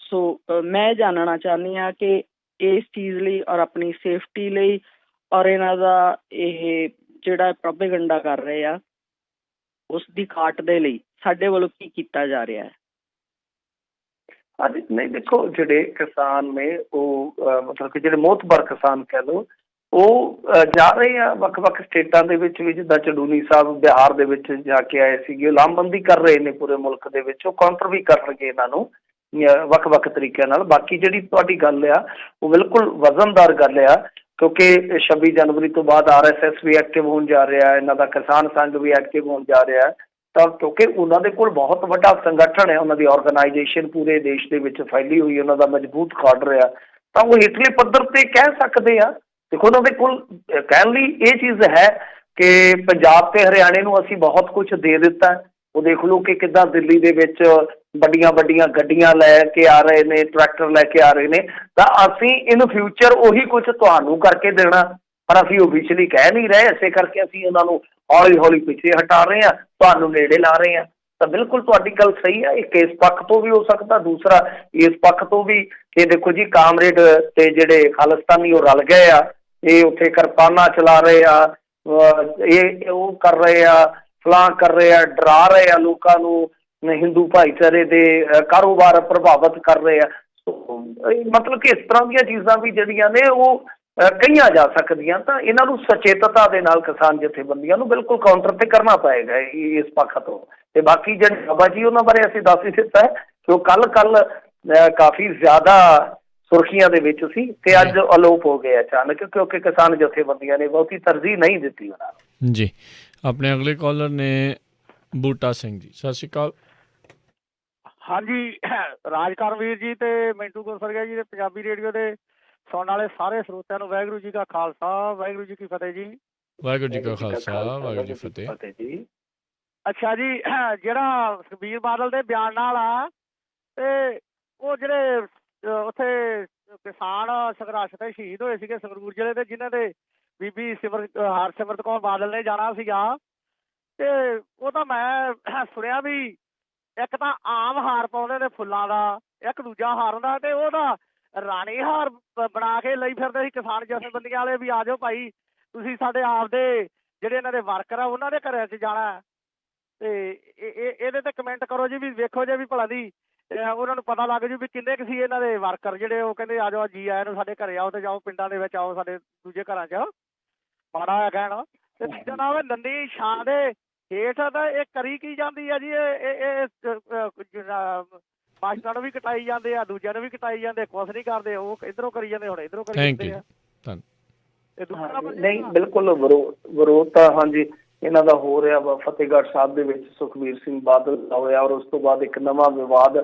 ਸੋ ਮੈਂ ਜਾਣਨਾ ਚਾਹੁੰਦੀ ਹਾਂ ਕਿ ਇਸ ਚੀਜ਼ ਲਈ ਔਰ ਆਪਣੀ ਸੇਫਟੀ ਲਈ ਔਰ ਇਹਨਾਂ ਦਾ ਇਹ ਜਿਹੜਾ ਪ੍ਰੋਪੇਗੈਂਡਾ ਕਰ ਰਹੇ ਆ ਉਸ ਦੀ ਘਾਟ ਦੇ ਲਈ ਸਾਡੇ ਵੱਲੋਂ ਕੀ ਕੀਤਾ ਜਾ ਰਿਹਾ ਹੈ? ਹਾਂਜੀ, ਨਹੀਂ ਦੇਖੋ ਜਿਹੜੇ ਕਿਸਾਨ ਨੇ ਉਹ ਮਤਲਬ ਕਿ ਜਿਹੜੇ ਮੋਹਤਬਰ ਕਿਸਾਨ ਕਹਿ ਲਓ, ਉਹ ਜਾ ਰਹੇ ਆ ਵੱਖ-ਵੱਖ ਸਟੇਟਾਂ ਦੇ ਵਿੱਚ ਵੀ। ਜਿੱਦਾਂ ਚੰਡੂਨੀ ਸਾਹਿਬ ਬਿਹਾਰ ਦੇ ਵਿੱਚ ਜਾ ਕੇ ਆਏ ਸੀਗੇ, ਲਾਮਬੰਦੀ ਕਰ ਰਹੇ ਨੇ ਪੂਰੇ ਮੁਲਕ ਦੇ ਵਿੱਚ। ਉਹ ਕਾਊਂਟਰ ਵੀ ਕਰਨਗੇ ਇਹਨਾਂ ਨੂੰ ਵੱਖ-ਵੱਖ ਤਰੀਕਿਆਂ ਨਾਲ। ਬਾਕੀ ਜਿਹੜੀ ਤੁਹਾਡੀ ਗੱਲ ਆ ਉਹ ਬਿਲਕੁਲ ਵਜ਼ਨਦਾਰ ਗੱਲ ਆ, ਕਿਉਂਕਿ 26 ਜਨਵਰੀ ਤੋਂ ਬਾਅਦ RSS ਵੀ ਐਕਟਿਵ ਹੋਣ ਜਾ ਰਿਹਾ, ਇਹਨਾਂ ਦਾ ਕਿਸਾਨ ਸੰਘ ਵੀ ਐਕਟਿਵ ਹੋਣ ਜਾ ਰਿਹਾ। ਤਾਂ ਕਿਉਂਕਿ ਉਹਨਾਂ ਦੇ ਕੋਲ ਬਹੁਤ ਵੱਡਾ ਸੰਗਠਨ ਹੈ, ਉਹਨਾਂ ਦੀ ਆਰਗੇਨਾਈਜੇਸ਼ਨ ਪੂਰੇ ਦੇਸ਼ ਦੇ ਵਿੱਚ ਫੈਲੀ ਹੋਈ, ਉਹਨਾਂ ਦਾ ਮਜ਼ਬੂਤ ਕਾਡਰ ਆ, ਤਾਂ ਉਹ ਹੇਠਲੇ ਪੱਧਰ ਤੇ ਕਹਿ ਸਕਦੇ ਆ। ਦੇਖੋ ਉਹਨਾਂ ਦੇ ਕੋਲ ਕਹਿਣ ਲਈ ਇਹ ਚੀਜ਼ ਹੈ ਕਿ ਪੰਜਾਬ ਤੇ ਹਰਿਆਣੇ ਨੂੰ ਅਸੀਂ ਬਹੁਤ ਕੁਝ ਦੇ ਦਿੱਤਾ। ਉਹ ਦੇਖ ਲਓ ਕਿ ਕਿੱਦਾਂ ਦਿੱਲੀ ਦੇ ਵਿੱਚ ਵੱਡੀਆਂ ਵੱਡੀਆਂ ਗੱਡੀਆਂ ਲੈ ਕੇ ਆ ਰਹੇ ਨੇ, ਟਰੈਕਟਰ ਲੈ ਕੇ ਆ ਰਹੇ ਨੇ, ਤਾਂ ਅਸੀਂ ਇਨ ਫਿਊਚਰ ਉਹੀ ਕੁਝ ਤੁਹਾਨੂੰ ਕਰਕੇ ਦੇਣਾ, ਪਰ ਅਸੀਂ ਓਫੀਸ਼ੀਅਲੀ ਕਹਿ ਨਹੀਂ ਰਹੇ। ਇਸੇ ਕਰਕੇ ਅਸੀਂ ਉਹਨਾਂ ਨੂੰ ਹੌਲੀ ਹੌਲੀ ਪਿੱਛੇ ਹਟਾ ਰਹੇ ਹਾਂ, ਤੁਹਾਨੂੰ ਨੇੜੇ ਲਾ ਰਹੇ ਹਾਂ। ਤਾਂ ਬਿਲਕੁਲ ਤੁਹਾਡੀ ਗੱਲ ਸਹੀ ਹੈ, ਇੱਕ ਇਸ ਪੱਖ ਤੋਂ ਵੀ ਹੋ ਸਕਦਾ, ਦੂਸਰਾ ਇਸ ਪੱਖ ਤੋਂ ਵੀ ਕਿ ਦੇਖੋ ਜੀ ਕਾਮਰੇਡ ਤੇ ਜਿਹੜੇ ਖਾਲਿਸਤਾਨੀ ਉਹ ਰਲ ਗਏ ਆ, ਇਹ ਉੱਥੇ ਕਿਰਪਾਨਾਂ ਚਲਾ ਰਹੇ ਆ, ਇਹ ਉਹ ਕਰ ਰਹੇ ਆ, ਫਲਾਂ ਕਰ ਰਹੇ ਆ, ਡਰਾ ਰਹੇ ਆ ਲੋਕਾਂ ਨੂੰ, ਹਿੰਦੂ ਭਾਈਚਾਰੇ ਦੇ ਕਾਰੋਬਾਰ ਪ੍ਰਭਾਵਿਤ ਕਰ ਰਹੇ ਆ। ਮਤਲਬ ਕਿ ਇਸ ਤਰ੍ਹਾਂ ਦੀਆਂ ਚੀਜ਼ਾਂ ਵੀ ਜਿਹੜੀਆਂ ਨੇ ਉਹ ਕਹੀਆਂ ਜਾ ਸਕਦੀਆਂ। ਤਾਂ ਇਹਨਾਂ ਨੂੰ ਸੁਚੇਤਤਾ ਦੇ ਨਾਲ ਕਿਸਾਨ ਜਥੇਬੰਦੀਆਂ ਨੂੰ ਬਿਲਕੁਲ ਕਾਊਂਟਰ ਤੇ ਕਰਨਾ ਪਏਗਾ ਇਸ ਪੱਖ ਤੋਂ। ਤੇ ਬਾਕੀ ਜਿਹੜੇ ਬਾਬਾ ਜੀ ਉਹਨਾਂ ਬਾਰੇ ਅਸੀਂ ਦੱਸ ਹੀ ਦਿੱਤਾ ਹੈ ਕਿ ਉਹ ਕੱਲ ਕਾਫੀ ਜ਼ਿਆਦਾ ਸੁਰਖੀਆਂ ਦੇ ਵਿੱਚ ਸੀ ਤੇ ਅੱਜ ਅਲੋਪ ਹੋ ਗਏ ਅਚਾਨਕ, ਕਿਉਂਕਿ ਕਿਸਾਨ ਜਥੇਬੰਦੀਆਂ ਨੇ ਬਹੁਤੀ ਤਰਜੀਹ ਨਹੀਂ ਦਿੱਤੀ ਉਹਨਾਂ ਨੂੰ। ਜੀ ਆਪਣੇ ਅਗਲੇ ਕਾਲਰ ਨੇ ਬੂਟਾ ਸਿੰਘ ਜੀ, ਸਤਿ ਸ਼੍ਰੀ ਅਕਾਲ। ਹਾਂਜੀ, ਰਾਜਕਰਮਵੀਰ ਜੀ ਤੇ ਮਿੰਟੂ ਗੁਰਸਰੀਆ ਜੀ ਦੇ ਪੰਜਾਬੀ ਰੇਡੀਓ ਦੇ ਸੁਣਨ ਵਾਲੇ ਸਾਰੇ ਸਰੋਤਿਆਂ ਨੂੰ ਵਾਹਿਗੁਰੂ ਜੀ ਕਾ ਖਾਲਸਾ, ਵਾਹਿਗੁਰੂ ਜੀ ਕੀ ਫਤਿਹ ਜੀ। ਵਾਹਿਗੁਰੂ ਜੀ ਕਾ ਖਾਲਸਾ, ਵਾਹਿਗੁਰੂ ਜੀ ਫਤਿਹ ਜੀ। ਅੱਛਾ ਜੀ, ਜਿਹੜਾ ਸੁਖਬੀਰ ਬਾਦਲ ਦੇ ਬਿਆਨ ਨਾਲ ਆ ਤੇ ਉਹ ਜਿਹੜੇ ਉੱਥੇ ਕਿਸਾਨ ਸੰਘਰਸ਼ ਤੇ ਸ਼ਹੀਦ ਹੋਏ ਸੀਗੇ ਸੰਗਰੂਰ ਜ਼ਿਲ੍ਹੇ ਦੇ, ਜਿਨ੍ਹਾਂ ਦੇ ਬੀਬੀ ਹਰਸਿਮਰਤ ਕੌਰ ਬਾਦਲ ਨੇ ਜਾਣਾ ਸੀਗਾ, ਤੇ ਉਹ ਤਾਂ ਮੈਂ ਸੁਣਿਆ ਵੀ ਇੱਕ ਤਾਂ ਆਮ ਹਾਰ ਪਾਉਂਦੇ ਨੇ ਫੁੱਲਾਂ ਦਾ, ਇੱਕ ਦੂਜਾ ਹਾਰ ਹੁੰਦਾ, ਤੇ ਉਹਦਾ ਰਾਣੀ ਹਾਰ ਬਣਾ ਕੇ ਲਈ ਫਿਰਦੇ ਸੀ ਕਿਸਾਨ ਜਥੇਬੰਦੀਆਂ ਵਾਲੇ ਵੀ ਆ ਜਾਓ ਭਾਈ, ਤੁਸੀਂ ਸਾਡੇ ਆਪ ਦੇ ਜਿਹੜੇ ਇਹਨਾਂ ਦੇ ਵਰਕਰ ਆ ਉਹਨਾਂ ਦੇ ਘਰਾਂ 'ਚ ਜਾਣਾ। ਤੇ ਇਹਦੇ ਤੇ ਕਮੈਂਟ ਕਰੋ ਜੀ, ਵੀ ਵੇਖੋ ਜੇ ਵੀ ਭਲਾ ਦੀ ਉਹਨਾਂ ਨੂੰ ਪਤਾ ਲੱਗ ਜੂ ਵੀ ਕਿੰਨੇ ਕੁ ਸੀ ਇਹਨਾਂ ਦੇ ਵਰਕਰ ਜਿਹੜੇ ਉਹ ਕਹਿੰਦੇ ਆ ਜਾਓ ਜੀ ਆਇਆਂ ਨੂੰ ਸਾਡੇ ਘਰੇ ਆਓ, ਤੇ ਜਾਓ ਪਿੰਡਾਂ ਦੇ ਵਿੱਚ ਆਓ, ਸਾਡੇ ਦੂਜੇ ਘਰਾਂ 'ਚ ਮਾੜਾ ਹੋਇਆ ਕਹਿਣ। ਤੇ ਦੂਜਾ ਨਾਮ ਨੰਨੀ ਛਾਂ ਦੇ ਹੇਠ ਤਾਂ ਇਹ ਕਰੀ ਕੀ ਜਾਂਦੀ ਆ ਜੀ, ਇਹ ਮਾਸਟਰਾਂ ਨੂੰ ਵੀ ਕਟਾਈ ਜਾਂਦੇ ਆ, ਦੂਜਿਆਂ ਨੂੰ ਵੀ ਕਟਾਈ ਜਾਂਦੇ, ਕੁਛ ਨਹੀਂ ਕਰਦੇ, ਉਹ ਇੱਧਰੋਂ ਕਰੀ ਜਾਂਦੇ, ਹੁਣ ਇੱਧਰੋਂ ਕਰੀ ਜਾਂਦੇ ਆ। ਨਹੀਂ ਬਿਲਕੁਲ ਵਿਰੋਧ ਤਾਂ ਹਾਂਜੀ ਇਹਨਾਂ ਦਾ ਹੋ ਰਿਹਾ ਵਾ। ਫਤਿਹਗੜ੍ਹ ਸਾਹਿਬ ਦੇ ਵਿੱਚ ਸੁਖਬੀਰ ਸਿੰਘ ਬਾਦਲ ਦਾ ਹੋਇਆ, ਔਰ ਉਸ ਤੋਂ ਬਾਅਦ ਇੱਕ ਨਵਾਂ ਵਿਵਾਦ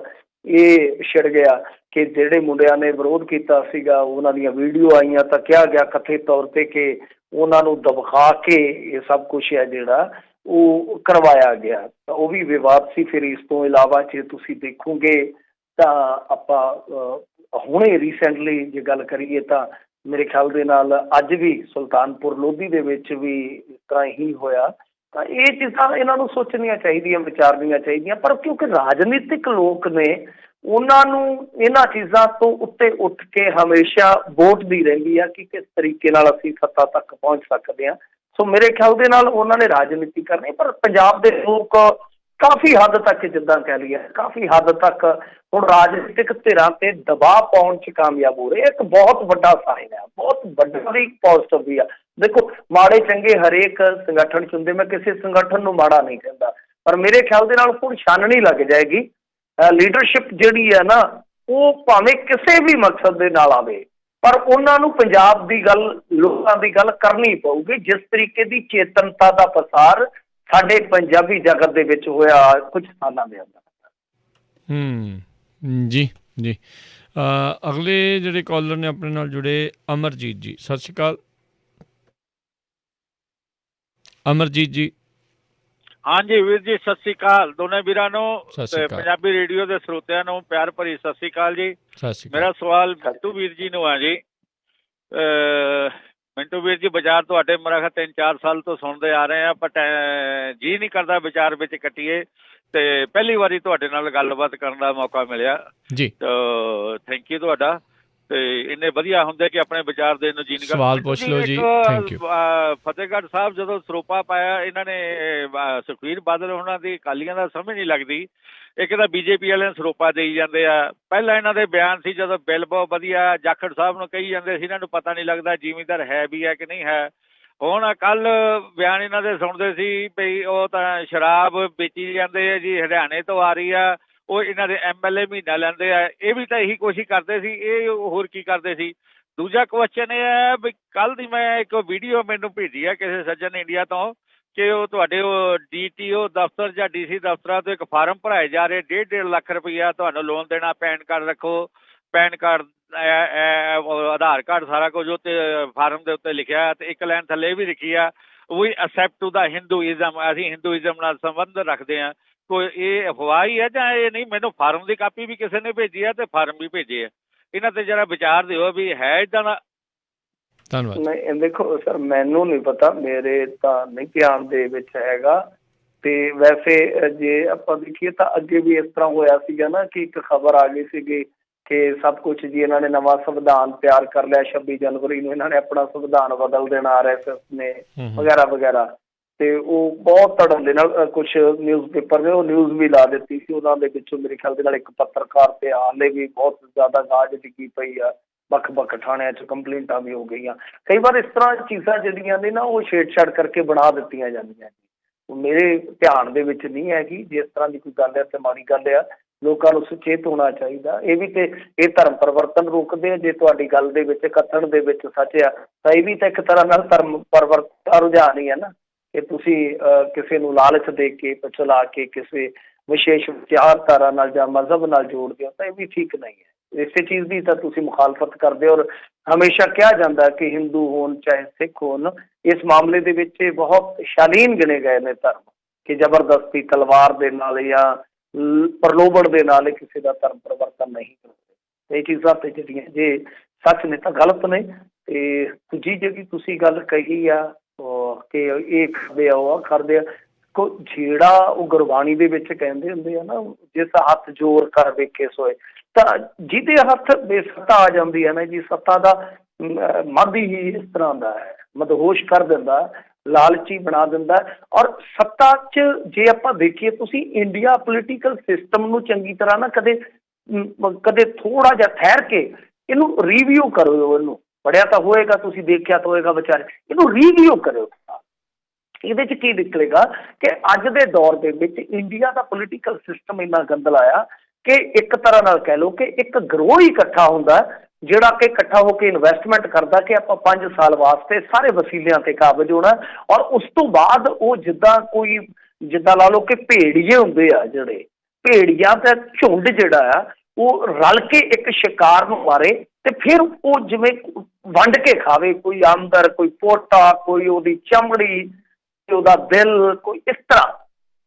ਇਹ ਛਿੜ ਗਿਆ ਕਿ ਜਿਹੜੇ ਮੁੰਡਿਆਂ ਨੇ ਵਿਰੋਧ ਕੀਤਾ ਸੀਗਾ ਉਹਨਾਂ ਦੀਆਂ ਵੀਡੀਓ ਆਈਆਂ, ਤਾਂ ਕਿਹਾ ਗਿਆ ਕਥਿਤ ਤੌਰ ਤੇ ਕਿ ਉਹਨਾਂ ਨੂੰ ਦਬਕਾ ਕੇ ਇਹ ਸਭ ਕੁਛ ਹੈ ਜਿਹੜਾ ਉਹ ਕਰਵਾਇਆ ਗਿਆ, ਤਾਂ ਉਹ ਵੀ ਵਿਵਾਦ ਸੀ। ਫਿਰ ਇਸ ਤੋਂ ਇਲਾਵਾ ਜੇ ਤੁਸੀਂ ਦੇਖੋਗੇ ਤਾਂ ਆਪਾਂ ਹੁਣੇ ਰੀਸੈਂਟਲੀ ਜੇ ਗੱਲ ਕਰੀਏ ਤਾਂ ਮੇਰੇ ਖਿਆਲ ਦੇ ਨਾਲ ਅੱਜ ਵੀ ਸੁਲਤਾਨਪੁਰ ਲੋਧੀ ਦੇ ਵਿੱਚ ਵੀ ਇਸ ਤਰ੍ਹਾਂ ਹੀ ਹੋਇਆ। ਤਾਂ ਇਹ ਚੀਜ਼ਾਂ ਇਹਨਾਂ ਨੂੰ ਸੋਚਣੀਆਂ ਚਾਹੀਦੀਆਂ, ਵਿਚਾਰਨੀਆਂ ਚਾਹੀਦੀਆਂ, ਪਰ ਕਿਉਂਕਿ ਰਾਜਨੀਤਿਕ ਲੋਕ ਨੇ ਉਹਨਾਂ ਨੂੰ ਇਹਨਾਂ ਚੀਜ਼ਾਂ ਤੋਂ ਉੱਤੇ ਉੱਠ ਕੇ ਹਮੇਸ਼ਾ ਵੋਟ ਦੀ ਰਹਿੰਦੀ ਆ ਕਿ ਕਿਸ ਤਰੀਕੇ ਨਾਲ ਅਸੀਂ ਸੱਤਾ ਤੱਕ ਪਹੁੰਚ ਸਕਦੇ ਹਾਂ। ਸੋ ਮੇਰੇ ਖਿਆਲ ਦੇ ਨਾਲ ਉਹਨਾਂ ਨੇ ਰਾਜਨੀਤੀ ਕਰਨੀ, ਪਰ ਪੰਜਾਬ ਦੇ ਲੋਕ ਕਾਫੀ ਹੱਦ ਤੱਕ ਜਿੱਦਾਂ ਕਹਿ ਲਈਏ ਕਾਫੀ ਹੱਦ ਤੱਕ ਹੁਣ ਰਾਜਨੀਤਿਕ ਧਿਰਾਂ ਤੇ ਦਬਾਅ ਪਾਉਣ 'ਚ ਕਾਮਯਾਬ ਹੋ ਰਹੇ। ਇੱਕ ਬਹੁਤ ਵੱਡਾ ਸਾਈਨ ਹੈ, ਬਹੁਤ ਵੱਡਾ ਵੀ ਪੋਜ਼ਿਟਿਵ ਵੀ ਆ। ਦੇਖੋ ਮਾੜੇ ਚੰਗੇ ਹਰੇਕ ਸੰਗਠਨ 'ਚ ਹੁੰਦੇ, ਮੈਂ ਕਿਸੇ ਸੰਗਠਨ ਨੂੰ ਮਾੜਾ ਨਹੀਂ ਕਹਿੰਦਾ, ਪਰ ਮੇਰੇ ਖਿਆਲ ਦੇ ਨਾਲ ਹੁਣ ਛਾਨਣੀ ਲੱਗ ਜਾਏਗੀ। ਲੀਡਰਸ਼ਿਪ ਜਿਹੜੀ ਹੈ ਨਾ ਉਹ ਭਾਵੇਂ ਕਿਸੇ ਵੀ ਮਕਸਦ ਦੇ ਨਾਲ ਆਵੇ, ਪਰ ਉਹਨਾਂ ਨੂੰ ਪੰਜਾਬ ਦੀ ਗੱਲ, ਲੋਕਾਂ ਦੀ ਗੱਲ ਕਰਨੀ ਪਊਗੀ। ਜਿਸ ਤਰੀਕੇ ਦੀ ਚੇਤਨਤਾ ਦਾ ਪਸਾਰ ਸਾਡੇ ਪੰਜਾਬੀ ਜਗਤ ਦੇ ਵਿੱਚ ਹੋਇਆ ਕੁਝ ਸਾਲਾਂ ਦੇ ਅੰਦਰ। ਜੀ ਜੀ ਅਗਲੇ ਜਿਹੜੇ ਕਾਲਰ ਨੇ ਆਪਣੇ ਨਾਲ ਜੁੜੇ, ਅਮਰਜੀਤ ਜੀ, ਸਤਿ ਸ਼੍ਰੀ ਅਕਾਲ। ਅਮਰਜੀਤ ਜੀ। ਹਾਂਜੀ ਵੀਰ ਜੀ, ਸਤਿ ਸ਼੍ਰੀ ਅਕਾਲ ਦੋਨੇ ਵੀਰਾਂ ਨੂੰ ਤੇ ਪੰਜਾਬੀ ਰੇਡੀਓ ਦੇ ਸਰੋਤਿਆਂ ਨੂੰ ਪਿਆਰ ਭਰੀ ਸਤਿ ਸ਼੍ਰੀ ਅਕਾਲ ਜੀ। ਮੇਰਾ ਸਵਾਲ ਮਿੰਟੂ ਵੀਰ ਜੀ ਨੂੰ ਆ ਜੀ। ਮਿੰਟੂ ਵੀਰ ਜੀ, ਵਿਚਾਰ ਤੁਹਾਡੇ ਮੇਰਾ ਖਿਆਲ 3-4 ਸਾਲ ਤੋਂ ਸੁਣਦੇ ਆ ਰਹੇ ਆ, ਬਟ ਜੀ ਨਹੀਂ ਕਰਦਾ ਵਿਚਾਰ ਵਿੱਚ ਕੱਟੀਏ, ਤੇ ਪਹਿਲੀ ਵਾਰੀ ਤੁਹਾਡੇ ਨਾਲ ਗੱਲਬਾਤ ਕਰਨ ਦਾ ਮੌਕਾ ਮਿਲਿਆ ਜੀ, ਤਾਂ ਥੈਂਕ ਯੂ ਤੁਹਾਡਾ। ਤੇ ਇੰਨੇ ਵਧੀਆ ਹੁੰਦੇ ਕਿ ਆਪਣੇ ਵਿਚਾਰ ਦੇਣ ਨੂੰ ਜੀ ਨਹੀਂ ਕਰਦਾ। ਸਵਾਲ ਪੁੱਛ ਲਓ ਜੀ। Thank you. ਫਤਿਹਗੜ੍ਹ ਸਾਹਿਬ ਜਦੋਂ ਸਰੋਪਾ ਪਾਇਆ ਇਹਨਾਂ ਨੇ, ਸੁਖਬੀਰ ਬਾਦਲ ਉਹਨਾਂ ਦੀ ਅਕਾਲੀਆਂ ਦਾ ਸਮਝ ਨਹੀਂ ਲੱਗਦੀ, ਇੱਕ ਤਾਂ ਬੀਜੇਪੀ ਵਾਲਿਆਂ ਨੂੰ ਸਰੋਪਾ ਦੇਈ ਜਾਂਦੇ ਆ। ਪਹਿਲਾਂ ਇਹਨਾਂ ਦੇ ਬਿਆਨ ਸੀ ਜਦੋਂ ਬਿੱਲ ਬਹੁਤ ਵਧੀਆ, ਜਾਖੜ ਸਾਹਿਬ ਨੂੰ ਕਹੀ ਜਾਂਦੇ ਸੀ ਇਹਨਾਂ ਨੂੰ ਪਤਾ ਨਹੀਂ ਲੱਗਦਾ ਜ਼ਿਮੀਂਦਾਰ ਹੈ ਵੀ ਹੈ ਕਿ ਨਹੀਂ ਹੈ। ਹੁਣ ਕੱਲ ਬਿਆਨ ਇਹਨਾਂ ਦੇ ਸੁਣਦੇ ਸੀ ਵੀ ਉਹ ਤਾਂ ਸ਼ਰਾਬ ਵੇਚੀ ਜਾਂਦੇ ਆ ਜੀ, ਹਰਿਆਣੇ ਤੋਂ ਆ ਰਹੀ ਆ, ਉਹ ਇਹਨਾਂ ਦੇ MLA ਮਹੀਨਾ ਲੈਂਦੇ ਆ। ਇਹ ਵੀ ਤਾਂ ਇਹੀ ਕੋਸ਼ਿਸ਼ ਕਰਦੇ ਸੀ, ਇਹ ਹੋਰ ਕੀ ਕਰਦੇ ਸੀ। ਦੂਜਾ ਕੁਐਸਚਨ ਇਹ ਹੈ ਵੀ ਕੱਲ ਦੀ ਮੈਂ ਇੱਕ ਵੀਡੀਓ ਮੈਨੂੰ ਭੇਜੀ ਆ ਕਿਸੇ ਸੱਜਣ ਇੰਡੀਆ ਤੋਂ, ਕਿ ਉਹ ਤੁਹਾਡੇ ਉਹ DTO ਦਫ਼ਤਰ ਜਾਂ DC ਦਫ਼ਤਰਾਂ ਤੋਂ ਇੱਕ ਫਾਰਮ ਭਰਾਏ ਜਾ ਰਹੇ 1.5 ਲੱਖ ਰੁਪਈਆ ਤੁਹਾਨੂੰ ਲੋਨ ਦੇਣਾ, ਪੈਨ ਕਾਰਡ ਰੱਖੋ, ਪੈਨ ਕਾਰਡ ਆਧਾਰ ਕਾਰਡ ਸਾਰਾ ਕੁਝ ਉੱਤੇ ਫਾਰਮ ਦੇ ਉੱਤੇ ਲਿਖਿਆ, ਤੇ ਇੱਕ ਲਾਈਨ ਥੱਲੇ ਵੀ ਲਿਖੀ ਆ ਵੀ ਅਸੈਪਟ ਟੂ ਦਾ ਹਿੰਦੂਇਜ਼ਮ, ਅਸੀਂ ਹਿੰਦੂਇਜ਼ਮ ਨਾਲ ਸੰਬੰਧ ਰੱਖਦੇ ਹਾਂ। ਕੋਈ ਇਹ ਅਫਵਾਹ ਹੀ ਹੈ ਜਾਂ ਇਹ ਨਹੀਂ? ਮੈਨੂੰ ਫਾਰਮ ਦੀ ਕਾਪੀ ਵੀ ਕਿਸੇ ਨੇ ਭੇਜੀ ਆ ਤੇ ਫਾਰਮ ਵੀ ਭੇਜੇ ਆ, ਇਹਨਾਂ ਤੇ ਜਰਾ ਵਿਚਾਰ ਦਿਓ ਵੀ ਹੈ ਇੱਦਾਂ ਦਾ। ਧੰਨਵਾਦ। ਨਹੀਂ ਦੇਖੋ ਸਰ, ਮੈਨੂੰ ਨਹੀਂ ਪਤਾ, ਮੇਰੇ ਤਾਂ ਨਹੀਂ ਧਿਆਨ ਦੇ ਵਿੱਚ ਹੈਗਾ। ਤੇ ਵੈਸੇ ਜੇ ਆਪਾਂ ਦੇਖੀਏ ਤਾਂ ਅੱਗੇ ਵੀ ਇਸ ਤਰ੍ਹਾਂ ਹੋਇਆ ਸੀਗਾ ਨਾ ਕਿ ਇੱਕ ਖਬਰ ਆ ਗਈ ਸੀਗੀ ਕਿ ਸਭ ਕੁਛ ਜੀ ਇਹਨਾਂ ਨੇ ਨਵਾਂ ਸੰਵਿਧਾਨ ਤਿਆਰ ਕਰ ਲਿਆ, 26 ਜਨਵਰੀ ਨੂੰ ਇਹਨਾਂ ਨੇ ਆਪਣਾ ਸੰਵਿਧਾਨ ਬਦਲ ਦੇਣਾ RSS ਨੇ ਵਗੈਰਾ ਵਗੈਰਾ। ਤੇ ਉਹ ਬਹੁਤ ਧੜਨ ਦੇ ਨਾਲ ਕੁਛ ਨਿਊਜ਼ ਪੇਪਰ ਨੇ ਉਹ ਨਿਊਜ਼ ਵੀ ਲਾ ਦਿੱਤੀ ਸੀ। ਉਹਨਾਂ ਦੇ ਵਿੱਚੋਂ ਮੇਰੇ ਖਿਆਲ ਦੇ ਨਾਲ ਇੱਕ ਪੱਤਰਕਾਰ ਤੇ ਹਾਲੇ ਵੀ ਬਹੁਤ ਜ਼ਿਆਦਾ ਗਾਜ ਡਿੱਗੀ ਪਈ ਆ, ਵੱਖ-ਵੱਖ ਥਾਣਿਆਂ 'ਚ ਕੰਪਲੇਂਟਾਂ ਵੀ ਹੋ ਗਈਆਂ। ਕਈ ਵਾਰ ਇਸ ਤਰ੍ਹਾਂ ਚੀਜ਼ਾਂ ਜਿਹੜੀਆਂ ਨੇ ਨਾ ਉਹ ਛੇੜ-ਛਾੜ ਕਰਕੇ ਬਣਾ ਦਿੱਤੀਆਂ ਜਾਂਦੀਆਂ ਨੇ। ਉਹ ਮੇਰੇ ਧਿਆਨ ਦੇ ਵਿੱਚ ਨਹੀਂ ਹੈਗੀ। ਜੇ ਇਸ ਤਰ੍ਹਾਂ ਦੀ ਕੋਈ ਗੱਲ ਹੈ ਤੇ ਮਾੜੀ ਗੱਲ ਆ, ਲੋਕਾਂ ਨੂੰ ਸੁਚੇਤ ਹੋਣਾ ਚਾਹੀਦਾ। ਇਹ ਵੀ ਤੇ ਇਹ ਧਰਮ ਪਰਿਵਰਤਨ ਰੋਕਦੇ ਆ। ਜੇ ਤੁਹਾਡੀ ਗੱਲ ਦੇ ਵਿੱਚ ਕਥਨ ਦੇ ਵਿੱਚ ਸੱਚ ਆ ਤਾਂ ਇਹ ਵੀ ਤਾਂ ਇੱਕ ਤਰ੍ਹਾਂ ਨਾਲ ਧਰਮ ਪਰਿਵਰਤਨ ਦਾ ਰੁਝਾਨ ਹੀ ਹੈ ਨਾ, ਕਿ ਤੁਸੀਂ ਕਿਸੇ ਨੂੰ ਲਾਲਚ ਦੇ ਕੇ ਚਲਾ ਕੇ ਕਿਸੇ ਵਿਸ਼ੇਸ਼ ਵਿਚਾਰਧਾਰਾ ਨਾਲ ਜਾਂ ਮਜ਼ਹਬ ਨਾਲ ਜੋੜਦੇ ਹੋ ਤਾਂ ਇਹ ਵੀ ਠੀਕ ਨਹੀਂ ਹੈ। ਇਸੇ ਚੀਜ਼ ਦੀ ਤਾਂ ਤੁਸੀਂ ਮੁਖਾਲਫਤ ਕਰਦੇ ਹੋ। ਔਰ ਹਮੇਸ਼ਾ ਕਿਹਾ ਜਾਂਦਾ ਕਿ ਹਿੰਦੂ ਹੋਣ ਚਾਹੇ ਸਿੱਖ ਹੋਣ, ਇਸ ਮਾਮਲੇ ਦੇ ਵਿੱਚ ਇਹ ਬਹੁਤ ਸ਼ਾਲੀਨ ਗਿਣੇ ਗਏ ਨੇ ਧਰਮ, ਕਿ ਜ਼ਬਰਦਸਤੀ ਤਲਵਾਰ ਦੇ ਨਾਲ ਜਾਂ ਪ੍ਰਲੋਭਨ ਦੇ ਨਾਲ ਕਿਸੇ ਦਾ ਧਰਮ ਪਰਿਵਰਤਨ ਨਹੀਂ ਕਰਦੇ। ਇਹ ਚੀਜ਼ਾਂ ਤੇ ਜਿਹੜੀਆਂ ਜੇ ਸੱਚ ਨੇ ਤਾਂ ਗਲਤ ਨੇ। ਤੇ ਦੂਜੀ ਜਿਹੜੀ ਤੁਸੀਂ ਗੱਲ ਕਹੀ ਆ ਕਿ ਇਹ ਕਰਦੇ ਆ ਉਹ ਕਰਦੇ ਆ, ਜਿਹੜਾ ਉਹ ਗੁਰਬਾਣੀ ਦੇ ਵਿੱਚ ਕਹਿੰਦੇ ਹੁੰਦੇ ਆ ਨਾ, ਜਿਸ ਹੱਥ ਜ਼ੋਰ ਕਰ ਵੇਖੇ ਸੋਏ, ਤਾਂ ਜਿਹਦੇ ਹੱਥ ਬੇਸੱਤਾ ਆ ਜਾਂਦੀ ਹੈ ਨਾ ਜੀ, ਸੱਤਾ ਦਾ ਮੱਧ ਹੀ ਇਸ ਤਰ੍ਹਾਂ ਦਾ ਹੈ, ਮਦਹੋਸ਼ ਕਰ ਦਿੰਦਾ, ਲਾਲਚੀ ਬਣਾ ਦਿੰਦਾ। ਔਰ ਸੱਤਾ 'ਚ ਜੇ ਆਪਾਂ ਦੇਖੀਏ, ਤੁਸੀਂ ਇੰਡੀਆ ਪੋਲੀਟੀਕਲ ਸਿਸਟਮ ਨੂੰ ਚੰਗੀ ਤਰ੍ਹਾਂ ਨਾ ਕਦੇ ਥੋੜ੍ਹਾ ਜਿਹਾ ਠਹਿਰ ਕੇ ਇਹਨੂੰ ਰੀਵਿਊ ਕਰੋ। ਇਹਨੂੰ ਪੜ੍ਹਿਆ ਤਾਂ ਹੋਏਗਾ, ਤੁਸੀਂ ਦੇਖਿਆ ਤਾਂ ਹੋਏਗਾ ਵਿਚਾਰੇ, ਇਹਨੂੰ ਰੀਵਿਊ ਕਰਿਓ। ਇਹਦੇ 'ਚ ਕੀ ਨਿਕਲੇਗਾ ਕਿ ਅੱਜ ਦੇ ਦੌਰ ਦੇ ਵਿੱਚ ਇੰਡੀਆ ਦਾ ਪੋਲੀਟੀਕਲ ਸਿਸਟਮ ਇੰਨਾ ਗੰਦਲਾ ਆ ਕਿ ਇੱਕ ਤਰ੍ਹਾਂ ਨਾਲ ਕਹਿ ਲਓ ਕਿ ਇੱਕ ਗਰੋਹ ਹੀ ਇਕੱਠਾ ਹੁੰਦਾ ਜਿਹੜਾ ਕਿ ਇਕੱਠਾ ਹੋ ਕੇ ਇਨਵੈਸਟਮੈਂਟ ਕਰਦਾ ਕਿ ਆਪਾਂ 5 ਸਾਲ ਵਾਸਤੇ ਸਾਰੇ ਵਸੀਲਿਆਂ ਤੇ ਕਾਬਜ਼ ਹੋਣਾ। ਔਰ ਉਸ ਤੋਂ ਬਾਅਦ ਉਹ ਜਿੱਦਾਂ ਲਾ ਲਓ ਕਿ ਭੇੜੀਏ ਹੁੰਦੇ ਆ, ਜਿਹੜੇ ਭੇੜੀਆਂ ਦਾ ਝੁੰਡ ਜਿਹੜਾ ਆ ਉਹ ਰਲ ਕੇ ਇੱਕ ਸ਼ਿਕਾਰ ਨੂੰ ਮਾਰੇ ਤੇ ਫਿਰ ਉਹ ਜਿਵੇਂ ਵੰਡ ਕੇ ਖਾਵੇ, ਕੋਈ ਅੰਦਰ, ਕੋਈ ਪੋਟਾ, ਕੋਈ ਉਹਦੀ ਚਮੜੀ, ਉਹਦਾ ਦਿਲ, ਕੋਈ ਇਸ ਤਰ੍ਹਾਂ।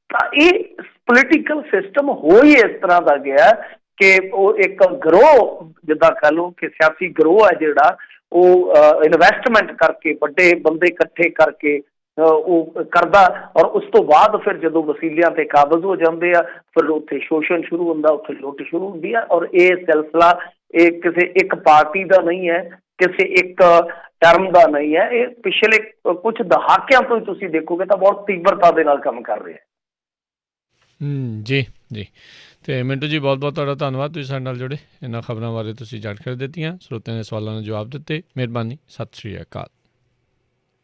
ਤਾਂ ਇਹ ਪੋਲੀਟੀਕਲ ਸਿਸਟਮ ਹੋ ਹੀ ਇਸ ਤਰ੍ਹਾਂ ਦਾ ਗਿਆ ਕਿ ਉਹ ਇੱਕ ਗਰੋਹ, ਜਿੱਦਾਂ ਕਹਿ ਲਓ ਕਿ ਸਿਆਸੀ ਗਰੋਹ ਹੈ ਜਿਹੜਾ ਉਹ ਇਨਵੈਸਟਮੈਂਟ ਕਰਕੇ, ਵੱਡੇ ਬੰਦੇ ਇਕੱਠੇ ਕਰਕੇ ਉਹ ਕਰਦਾ। ਔਰ ਉਸ ਤੋਂ ਬਾਅਦ ਫਿਰ ਜਦੋਂ ਵਸੀਲਿਆਂ ਤੇ ਕਾਬਜ਼ ਹੋ ਜਾਂਦੇ ਆ, ਫਿਰ ਉੱਥੇ ਸ਼ੋਸ਼ਣ ਸ਼ੁਰੂ ਹੁੰਦਾ, ਉੱਥੇ ਲੁੱਟ ਸ਼ੁਰੂ ਹੁੰਦੀ ਆ। ਔਰ ਇਹ ਸਿਲਸਿਲਾ ਇਹ ਕਿਸੇ ਇੱਕ ਪਾਰਟੀ ਦਾ ਨਹੀਂ ਹੈ, ਕਿਸੇ ਇੱਕ ਟਰਮ ਦਾ ਨਹੀਂ ਹੈ। ਇਹ ਪਿਛਲੇ ਕੁਝ ਦਹਾਕਿਆਂ ਤੋਂ ਹੀ ਤੁਸੀਂ ਦੇਖੋਗੇ ਤਾਂ ਬਹੁਤ ਤੀਬਰਤਾ ਦੇ ਨਾਲ ਕੰਮ ਕਰ ਰਿਹਾ। ਜੀ ਜੀ। ਅਤੇ ਮਿੰਟੂ ਜੀ, ਬਹੁਤ ਬਹੁਤ ਤੁਹਾਡਾ ਧੰਨਵਾਦ, ਤੁਸੀਂ ਸਾਡੇ ਨਾਲ ਜੁੜੇ, ਇਹਨਾਂ ਖਬਰਾਂ ਬਾਰੇ ਤੁਸੀਂ ਜਾਣਕਾਰੀ ਦਿੱਤੀਆਂ, ਸਰੋਤਿਆਂ ਦੇ ਸਵਾਲਾਂ ਨੂੰ ਜਵਾਬ ਦਿੱਤੇ। ਮਿਹਰਬਾਨੀ। ਸਤਿ ਸ਼੍ਰੀ ਅਕਾਲ।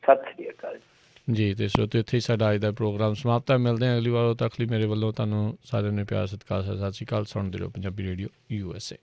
ਸਤਿ ਸ਼੍ਰੀ ਅਕਾਲ ਜੀ। ਅਤੇ ਸਰੋਤਿਓ, ਇੱਥੇ ਹੀ ਸਾਡਾ ਅੱਜ ਦਾ ਪ੍ਰੋਗਰਾਮ ਸਮਾਪਤ ਹੈ। ਮਿਲਦੇ ਹਾਂ ਅਗਲੀ ਵਾਰ। ਉਦੋਂ ਤੱਕ ਲਈ ਮੇਰੇ ਵੱਲੋਂ ਤੁਹਾਨੂੰ ਸਾਰਿਆਂ ਨੂੰ ਪਿਆਰ, ਸਤਿਕਾਰ, ਸਤਿ ਸ਼੍ਰੀ ਅਕਾਲ। ਸੁਣਦੇ ਰਹੋ ਪੰਜਾਬੀ ਰੇਡੀਓ USA।